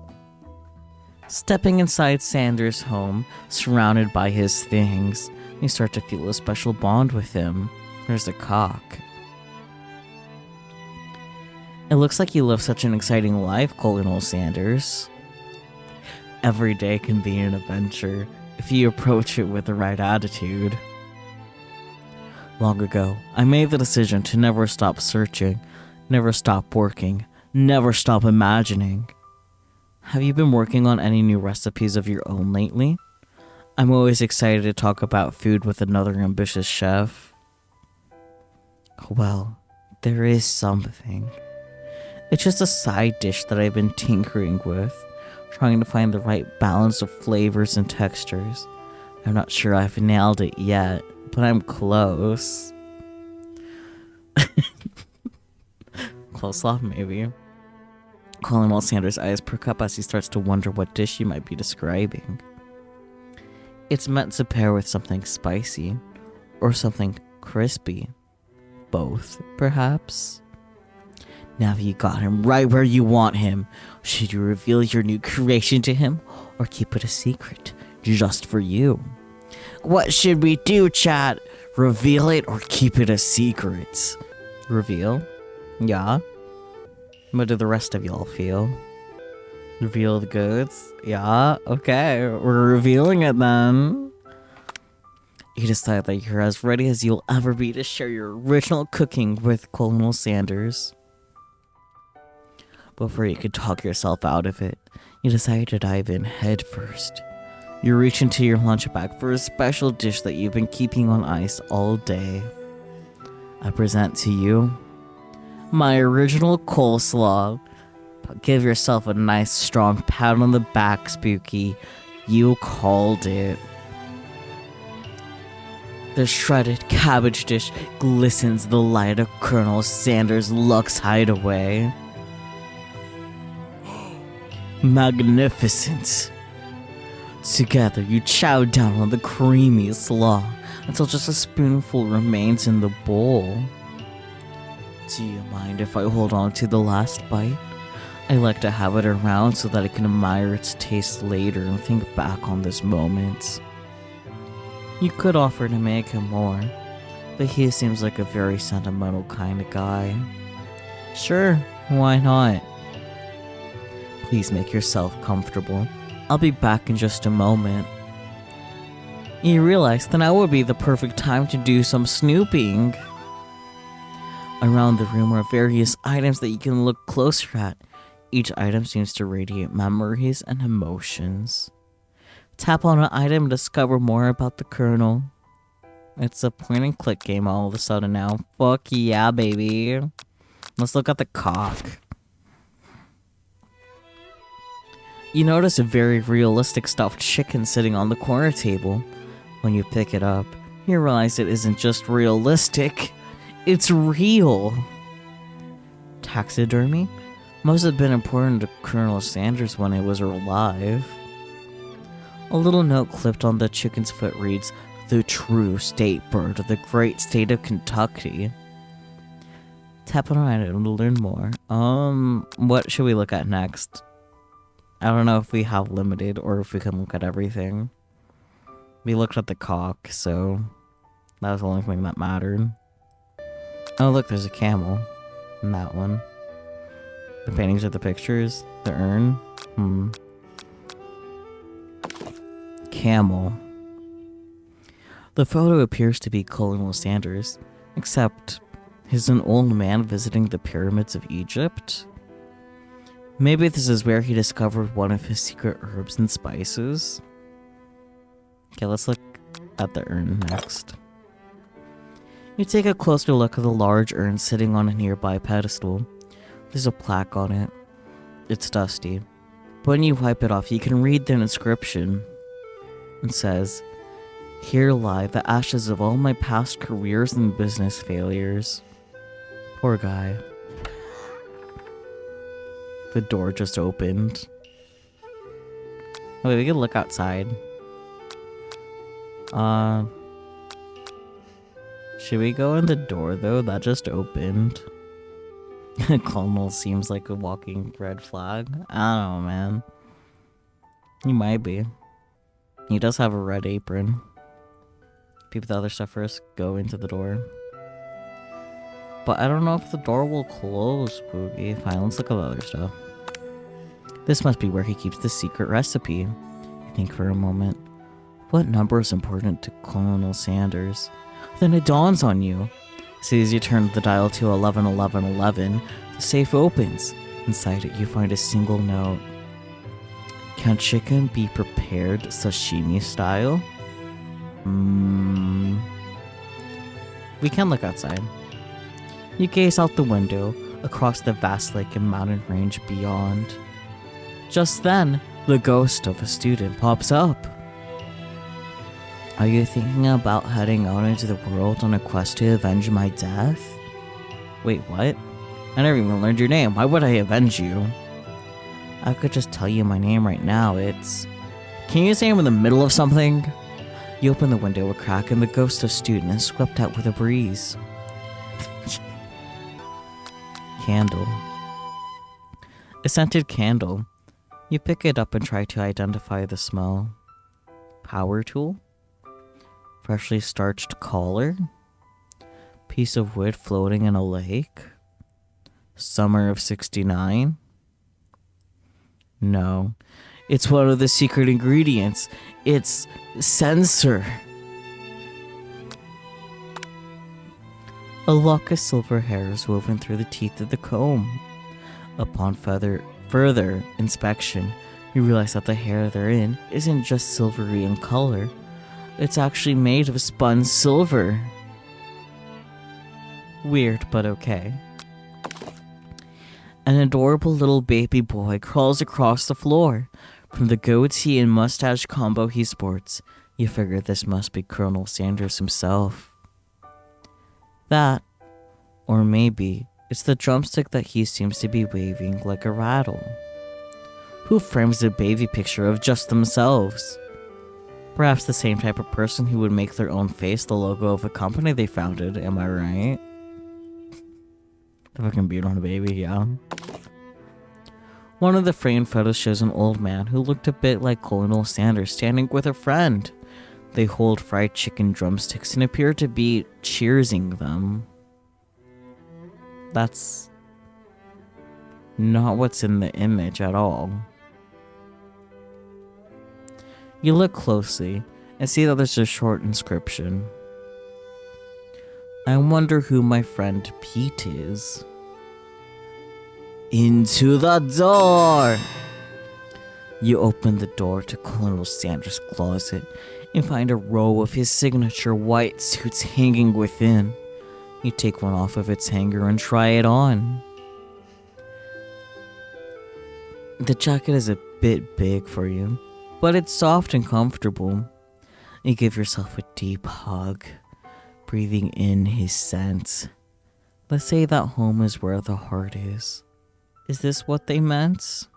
Stepping inside Sanders' home, surrounded by his things, you start to feel a special bond with him. There's the cock. It looks like you live such an exciting life, Colonel Sanders. Every day can be an adventure if you approach it with the right attitude. Long ago, I made the decision to never stop searching, never stop working, never stop imagining. Have you been working on any new recipes of your own lately? I'm always excited to talk about food with another ambitious chef. Well, there is something. It's just a side dish that I've been tinkering with, trying to find the right balance of flavors and textures. I'm not sure I've nailed it yet, but I'm close. Coleslaw, maybe. Colonel Sanders' eyes perk up as he starts to wonder what dish you might be describing. It's meant to pair with something spicy, or something crispy. Both, perhaps? Now you got him right where you want him. Should you reveal your new creation to him, or keep it a secret, just for you? What should we do, chat? Reveal it or keep it a secret? Reveal? Yeah. What do the rest of y'all feel? Reveal the goods? Yeah, okay, we're revealing it then. You decide that you're as ready as you'll ever be to share your original cooking with Colonel Sanders. Before you could talk yourself out of it, you decide to dive in head first. You reach into your lunch bag for a special dish that you've been keeping on ice all day. I present to you my original coleslaw. Give yourself a nice strong pat on the back, Spooky. You called it. The shredded cabbage dish glistens in the light of Colonel Sanders' Lux hideaway. Magnificent. Together, you chow down on the creamy slaw until just a spoonful remains in the bowl. Do you mind if I hold on to the last bite? I like to have it around so that I can admire its taste later and think back on this moment. You could offer to make him more, but he seems like a very sentimental kind of guy. Sure, why not? Please make yourself comfortable. I'll be back in just a moment. You realize that now would be the perfect time to do some snooping. Around the room are various items that you can look closer at. Each item seems to radiate memories and emotions. Tap on an item to discover more about the Colonel. It's a point and click game all of a sudden now. Fuck yeah, baby. Let's look at the cock. You notice a very realistic stuffed chicken sitting on the corner table. When you pick it up, you realize it isn't just realistic, it's real. Taxidermy must have been important to Colonel Sanders when he was alive. A little note clipped on the chicken's foot reads, "The true state bird of the great state of Kentucky." Tap on it to learn more. What should we look at next? I don't know if we have limited or if we can look at everything. We looked at the cock, so that was the only thing that mattered. Oh look, there's a camel in that one. The paintings are the pictures. The urn. Camel. The photo appears to be Colonel Sanders, except he's an old man visiting the pyramids of Egypt. Maybe this is where he discovered one of his secret herbs and spices. Okay, let's look at the urn next. You take a closer look at the large urn sitting on a nearby pedestal. There's a plaque on it. It's dusty. But when you wipe it off, you can read the inscription. It says, "Here lie the ashes of all my past careers and business failures." Poor guy. The door just opened. Wait, we can look outside. Should we go in the door though? That just opened. Colonel seems like a walking red flag. I don't know, man. He might be. He does have a red apron. Peep the other stuff first. Go into the door. But I don't know if the door will close, Spooky. Fine, let's look at the other stuff. This must be where he keeps the secret recipe. You think for a moment. What number is important to Colonel Sanders? Then it dawns on you. See, as you turn the dial to 111111, the safe opens. Inside it, you find a single note. Can chicken be prepared sashimi style? We can look outside. You gaze out the window, across the vast lake and mountain range beyond. Just then, the ghost of a student pops up. Are you thinking about heading out into the world on a quest to avenge my death? Wait, what? I never even learned your name. Why would I avenge you? I could just tell you my name right now. It's... Can you say I'm in the middle of something? You open the window a crack and the ghost of student is swept out with a breeze. Candle. A scented candle. You pick it up and try to identify the smell. Power tool? Freshly starched collar? Piece of wood floating in a lake? Summer of 69? No. It's one of the secret ingredients. It's censer. A lock of silver hair is woven through the teeth of the comb. Upon further inspection, you realize that the hair therein isn't just silvery in color. It's actually made of spun silver. Weird, but okay. An adorable little baby boy crawls across the floor. From the goatee and mustache combo he sports, you figure this must be Colonel Sanders himself. That, or maybe, it's the drumstick that he seems to be waving like a rattle. Who frames the baby picture of just themselves? Perhaps the same type of person who would make their own face the logo of a company they founded, am I right? The fucking beard on a baby, yeah. One of the framed photos shows an old man who looked a bit like Colonel Sanders standing with a friend. They hold fried chicken drumsticks and appear to be cheersing them. That's not what's in the image at all. You look closely and see that there's a short inscription. I wonder who my friend Pete is. Into the door! You open the door to Colonel Sanders' closet and find a row of his signature white suits hanging within. You take one off of its hanger and try it on. The jacket is a bit big for you, but it's soft and comfortable. You give yourself a deep hug, breathing in his scent. Let's say that home is where the heart is. Is this what they meant?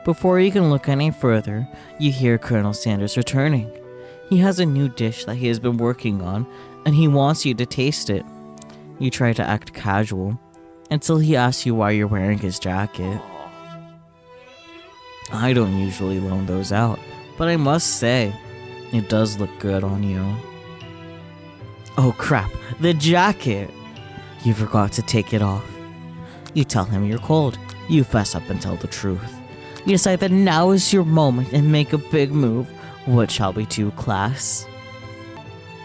Before you can look any further, you hear Colonel Sanders returning. He has a new dish that he has been working on, and he wants you to taste it. You try to act casual, until he asks you why you're wearing his jacket. I don't usually loan those out, but I must say, it does look good on you. Oh crap, the jacket! You forgot to take it off. You tell him you're cold. You fess up and tell the truth. You decide that now is your moment and make a big move. What shall we do, class?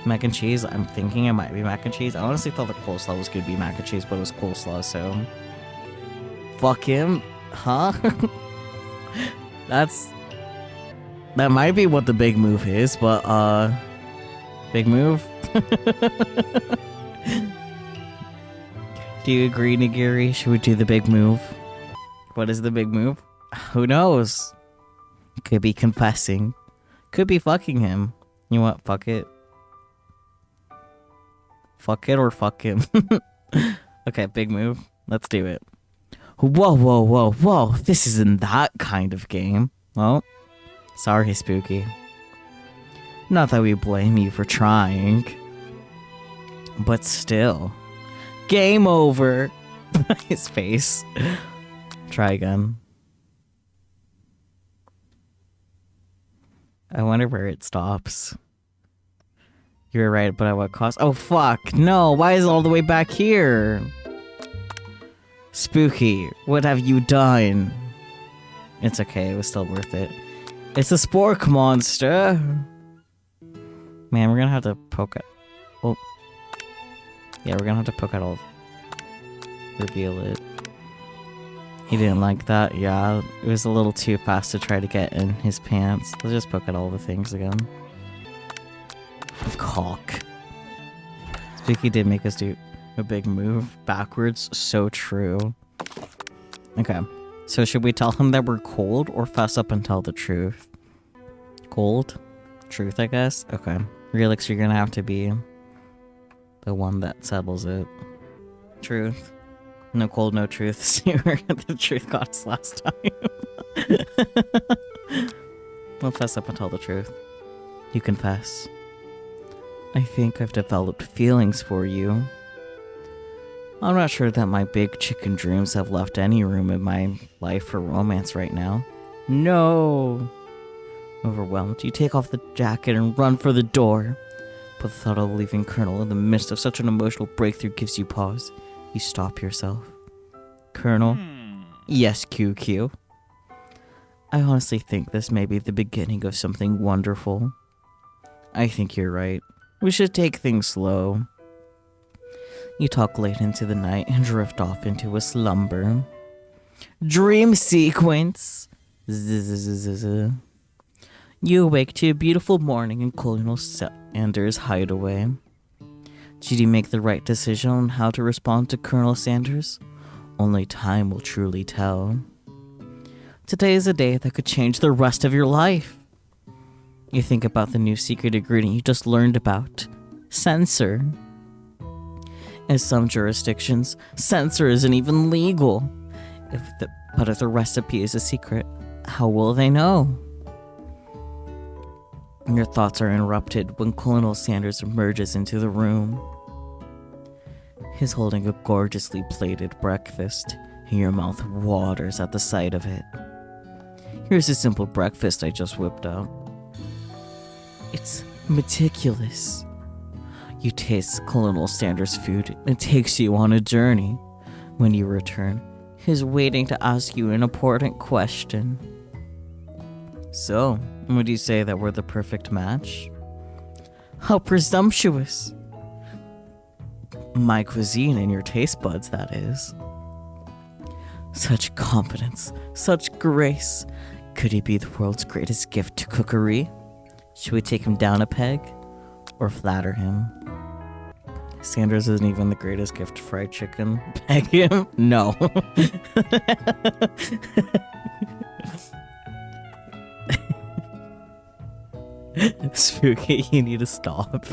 Mac and cheese? I'm thinking it might be mac and cheese. I honestly thought the coleslaw was gonna be mac and cheese, but it was coleslaw, so... Fuck him? Huh? That might be what the big move is, but, big move? Do you agree, Nigiri? Should we do the big move? What is the big move? Who knows? Could be confessing. Could be fucking him. You know what? Fuck it. Fuck it or fuck him. Okay, big move. Let's do it. Whoa, whoa, whoa, whoa. This isn't that kind of game. Well, sorry, Spooky. Not that we blame you for trying. But still. Game over. His face. Try again. I wonder where it stops. You're right, but at what cost? Oh, fuck. No, why is it all the way back here? Spooky, what have you done? It's okay, it was still worth it. It's a spork monster. Man, we're gonna have to poke it. Oh. Yeah, we're gonna have to poke it all. Reveal it. He didn't like that. Yeah, it was a little too fast to try to get in his pants. Let's just poke at all the things again. Cock. Spooky did make us do a big move backwards. So true. Okay. So should we tell him that we're cold or fess up and tell the truth? Cold? Truth, I guess? Okay. Relix, you're gonna have to be the one that settles it. Truth. No cold, no truth. See where the truth got us last time. We'll fess up and tell the truth. You confess. I think I've developed feelings for you. I'm not sure that my big chicken dreams have left any room in my life for romance right now. No! Overwhelmed, you take off the jacket and run for the door. But the thought of leaving Colonel in the midst of such an emotional breakthrough gives you pause. You stop yourself. Colonel? Yes, QQ. I honestly think this may be the beginning of something wonderful. I think you're right. We should take things slow. You talk late into the night and drift off into a slumber. Dream sequence! Zzz. You awake to a beautiful morning in Colonel Sanders' hideaway. Did you make the right decision on how to respond to Colonel Sanders? Only time will truly tell. Today is a day that could change the rest of your life. You think about the new secret ingredient you just learned about. Censor. In some jurisdictions, censor isn't even legal. But if the recipe is a secret, how will they know? Your thoughts are interrupted when Colonel Sanders emerges into the room. He's holding a gorgeously plated breakfast, and your mouth waters at the sight of it. Here's a simple breakfast I just whipped out. It's meticulous. You taste Colonel Sanders' food, and it takes you on a journey. When you return, he's waiting to ask you an important question. So, would you say that we're the perfect match? How presumptuous! My cuisine and your taste buds, that is. Such confidence, such grace. Could he be the world's greatest gift to cookery? Should we take him down a peg? Or flatter him? Sanders isn't even the greatest gift to fried chicken. Peg him? No. Spooky, you need to stop.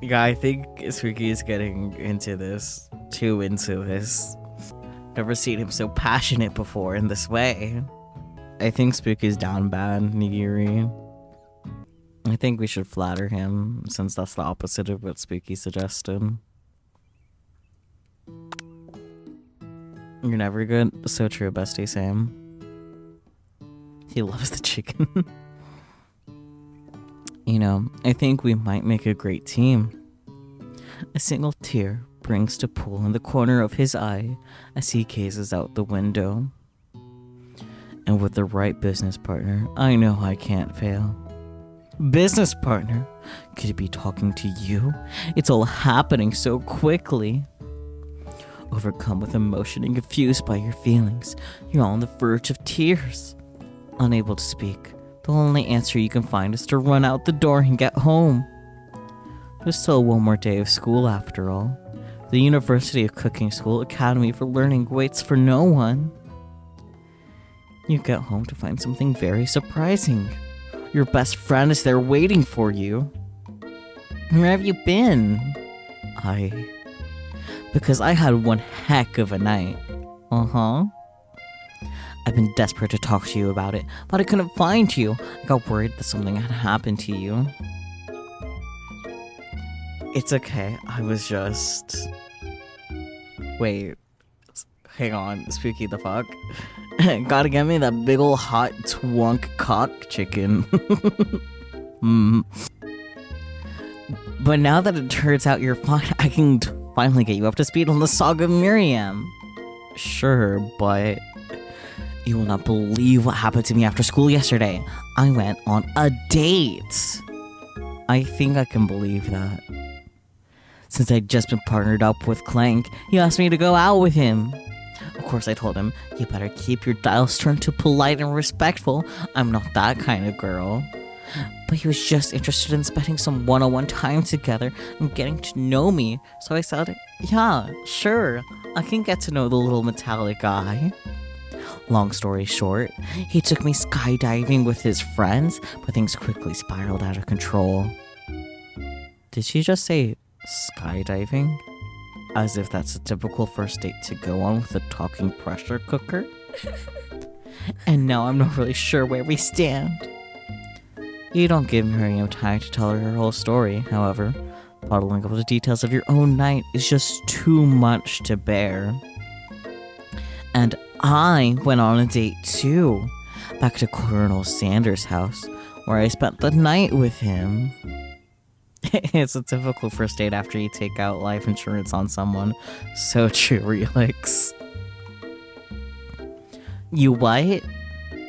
Yeah, I think Spooky is getting into this. Too into this. Never seen him so passionate before in this way. I think Spooky's down bad, Nigiri. I think we should flatter him, since that's the opposite of what Spooky suggested. You're never good? So true, bestie Sam. He loves the chicken. You know, I think we might make a great team. A single tear brings to pool in the corner of his eye as he gazes out the window. And with the right business partner, I know I can't fail. Business partner? Could it be talking to you? It's all happening so quickly. Overcome with emotion and confused by your feelings, you're on the verge of tears. Unable to speak, the only answer you can find is to run out the door and get home. There's still one more day of school after all. The University of Cooking School Academy for Learning waits for no one. You get home to find something very surprising. Your best friend is there waiting for you. Where have you been? Because I had one heck of a night. I've been desperate to talk to you about it, but I couldn't find you. I got worried that something had happened to you. It's okay, I was just... Wait, hang on, spooky the fuck. Gotta get me that big ol' hot twunk cock chicken. But now that it turns out you're fine, I can finally get you up to speed on the saga of Miriam. Sure, but... You will not believe what happened to me after school yesterday. I went on a date. I think I can believe that. Since I'd just been partnered up with Clank, he asked me to go out with him. Of course, I told him, you better keep your dials turned to polite and respectful. I'm not that kind of girl. But he was just interested in spending some one-on-one time together and getting to know me. So I said, yeah, sure, I can get to know the little metallic guy. Long story short, he took me skydiving with his friends, but things quickly spiraled out of control. Did she just say skydiving? As if that's a typical first date to go on with a talking pressure cooker? And now I'm not really sure where we stand. You don't give Miriam time to tell her whole story, however. Bottling up the details of your own night is just too much to bear. And I went on a date too, back to Colonel Sanders' house, where I spent the night with him. It's a typical first date after you take out life insurance on someone. So true, Relix. You what?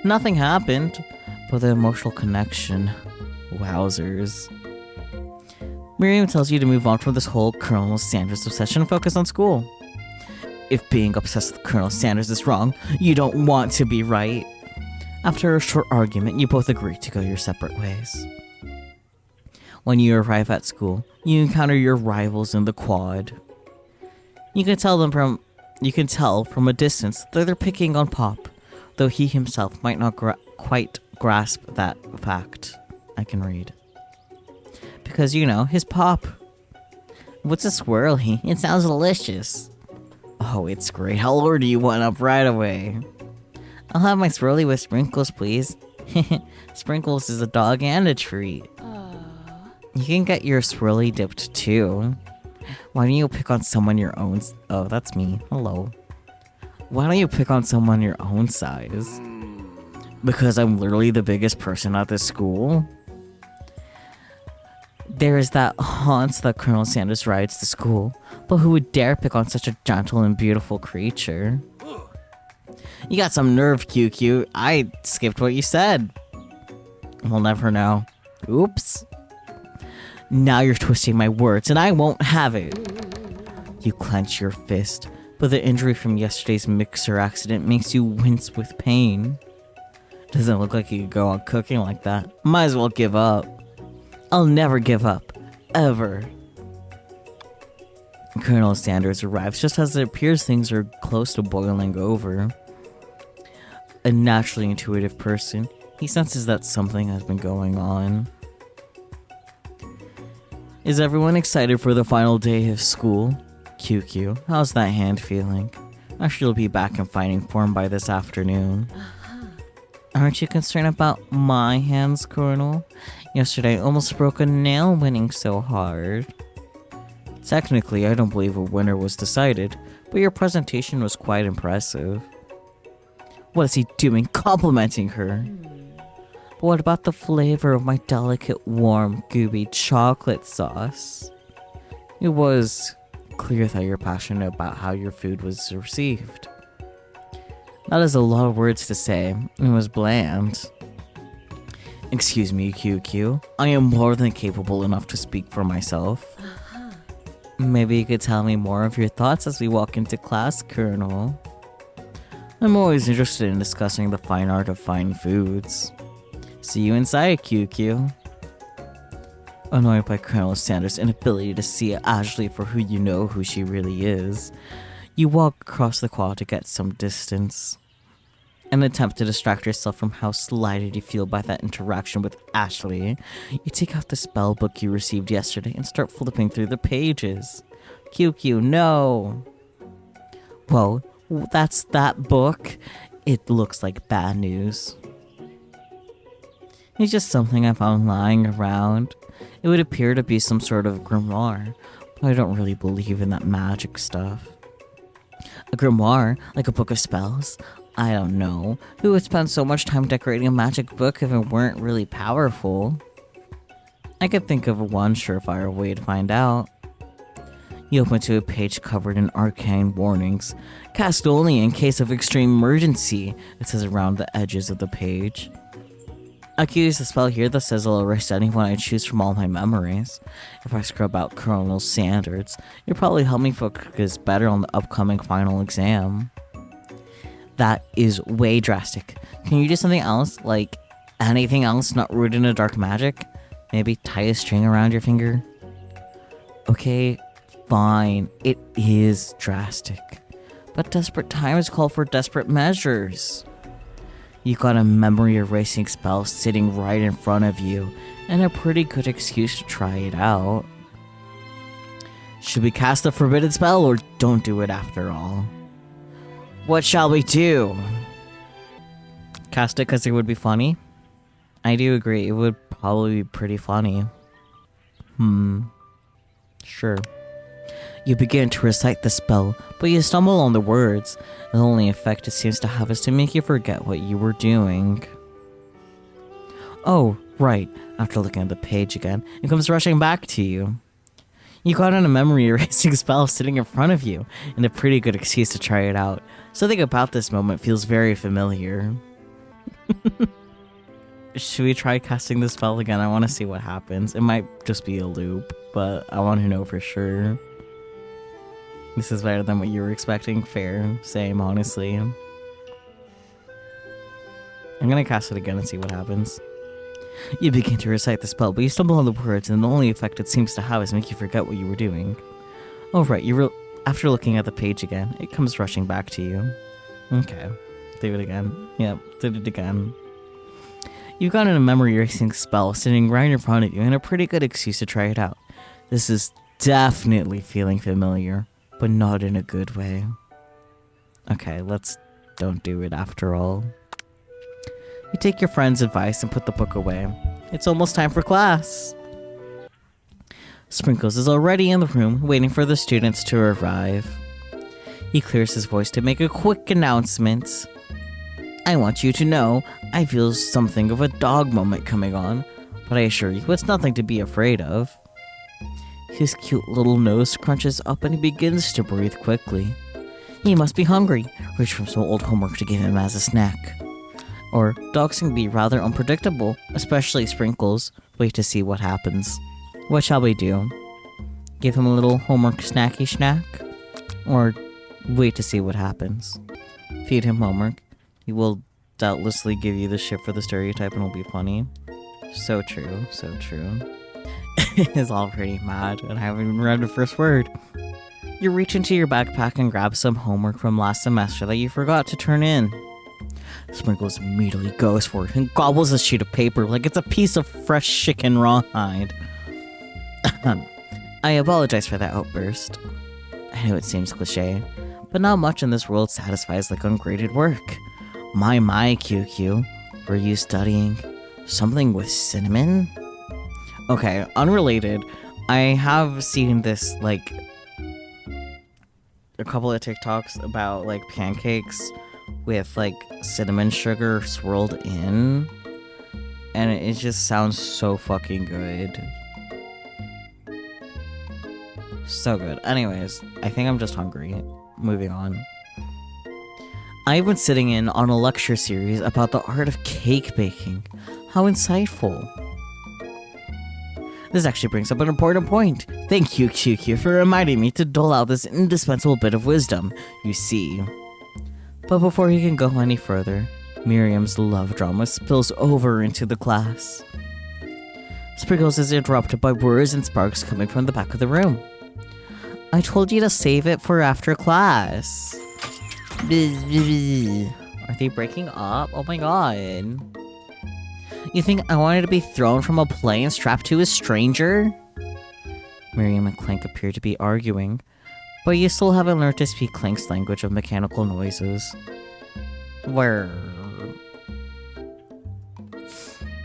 Nothing happened, but the emotional connection. Wowzers. Miriam tells you to move on from this whole Colonel Sanders obsession and focus on school. If being obsessed with Colonel Sanders is wrong, you don't want to be right. After a short argument, you both agree to go your separate ways. When you arrive at school, you encounter your rivals in the quad. You can tell from a distance that they're picking on Pop, though he himself might not quite grasp that fact. I can read. Because, you know, his Pop. What's a swirly? It sounds delicious. Oh, it's great. I'll order you one up right away. I'll have my swirly with sprinkles, please. Sprinkles is a dog and a treat. You can get your swirly dipped too. Why don't you pick on someone your own... Oh, that's me. Hello. Why don't you pick on someone your own size? Because I'm literally the biggest person at this school? There is that haunts that Colonel Sanders rides to school, but who would dare pick on such a gentle and beautiful creature? You got some nerve, QQ. I skipped what you said. We'll never know. Oops. Now you're twisting my words, and I won't have it. You clench your fist, but the injury from yesterday's mixer accident makes you wince with pain. Doesn't look like you could go on cooking like that. Might as well give up. I'll never give up. Ever. Colonel Sanders arrives just as it appears things are close to boiling over. A naturally intuitive person, he senses that something has been going on. Is everyone excited for the final day of school? QQ, how's that hand feeling? I'm sure you'll be back in fighting form by this afternoon. Aren't you concerned about my hands, Colonel? Yesterday I almost broke a nail winning so hard. Technically, I don't believe a winner was decided, but your presentation was quite impressive. What is he doing complimenting her? But what about the flavor of my delicate, warm, gooey chocolate sauce? It was clear that you're passionate about how your food was received. That is a lot of words to say. It was bland. Excuse me, QQ. I am more than capable enough to speak for myself. Maybe you could tell me more of your thoughts as we walk into class, Colonel. I'm always interested in discussing the fine art of fine foods. See you inside, QQ. Annoyed by Colonel Sanders' inability to see Ashley for who you know who she really is, you walk across the quad to get some distance. An attempt to distract yourself from how slighted you feel by that interaction with Ashley, you take out the spell book you received yesterday and start flipping through the pages. QQ, no! Whoa, that's that book? It looks like bad news. It's just something I found lying around. It would appear to be some sort of grimoire, but I don't really believe in that magic stuff. A grimoire? Like a book of spells? I don't know. Who would spend so much time decorating a magic book if it weren't really powerful? I could think of one surefire way to find out. You open to a page covered in arcane warnings. Cast only in case of extreme emergency, it says around the edges of the page. I could use a spell here that says I'll erase anyone I choose from all my memories. If I scrub out Colonel Sanders, it'll probably help me focus better on the upcoming final exam. That is way drastic. Can you do something else? Like, anything else not rooted in dark magic? Maybe tie a string around your finger? Okay, fine. It is drastic. But desperate times call for desperate measures. You got a memory erasing spell sitting right in front of you, and a pretty good excuse to try it out. Should we cast the forbidden spell, or don't do it after all? What shall we do? Cast it because it would be funny? I do agree, it would probably be pretty funny. Sure. You begin to recite the spell, but you stumble on the words. The only effect it seems to have is to make you forget what you were doing. Oh, right. After looking at the page again, it comes rushing back to you. You got on a memory erasing spell sitting in front of you, and a pretty good excuse to try it out. Something about this moment feels very familiar. Should we try casting the spell again? I want to see what happens. It might just be a loop, but I want to know for sure. This is better than what you were expecting. Fair. Same, honestly. I'm gonna cast it again and see what happens. You begin to recite the spell, but you stumble on the words, and the only effect it seems to have is make you forget what you were doing. Oh, right. After looking at the page again, it comes rushing back to you. Okay. Do it again. Yep. Did it again. You've got a memory erasing spell sitting right in front of you, and a pretty good excuse to try it out. This is definitely feeling familiar, but not in a good way. Okay, don't do it after all. You take your friend's advice and put the book away. It's almost time for class. Sprinkles is already in the room, waiting for the students to arrive. He clears his voice to make a quick announcement. I want you to know, I feel something of a dog moment coming on, but I assure you it's nothing to be afraid of. His cute little nose crunches up and he begins to breathe quickly. He must be hungry. Reach for some old homework to give him as a snack. Or, dogs can be rather unpredictable, especially Sprinkles. Wait to see what happens. What shall we do? Give him a little homework snacky snack? Or, wait to see what happens? Feed him homework. He will doubtlessly give you the shit for the stereotype and it'll be funny. So true, so true. It's all pretty mad, and I haven't even read the first word. You reach into your backpack and grab some homework from last semester that you forgot to turn in. Sprinkles immediately goes for it and gobbles a sheet of paper like it's a piece of fresh chicken rawhide. I apologize for that outburst. I know it seems cliche, but not much in this world satisfies like ungraded work. My QQ, were you studying something with cinnamon? Okay, unrelated, I have seen this, like, a couple of TikToks about, like, pancakes with, like, cinnamon sugar swirled in, and it just sounds so fucking good. So good. Anyways, I think I'm just hungry. Moving on. I've been sitting in on a lecture series about the art of cake baking. How insightful. This actually brings up an important point. Thank you, QQ, for reminding me to dole out this indispensable bit of wisdom, you see. But before he can go any further, Miriam's love drama spills over into the class. Sprinkles is interrupted by words and sparks coming from the back of the room. I told you to save it for after class. Are they breaking up? Oh my god. You think I wanted to be thrown from a plane strapped to a stranger? Miriam and Clank appear to be arguing, but you still haven't learned to speak Clank's language of mechanical noises. Where?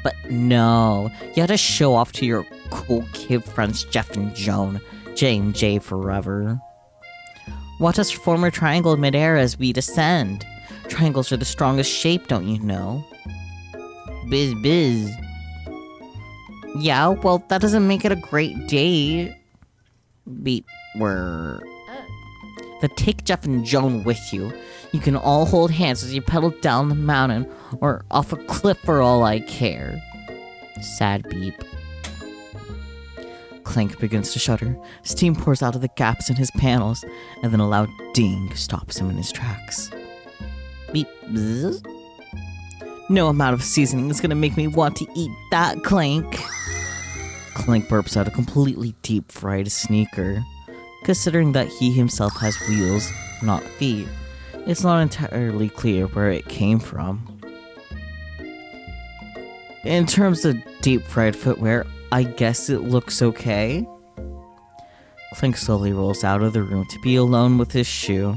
But no, you had to show off to your cool kid friends Jeff and Joan. J&J forever. Watch us form a triangle midair as we descend. Triangles are the strongest shape, don't you know? Biz biz. Yeah, well, that doesn't make it a great date. Then take Jeff and Joan with you. You can all hold hands as you pedal down the mountain or off a cliff for all I care. Sad beep. Clank begins to shudder. Steam pours out of the gaps in his panels, and then a loud ding stops him in his tracks. Beep. Bzz. No amount of seasoning is gonna make me want to eat that, Clank. Clank burps out a completely deep-fried sneaker. Considering that he himself has wheels, not feet, it's not entirely clear where it came from. In terms of deep-fried footwear, I guess it looks okay. Clank slowly rolls out of the room to be alone with his shoe.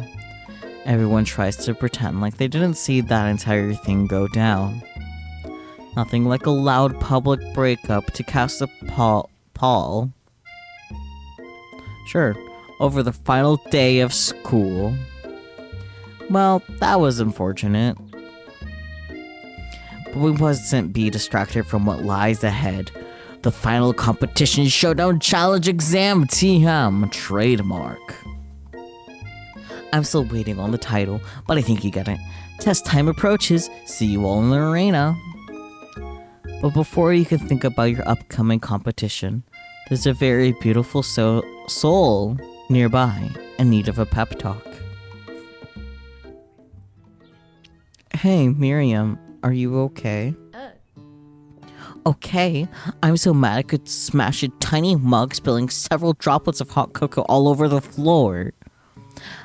Everyone tries to pretend like they didn't see that entire thing go down. Nothing like a loud public breakup to cast a pall. Sure, over the final day of school. Well, that was unfortunate. But we mustn't be distracted from what lies ahead. The final competition showdown challenge exam TM trademark. I'm still waiting on the title, but I think you get it. Test time approaches. See you all in the arena. But before you can think about your upcoming competition, there's a very beautiful soul nearby in need of a pep talk. Hey, Miriam, are you okay? Okay, I'm so mad I could smash a tiny mug, spilling several droplets of hot cocoa all over the floor.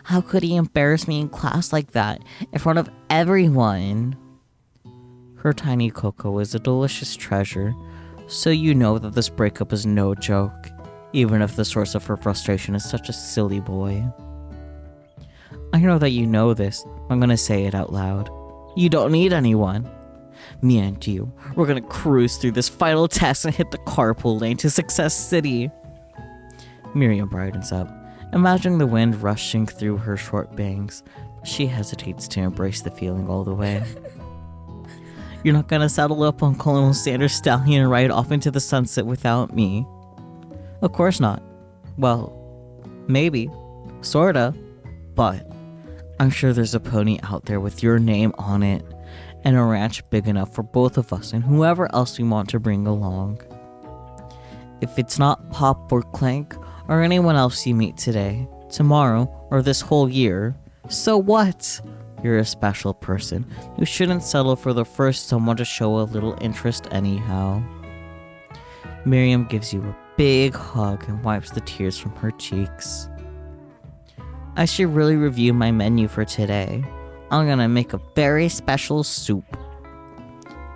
How could he embarrass me in class like that, in front of everyone? Her tiny cocoa is a delicious treasure, so you know that this breakup is no joke, even if the source of her frustration is such a silly boy. I know that you know this, I'm gonna say it out loud. You don't need anyone. Me and you, we're gonna cruise through this final test and hit the carpool lane to Success City. Miriam brightens up, imagining the wind rushing through her short bangs. She hesitates to embrace the feeling all the way. You're not gonna saddle up on Colonel Sanders' stallion and ride off into the sunset without me. Of course not. Well, maybe. Sorta. But I'm sure there's a pony out there with your name on it, and a ranch big enough for both of us and whoever else we want to bring along. If it's not Pop or Clank or anyone else you meet today, tomorrow, or this whole year, so what? You're a special person. You shouldn't settle for the first someone to show a little interest anyhow. Miriam gives you a big hug and wipes the tears from her cheeks. I should really review my menu for today. I'm gonna make a very special soup.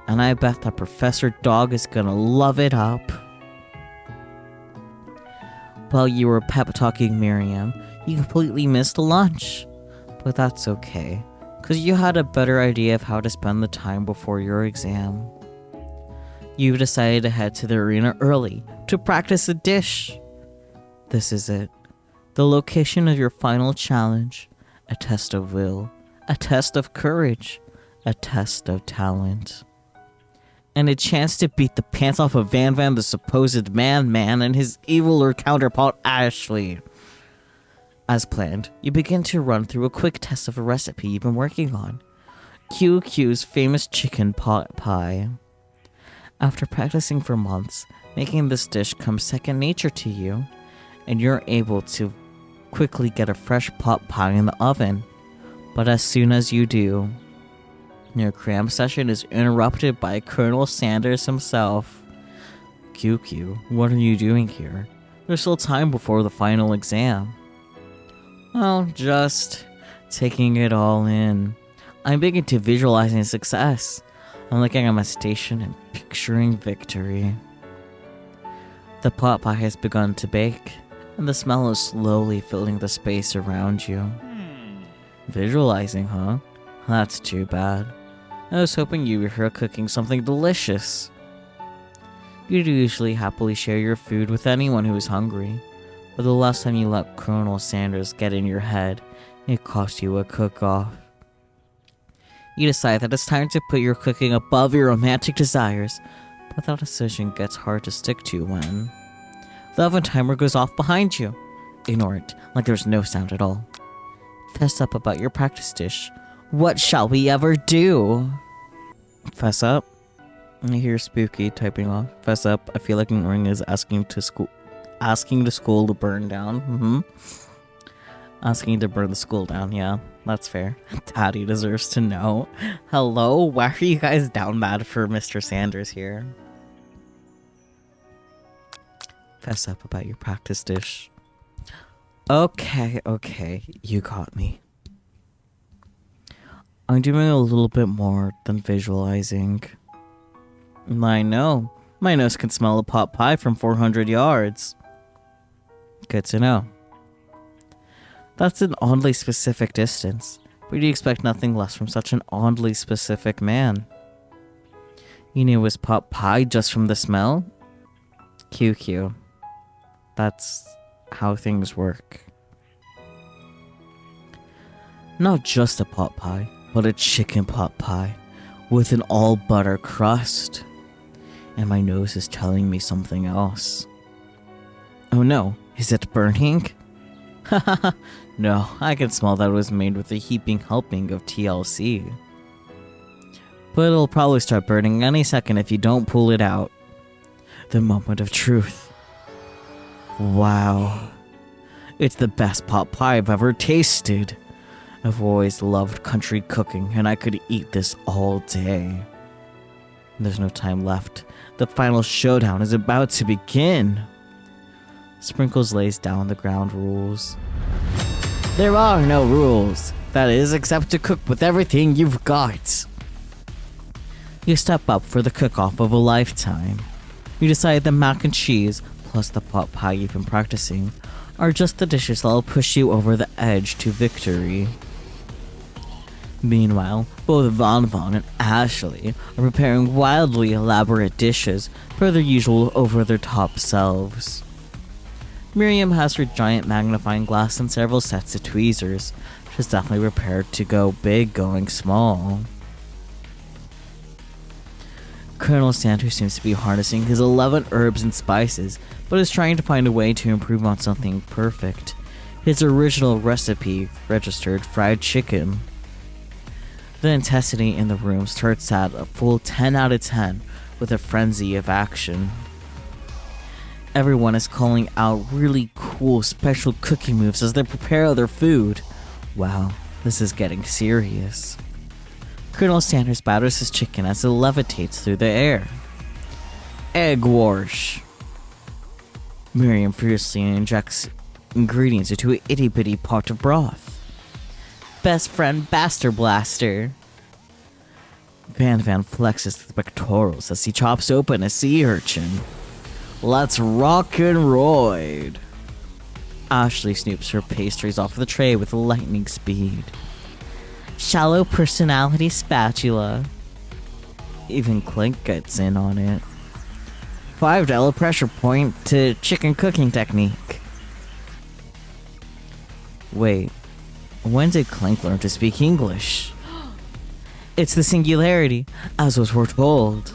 And I bet that Professor Dog is gonna love it up. While you were pep-talking Miriam, you completely missed lunch. But that's okay, because you had a better idea of how to spend the time before your exam. You've decided to head to the arena early to practice a dish. This is it. The location of your final challenge. A test of will. A test of courage. A test of talent. And a chance to beat the pants off of Van, the supposed man, and his eviler counterpart, Ashley. As planned, you begin to run through a quick test of a recipe you've been working on. QQ's famous chicken pot pie. After practicing for months, making this dish comes second nature to you, and you're able to quickly get a fresh pot pie in the oven. But as soon as you do, your cram session is interrupted by Colonel Sanders himself. QQ, what are you doing here? There's still time before the final exam. Oh, just taking it all in. I'm big into visualizing success. I'm looking at my station and picturing victory. The pot pie has begun to bake, and the smell is slowly filling the space around you. Visualizing, huh? That's too bad. I was hoping you were here cooking something delicious. You'd usually happily share your food with anyone who is hungry, but the last time you let Colonel Sanders get in your head, it cost you a cook-off. You decide that it's time to put your cooking above your romantic desires, but that decision gets hard to stick to when the oven timer goes off behind you. Ignore it, like there's no sound at all. Fess up about your practice dish. What shall we ever do? Fess up? I hear Spooky typing off. Fess up. I feel like ignoring is asking the school to burn down. Asking to burn the school down, yeah. That's fair. Daddy deserves to know. Hello? Why are you guys down bad for Mr. Sanders here? Fess up about your practice dish. Okay, you got me. I'm doing a little bit more than visualizing. I know. My nose can smell a pot pie from 400 yards. Good to know. That's an oddly specific distance, but you'd expect nothing less from such an oddly specific man. You knew it was pot pie just from the smell? QQ. That's how things work. Not just a pot pie, but a chicken pot pie with an all butter crust. And my nose is telling me something else. Oh no, is it burning? Haha, no, I can smell that it was made with a heaping helping of TLC. But it'll probably start burning any second if you don't pull it out. The moment of truth. Wow. It's the best pot pie I've ever tasted. I've always loved country cooking, and I could eat this all day. There's no time left. The final showdown is about to begin. Sprinkles lays down the ground rules. There are no rules. That is, except to cook with everything you've got. You step up for the cook-off of a lifetime. You decide the mac and cheese, plus the pot pie you've been practicing, are just the dishes that'll push you over the edge to victory. Meanwhile, both Von Von and Ashley are preparing wildly elaborate dishes per their usual over-the-top selves. Miriam has her giant magnifying glass and several sets of tweezers. She's definitely prepared to go big going small. Colonel Sanders seems to be harnessing his 11 herbs and spices, but is trying to find a way to improve on something perfect. His original recipe registered fried chicken. The intensity in the room starts at a full 10 out of 10 with a frenzy of action. Everyone is calling out really cool special cooking moves as they prepare their food. Wow, this is getting serious. Colonel Sanders batters his chicken as it levitates through the air. Egg wash. Miriam fiercely injects ingredients into an itty-bitty pot of broth. Best friend Baster Blaster. Van flexes the pectorals as he chops open a sea urchin. Let's rock and roid. Ashley snoops her pastries off the tray with lightning speed. Shallow personality spatula. Even Clink gets in on it. $5 pressure point to chicken cooking technique. Wait, when did Clink learn to speak English? It's the singularity, as was foretold.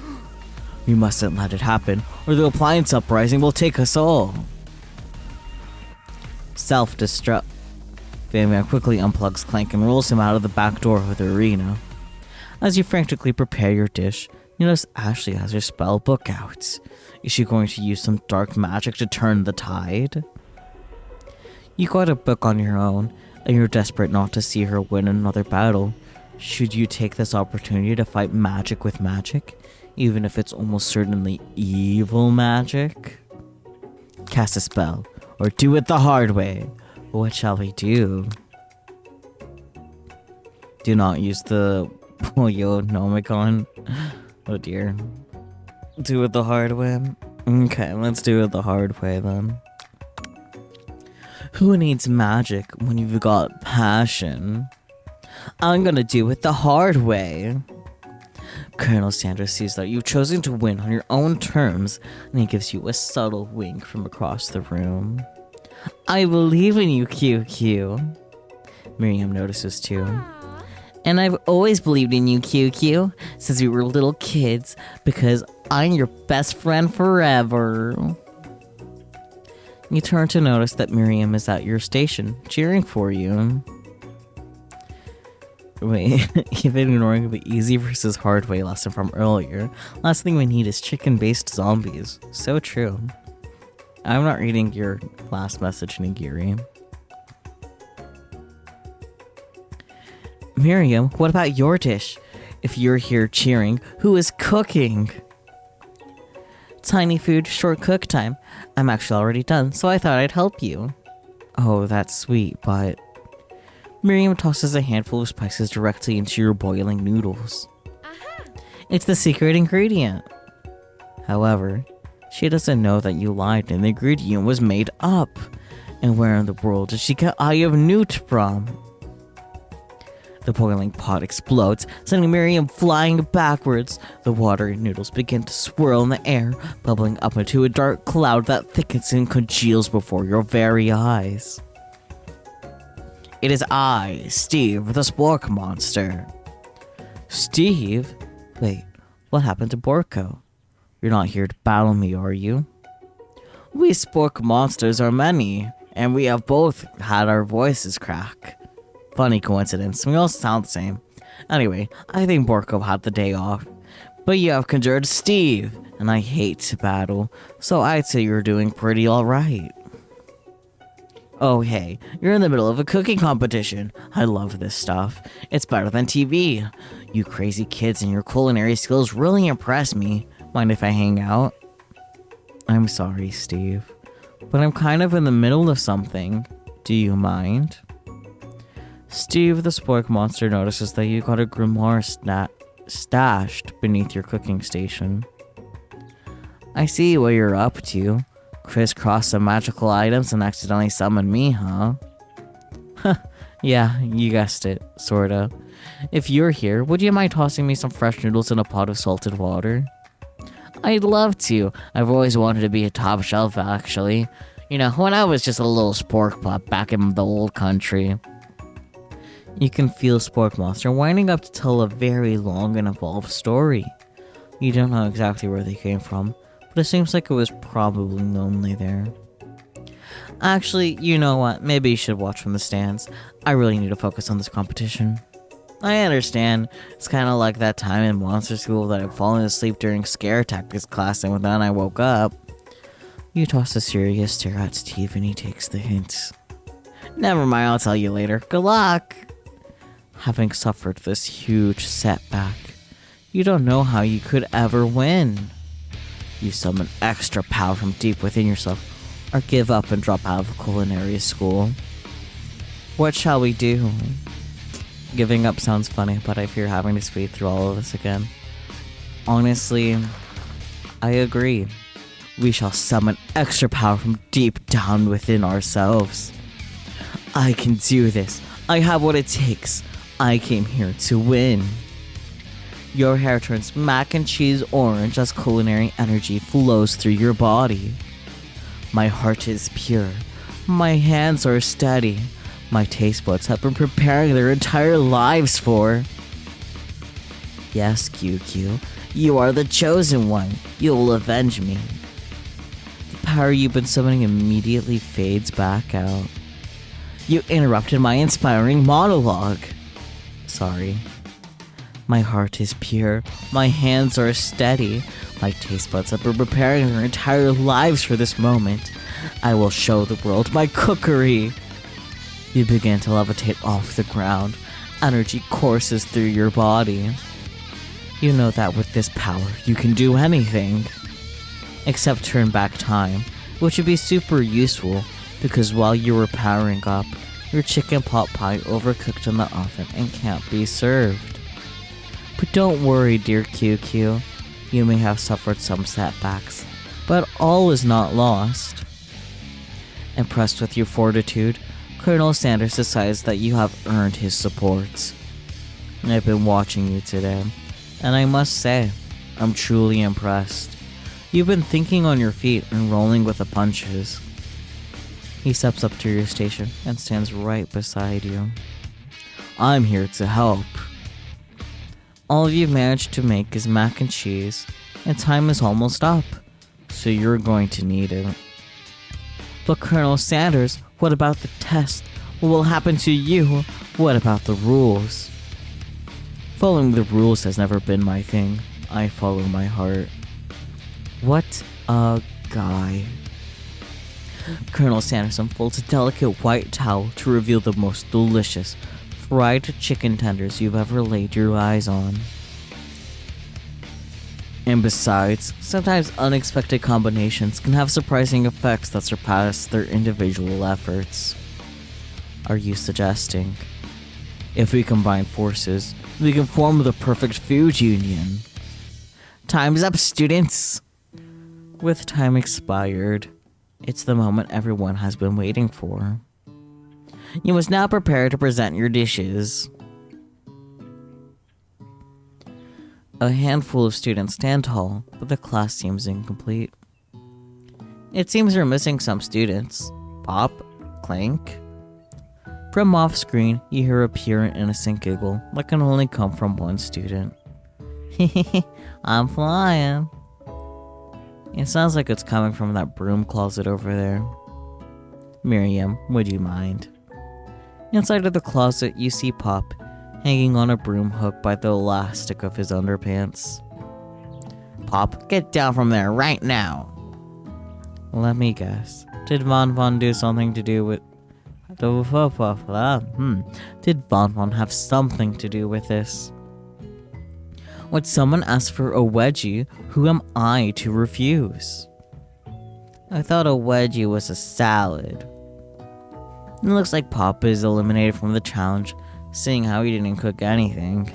We mustn't let it happen, or the appliance uprising will take us all. Self-destruct. Fabian quickly unplugs Clank and rolls him out of the back door of the arena. As you frantically prepare your dish, you notice Ashley has her spell book out. Is she going to use some dark magic to turn the tide? You got a book on your own, and you're desperate not to see her win another battle. Should you take this opportunity to fight magic with magic, even if it's almost certainly evil magic? Cast a spell, or do it the hard way. What shall we do? Do not use the Polyonomicon. Oh dear. Do it the hard way? Okay, let's do it the hard way then. Who needs magic when you've got passion? I'm gonna do it the hard way. Colonel Sanders sees that you've chosen to win on your own terms, and he gives you a subtle wink from across the room. I believe in you, QQ. Miriam notices too. And I've always believed in you, QQ, since we were little kids, because I'm your best friend forever. You turn to notice that Miriam is at your station, cheering for you. Wait, even ignoring the easy versus hard way lesson from earlier, last thing we need is chicken-based zombies. So true. I'm not reading your last message, Nigiri. Miriam, what about your dish? If you're here cheering, who is cooking? Tiny food, short cook time. I'm actually already done, so I thought I'd help you. Oh, that's sweet, but... Miriam tosses a handful of spices directly into your boiling noodles. It's the secret ingredient. However, she doesn't know that you lied and the ingredient was made up. And where in the world did she get Eye of Newt from? The boiling pot explodes, sending Miriam flying backwards. The watery noodles begin to swirl in the air, bubbling up into a dark cloud that thickens and congeals before your very eyes. It is I, Steve, the Spork Monster. Steve? Wait, what happened to Borko? You're not here to battle me, are you? We Spork Monsters are many, and we have both had our voices crack. Funny coincidence, we all sound the same. Anyway, I think Borko had the day off. But you have conjured Steve, and I hate to battle, so I'd say you're doing pretty alright. Oh hey, you're in the middle of a cooking competition. I love this stuff. It's better than TV. You crazy kids and your culinary skills really impress me. Mind if I hang out? I'm sorry, Steve, but I'm kind of in the middle of something. Do you mind? Steve the Spork Monster notices that you got a grimoire stashed beneath your cooking station. I see what you're up to. Crisscross some magical items and accidentally summon me, huh? Yeah, you guessed it, sorta. If you're here, would you mind tossing me some fresh noodles in a pot of salted water? I'd love to. I've always wanted to be a top shelf, actually. You know, when I was just a little spork pup back in the old country. You can feel Spork Monster winding up to tell a very long and involved story. You don't know exactly where they came from, but it seems like it was probably lonely there. Actually, you know what? Maybe you should watch from the stands. I really need to focus on this competition. I understand. It's kind of like that time in monster school that I'd fallen asleep during scare tactics class and then I woke up. You toss a serious stare at Steve and he takes the hint. Never mind, I'll tell you later. Good luck! Having suffered this huge setback, you don't know how you could ever win. You summon extra power from deep within yourself, or give up and drop out of culinary school. What shall we do? Giving up sounds funny, but I fear having to speed through all of this again. Honestly, I agree. We shall summon extra power from deep down within ourselves. I can do this. I have what it takes. I came here to win. Your hair turns mac and cheese orange as culinary energy flows through your body. My heart is pure. My hands are steady. My taste buds have been preparing their entire lives for. Yes, QQ, you are the chosen one. You will avenge me. The power you've been summoning immediately fades back out. You interrupted my inspiring monologue. Sorry. My heart is pure. My hands are steady. My taste buds have been preparing their entire lives for this moment. I will show the world my cookery. You begin to levitate off the ground. Energy courses through your body. You know that with this power, you can do anything. Except turn back time, which would be super useful because while you were powering up, your chicken pot pie overcooked in the oven and can't be served. But don't worry, dear QQ. You may have suffered some setbacks, but all is not lost. Impressed with your fortitude, Colonel Sanders decides that you have earned his support. I've been watching you today, and I must say, I'm truly impressed. You've been thinking on your feet and rolling with the punches. He steps up to your station and stands right beside you. I'm here to help. All you've managed to make is mac and cheese, and time is almost up, so you're going to need it. But Colonel Sanders, what about the test? What will happen to you? What about the rules? Following the rules has never been my thing. I follow my heart. What a guy. Colonel Sanders unfolds a delicate white towel to reveal the most delicious fried chicken tenders you've ever laid your eyes on. And besides, sometimes unexpected combinations can have surprising effects that surpass their individual efforts. Are you suggesting, if we combine forces, we can form the perfect food union? Time's up, students! With time expired, it's the moment everyone has been waiting for. You must now prepare to present your dishes. A handful of students stand tall, but the class seems incomplete. It seems you're missing some students. Pop, clank. From off screen, you hear a pure and innocent giggle that can only come from one student. I'm flying. It sounds like it's coming from that broom closet over there. Miriam, would you mind? Inside of the closet, you see Pop hanging on a broom hook by the elastic of his underpants. Pop, get down from there right now. Let me guess. Did Von Von do something to do with... Did Von Von have something to do with this? Would someone ask for a wedgie? Who am I to refuse? I thought a wedgie was a salad. It looks like Pop is eliminated from the challenge, seeing how he didn't cook anything.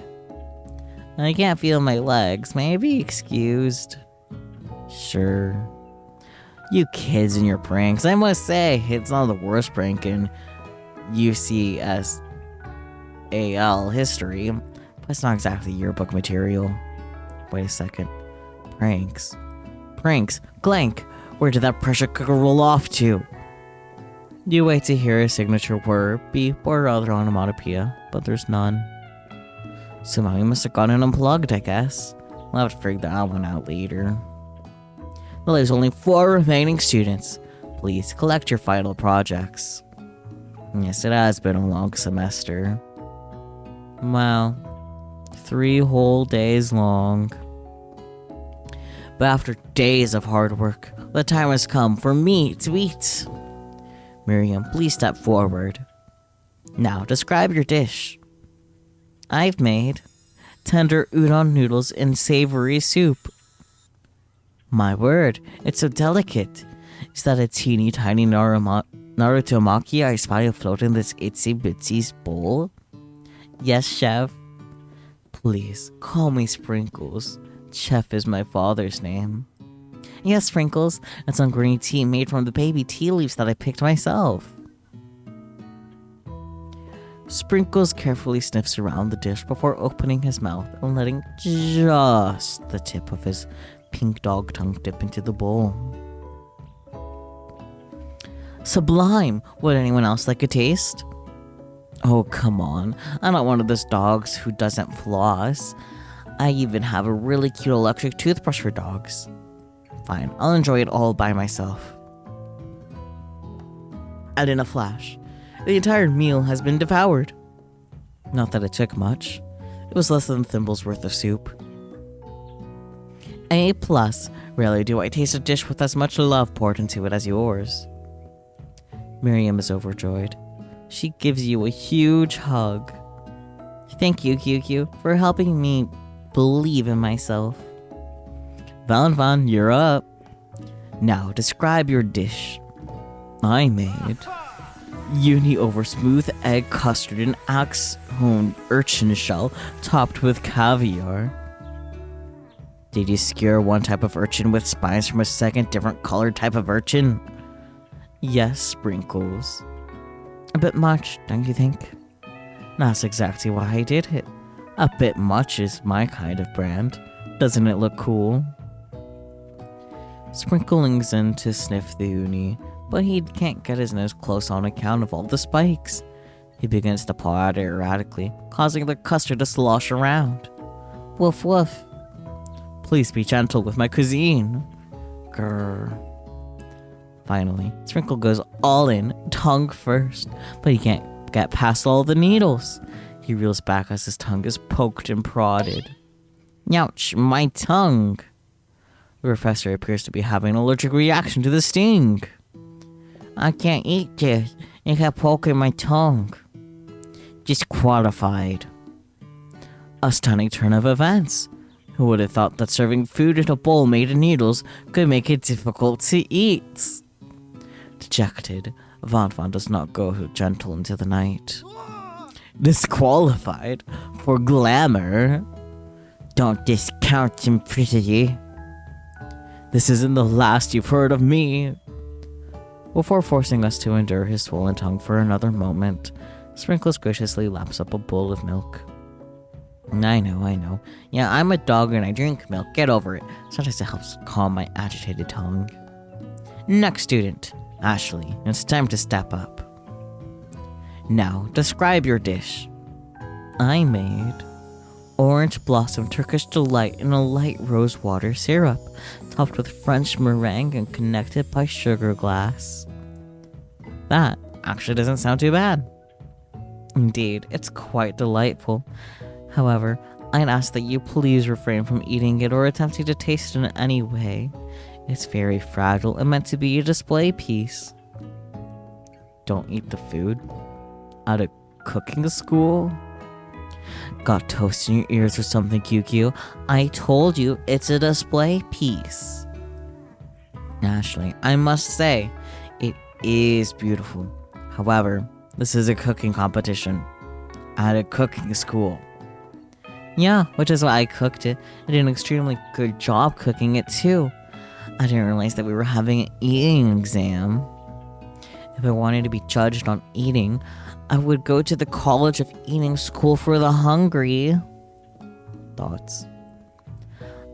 I can't feel my legs. May I be excused? Sure. You kids and your pranks. I must say, it's not the worst prank in UCSAL history, but it's not exactly yearbook material. Wait a second. Pranks. Pranks. Clank! Where did that pressure cooker roll off to? You wait to hear a signature word, beep, or other onomatopoeia, but there's none. Somehow you must have gotten unplugged, I guess. We'll have to figure that one out later. Well, there's only 4 remaining students. Please collect your final projects. Yes, it has been a long semester. Well, 3 whole days long. But after days of hard work, the time has come for me to eat. Miriam, please step forward. Now, describe your dish. I've made tender udon noodles in savory soup. My word, it's so delicate. Is that a teeny tiny Naruto maki I spy afloat in this itsy bitsy bowl? Yes, chef. Please, call me Sprinkles. Chef is my father's name. Yes, Sprinkles. It's some green tea made from the baby tea leaves that I picked myself. Sprinkles carefully sniffs around the dish before opening his mouth and letting just the tip of his pink dog tongue dip into the bowl. Sublime! Would anyone else like a taste? Oh, come on. I'm not one of those dogs who doesn't floss. I even have a really cute electric toothbrush for dogs. Fine, I'll enjoy it all by myself. And in a flash, The entire meal has been devoured. Not that it took much. It was less than a thimble's worth of soup. A+. Rarely do I taste a dish with as much love poured into it as yours. Miriam is overjoyed. She gives you a huge hug. Thank you, QQ, for helping me believe in myself. Van, you're up. Now, describe your dish. I made uni over smooth egg custard and axe-honed urchin shell topped with caviar. Did you skewer one type of urchin with spines from a second different colored type of urchin? Yes, Sprinkles. A bit much, don't you think? That's exactly why I did it. A bit much is my kind of brand. Doesn't it look cool? Sprinkle leans in to sniff the uni, but he can't get his nose close on account of all the spikes. He begins to paw at it erratically, causing the custard to slosh around. Woof woof. Please be gentle with my cuisine. Grrr. Finally, Sprinkle goes all in, tongue first, but he can't get past all the needles. He reels back as his tongue is poked and prodded. Ouch, my tongue! The professor appears to be having an allergic reaction to the sting. I can't eat this. It kept poking my tongue. Disqualified. A stunning turn of events. Who would have thought that serving food in a bowl made of needles could make it difficult to eat? Dejected, Van does not go gentle into the night. Disqualified for glamour. Don't discount simplicity. This isn't the last you've heard of me. Before forcing us to endure his swollen tongue for another moment, Sprinkles graciously laps up a bowl of milk. I know. Yeah, I'm a dog and I drink milk. Get over it. Sometimes it helps calm my agitated tongue. Next student, Ashley. It's time to step up. Now, describe your dish. I made orange blossom Turkish delight in a light rose water syrup, topped with French meringue and connected by sugar glass. That actually doesn't sound too bad. Indeed, it's quite delightful. However, I'd ask that you please refrain from eating it or attempting to taste it in any way. It's very fragile and meant to be a display piece. Don't eat the food? At a cooking school? Got toast in your ears or something, QQ? I told you it's a display piece. Ashley, I must say, it is beautiful. However, this is a cooking competition. At a cooking school. Yeah, which is why I cooked it. I did an extremely good job cooking it too. I didn't realize that we were having an eating exam. If I wanted to be judged on eating, I would go to the College of Eating School for the Hungry. Thoughts?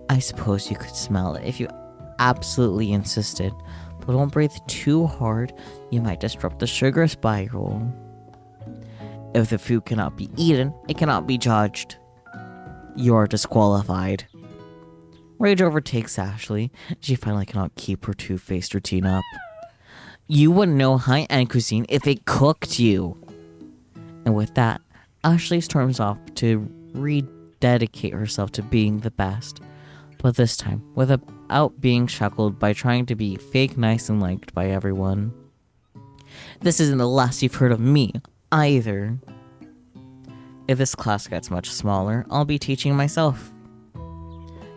I suppose you could smell it if you absolutely insisted, but don't breathe too hard. You might disrupt the sugar spiral. If the food cannot be eaten, it cannot be judged. You're disqualified. Rage overtakes Ashley. She finally cannot keep her two-faced routine up. You wouldn't know high-end cuisine if it cooked you. And with that, Ashley storms off to rededicate herself to being the best. But this time, without being shackled by trying to be fake nice and liked by everyone. This isn't the last you've heard of me, either. If this class gets much smaller, I'll be teaching myself.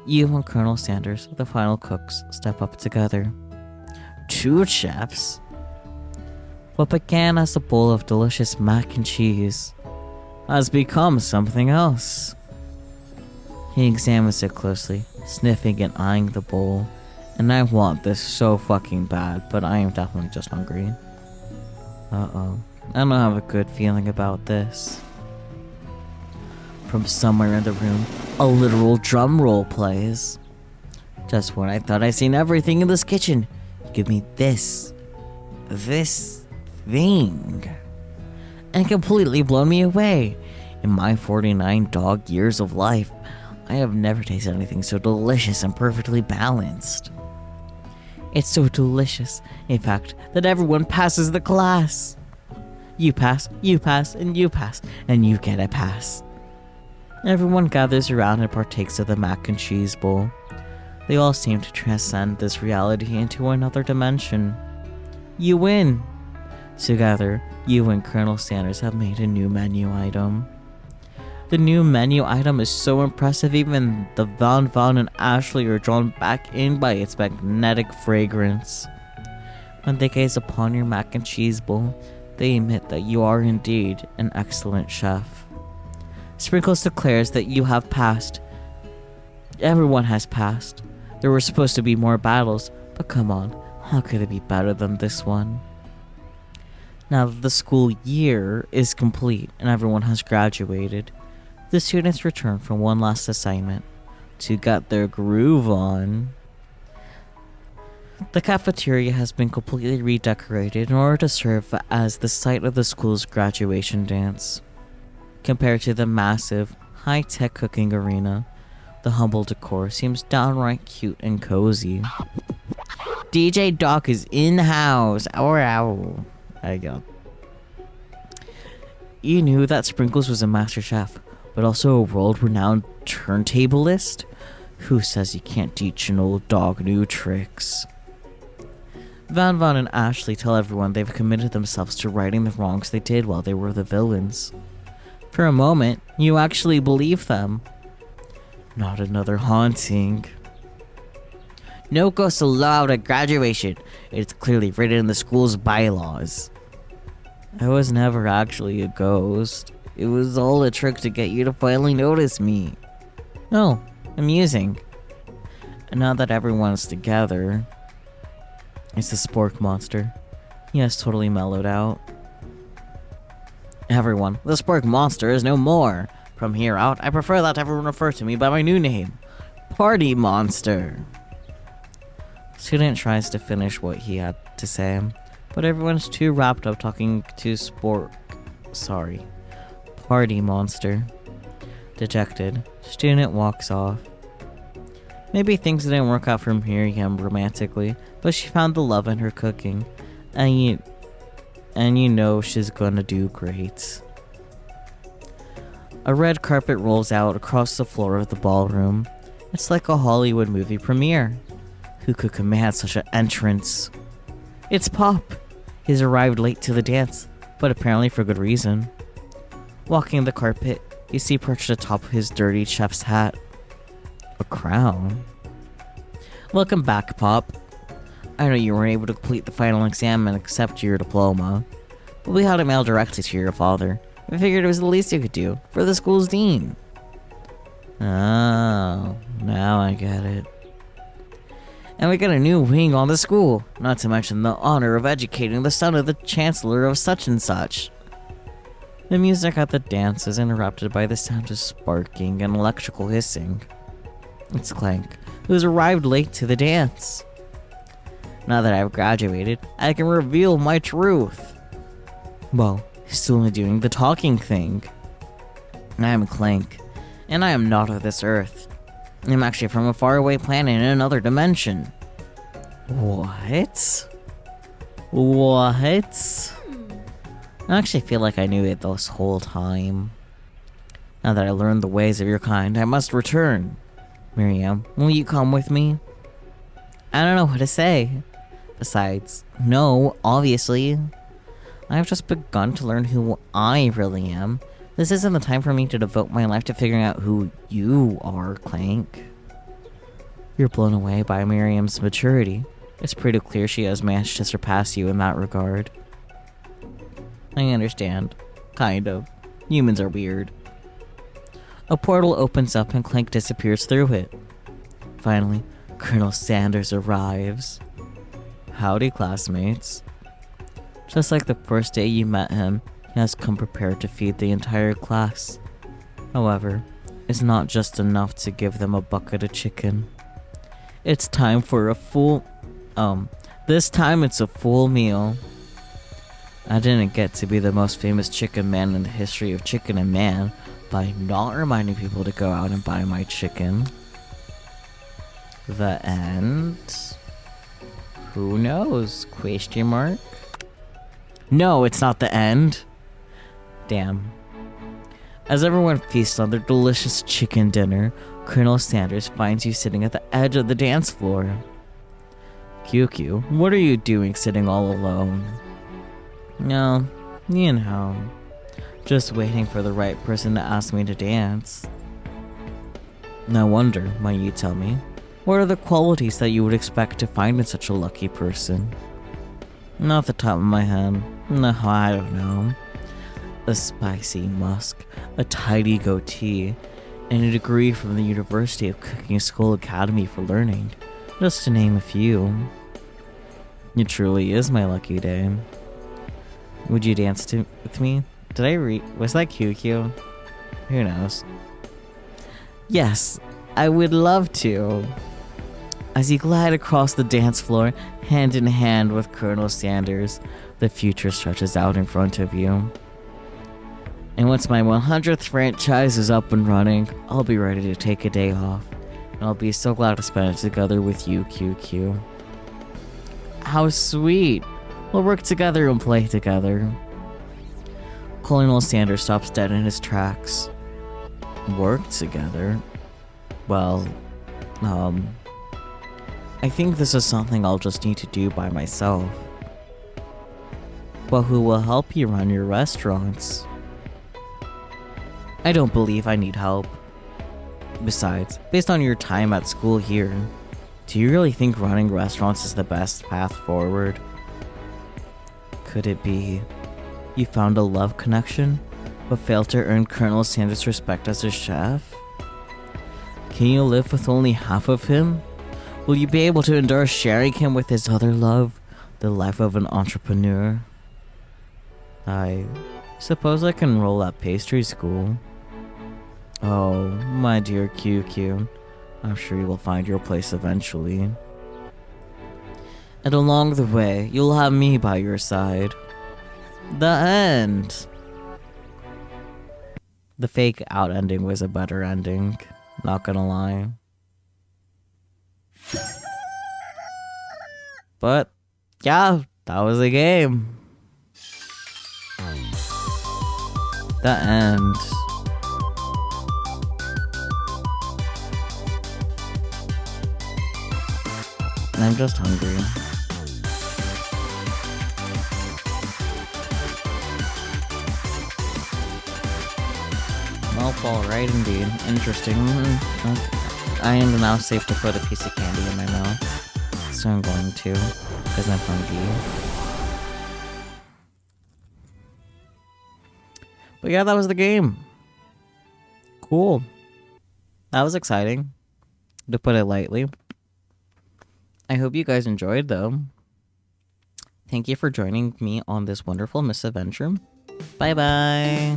You and Colonel Sanders, the final cooks, step up together. Two chefs? What began as a bowl of delicious mac and cheese has become something else. He examines it closely, sniffing and eyeing the bowl. And I want this so fucking bad, but I am definitely just hungry. Uh-oh. I don't have a good feeling about this. From somewhere in the room, a literal drum roll plays. Just when I thought I'd seen everything in this kitchen, give me this thing. And completely blown me away. In my 49 dog years of life, I have never tasted anything so delicious and perfectly balanced. It's so delicious, in fact, that everyone passes the class. You pass, and you pass, and you get a pass. Everyone gathers around and partakes of the mac and cheese bowl. They all seem to transcend this reality into another dimension. You win! Together, you and Colonel Sanders have made a new menu item. The new menu item is so impressive, even the Van and Ashley are drawn back in by its magnetic fragrance. When they gaze upon your mac and cheese bowl, they admit that you are indeed an excellent chef. Sprinkles declares that you have passed. Everyone has passed. There were supposed to be more battles, but come on, how could it be better than this one? Now that the school year is complete and everyone has graduated, the students return from one last assignment to get their groove on. The cafeteria has been completely redecorated in order to serve as the site of the school's graduation dance. Compared to the massive, high-tech cooking arena, the humble decor seems downright cute and cozy. DJ Doc is in the house. Ow. There you go. You knew that Sprinkles was a master chef, but also a world-renowned turntablist? Who says you can't teach an old dog new tricks? Van and Ashley tell everyone they've committed themselves to righting the wrongs they did while they were the villains. For a moment, you actually believe them. Not another haunting. No ghosts allowed at graduation. It's clearly written in the school's bylaws. I was never actually a ghost. It was all a trick to get you to finally notice me. Oh, amusing. And now that everyone's together... It's the spork monster. He has totally mellowed out. Everyone, the spork monster is no more. From here out, I prefer that everyone refer to me by my new name. Party Monster. Student tries to finish what he had to say, but everyone's too wrapped up talking to Party Monster. Dejected, student walks off. Maybe things didn't work out for Miriam romantically, but she found the love in her cooking, and you know she's gonna do great. A red carpet rolls out across the floor of the ballroom. It's like a Hollywood movie premiere. Who could command such an entrance? It's Pop. He's arrived late to the dance, but apparently for good reason. Walking the carpet, you see perched atop his dirty chef's hat. A crown. Welcome back, Pop. I know you weren't able to complete the final exam and accept your diploma, but we had to mail directly to your father. I figured it was the least you could do for the school's dean. Oh, now I get it. And we got a new wing on the school, not to mention the honor of educating the son of the chancellor of such and such. The music at the dance is interrupted by the sound of sparking and electrical hissing. It's Clank, who's arrived late to the dance. Now that I've graduated, I can reveal my truth. Well, he's still doing the talking thing. I am Clank, and I am not of this earth. I'm actually from a faraway planet in another dimension. What? I actually feel like I knew it this whole time. Now that I learned the ways of your kind, I must return. Miriam, will you come with me? I don't know what to say. Besides, no, obviously. I've just begun to learn who I really am. This isn't the time for me to devote my life to figuring out who you are, Clank. You're blown away by Miriam's maturity. It's pretty clear she has managed to surpass you in that regard. I understand. Kind of. Humans are weird. A portal opens up and Clank disappears through it. Finally, Colonel Sanders arrives. Howdy, classmates. Just like the first day you met him, he has come prepared to feed the entire class. However, it's not just enough to give them a bucket of chicken. It's time for a full... this time it's a full meal. I didn't get to be the most famous chicken man in the history of Chicken and Man by not reminding people to go out and buy my chicken. The end? Who knows? Question mark? No, it's not the end. Damn. As everyone feasts on their delicious chicken dinner, Colonel Sanders finds you sitting at the edge of the dance floor. QQ, what are you doing sitting all alone? No, you know, just waiting for the right person to ask me to dance. No wonder, might you tell me? What are the qualities that you would expect to find in such a lucky person? Not off the top of my head. No, I don't know. A spicy musk, a tidy goatee, and a degree from the University of Cooking School Academy for Learning, just to name a few. It truly is my lucky day. Would you dance with me? Did I was that QQ? Who knows? Yes, I would love to. As you glide across the dance floor, hand in hand with Colonel Sanders, the future stretches out in front of you. And once my 100th franchise is up and running, I'll be ready to take a day off. And I'll be so glad to spend it together with you, QQ. How sweet! We'll work together and play together. Colonel Sanders stops dead in his tracks. Work together? Well, I think this is something I'll just need to do by myself. But who will help you run your restaurants? I don't believe I need help. Besides, based on your time at school here, do you really think running restaurants is the best path forward? Could it be you found a love connection, but failed to earn Colonel Sanders' respect as a chef? Can you live with only half of him? Will you be able to endure sharing him with his other love, the life of an entrepreneur? I suppose I can roll at pastry school. Oh, my dear QQ, I'm sure you will find your place eventually. And along the way, you'll have me by your side. The end. The fake out ending was a better ending, not gonna lie. But, yeah, that was a game. The end. I'm just hungry. Well, alright indeed. Interesting. I am now safe to put a piece of candy in my mouth. So I'm going to, because I'm hungry. But yeah, that was the game. Cool. That was exciting, to put it lightly. I hope you guys enjoyed, though. Thank you for joining me on this wonderful misadventure. Bye-bye.